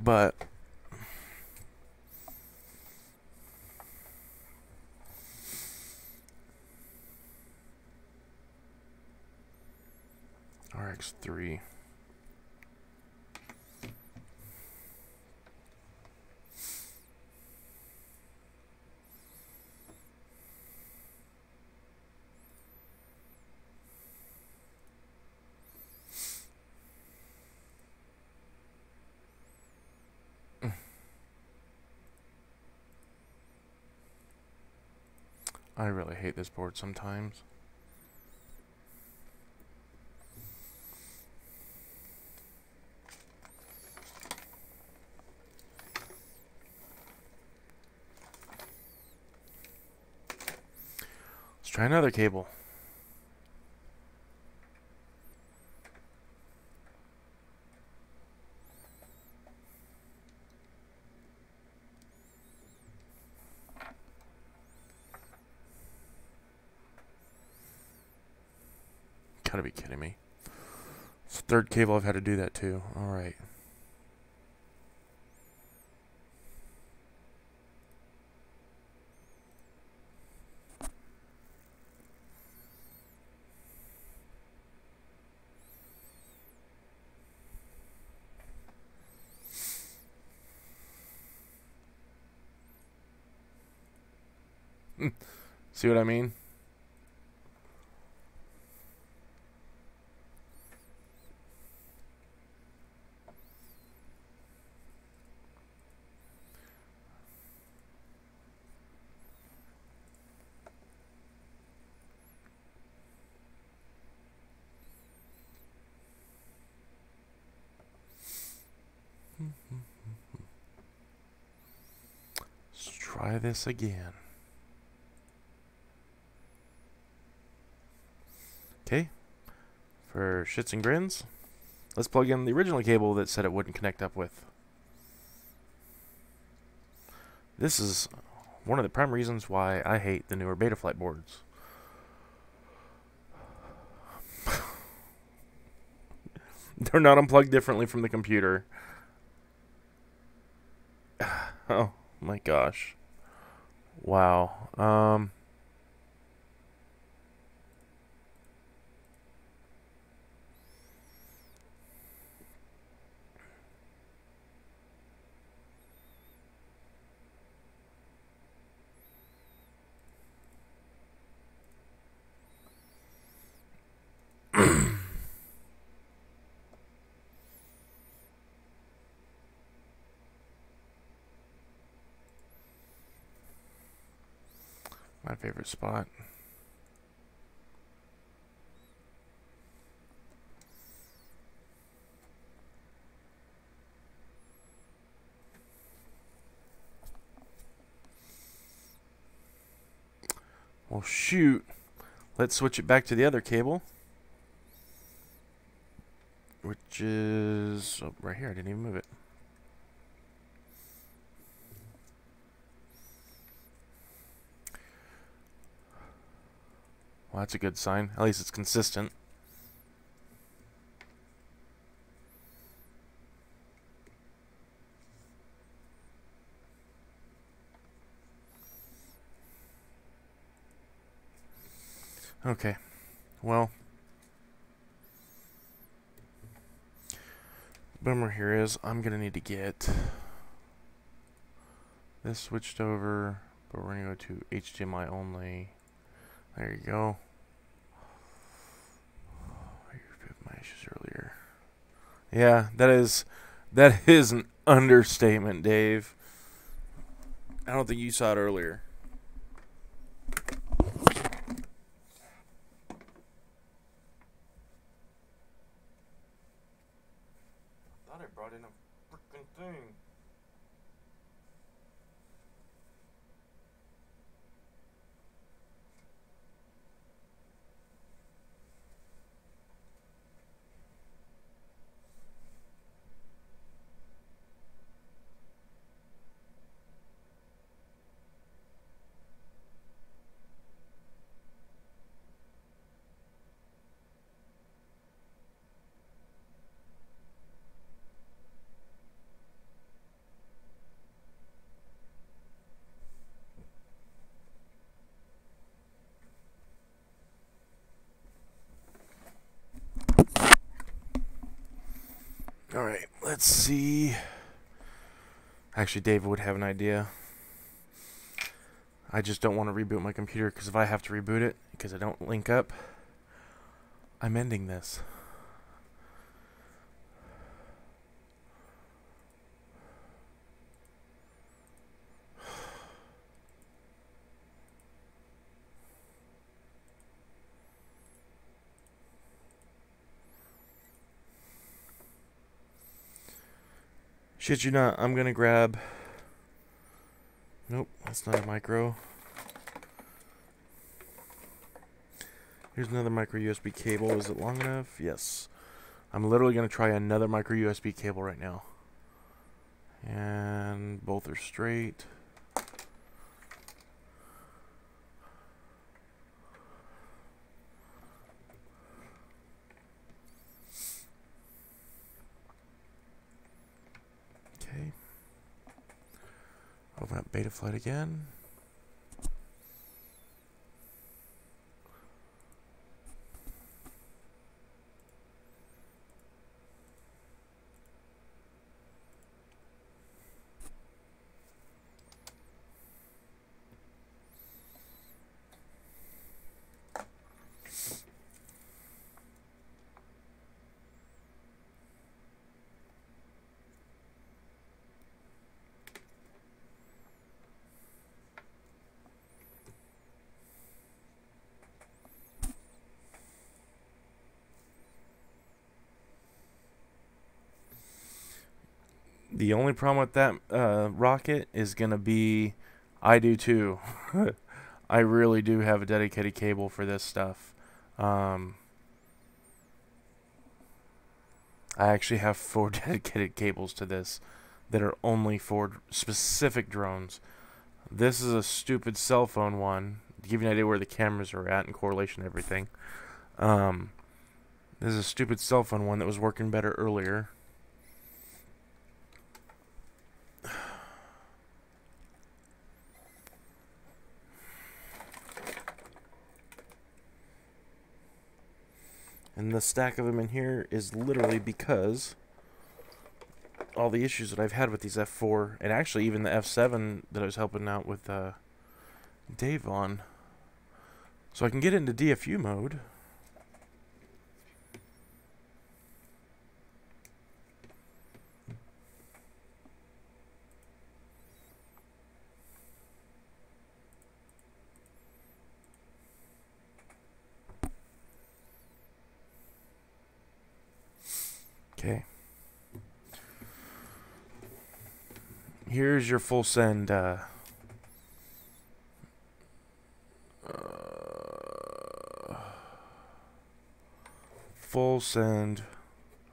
but RX3. I really hate this board sometimes. Let's try another cable. Gotta be kidding me. It's the third cable I've had to do that to. Alright. See what I mean? Let's try this again. Okay, for shits and grins, let's plug in the original cable that said it wouldn't connect up with. This is one of the prime reasons why I hate the newer Betaflight boards. They're not unplugged differently from the computer. Oh my gosh. Wow. My favorite spot. Well, shoot. Let's switch it back to the other cable, which is right here. I didn't even move it. Well, that's a good sign. At least it's consistent. Okay. Well, bummer here is I'm going to need to get this switched over, but we're going to go to HDMI only. There you go. My issues earlier. Yeah, that is an understatement, Dave. I don't think you saw it earlier. I thought I brought in a freaking thing. Alright, let's see. Actually, David would have an idea. I just don't want to reboot my computer, because if I have to reboot it, because I don't link up, I'm ending this. Shit you not, I'm gonna grab... Nope, that's not a micro. Here's another micro USB cable. Is it long enough? Yes. I'm literally gonna try another micro USB cable right now. And both are straight. Okay. Open up Betaflight again. The only problem with that rocket is going to be, I do too. I really do have a dedicated cable for this stuff. I actually have 4 dedicated cables to this that are only for specific drones. This is a stupid cell phone one, to give you an idea where the cameras are at in correlation to everything. This is a stupid cell phone one that was working better earlier. And the stack of them in here is literally because all the issues that I've had with these F4, and actually even the F7 that I was helping out with Dave on. So I can get into DFU mode. Okay. Here's your full send full send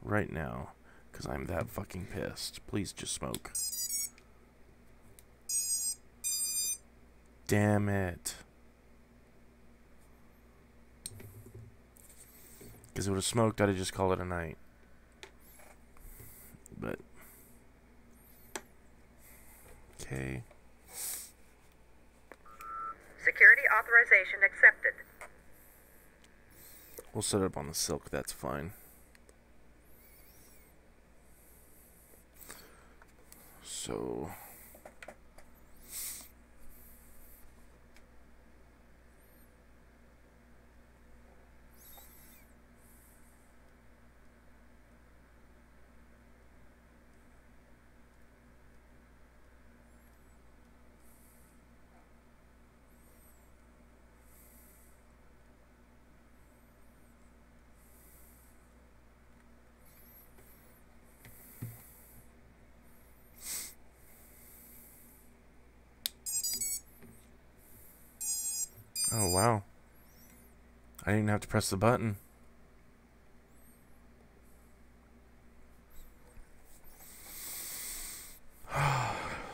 right now, because I'm that fucking pissed. Please just smoke. Damn it. Because if it would have smoked, I'd have just called it a night. But okay. Security authorization accepted. We'll set it up on the silk, that's fine. So oh wow. I didn't even have to press the button.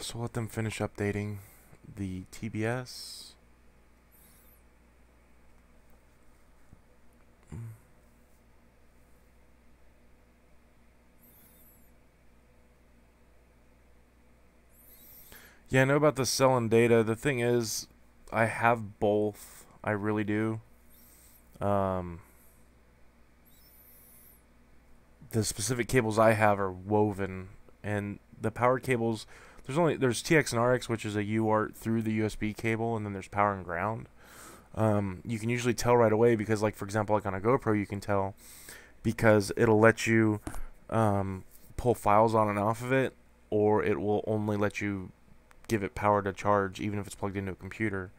So let them finish updating the TBS. Yeah, I know about the selling data. The thing is, I have both. I really do. the specific cables I have are woven, and the power cables, there's TX and RX, which is a UART through the USB cable, and then there's power and ground. You can usually tell right away because, like, for example, like on a GoPro, you can tell because it'll let you pull files on and off of it, or it will only let you give it power to charge even if it's plugged into a computer.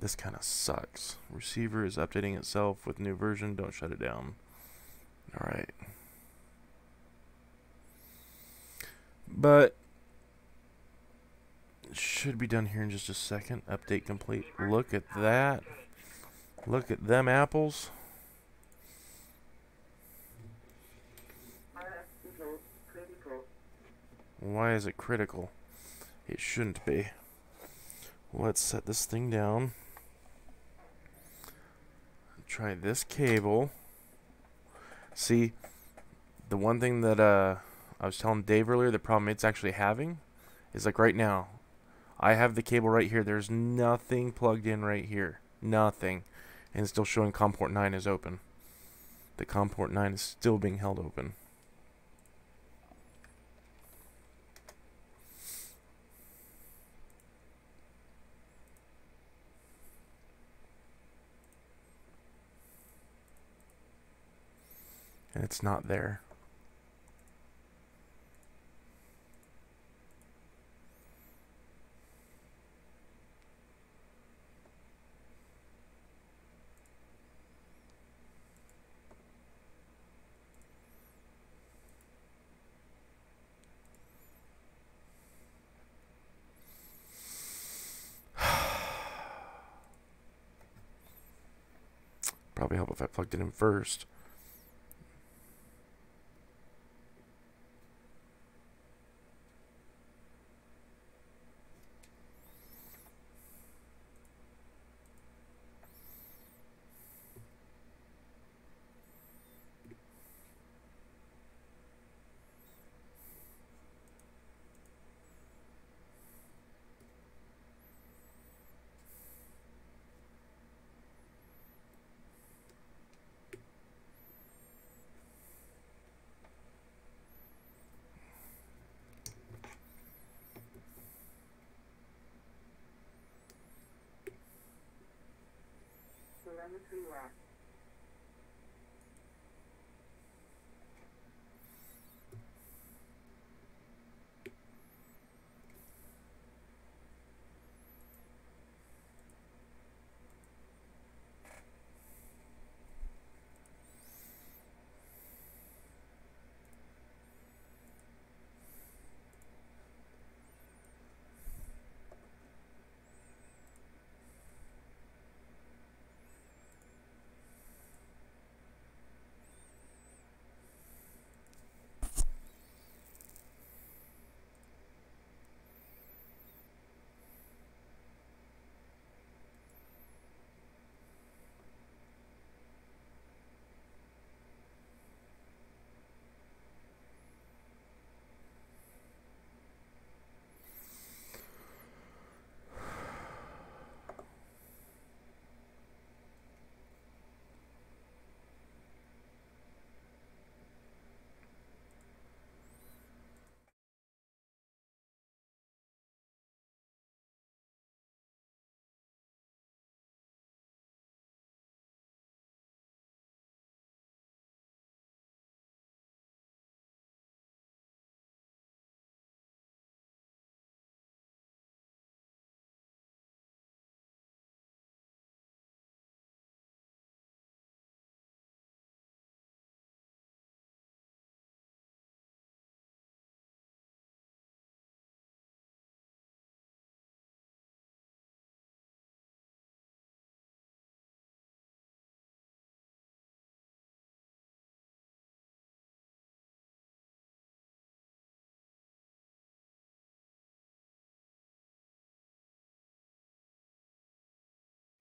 This kind of sucks. Receiver is updating itself with new version. Don't shut it down. Alright. But it should be done here in just a second. Update complete. Look at that. Look at them apples. Why is it critical? It shouldn't be. Let's set this thing down. Try this cable. See, the one thing that I was telling Dave earlier, the problem it's actually having is, like, right now, I have the cable right here. There's nothing plugged in right here. Nothing. And it's still showing COM port 9 is open. The COM port 9 is still being held open. And it's not there. Probably help if I plugged it in first. Telemetry left.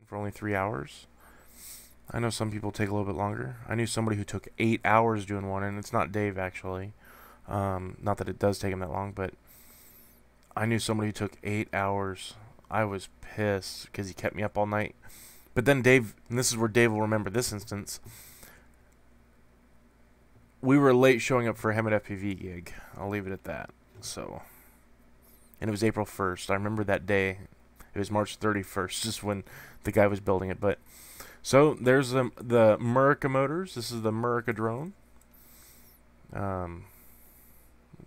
For only 3 hours. I know some people take a little bit longer. I knew somebody who took 8 hours doing one, and it's not Dave, actually. Not that it does take him that long, but I knew somebody who took 8 hours. I was pissed because he kept me up all night. But then Dave, and this is where Dave will remember this instance, we were late showing up for a Hammond FPV gig. I'll leave it at that. So, and it was April 1st. I remember that day. It was March 31st, just when the guy was building it. But so there's the Merica motors. This is the Merica drone. Let's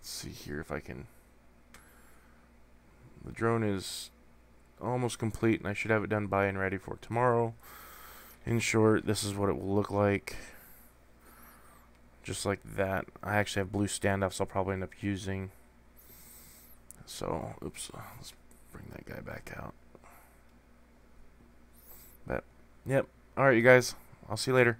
see here if I can. The drone is almost complete, and I should have it done by and ready for tomorrow. In short, this is what it will look like. Just like that. I actually have blue standoffs I'll probably end up using. So, oops, let's bring that guy back out. But, yep. Alright, you guys. I'll see you later.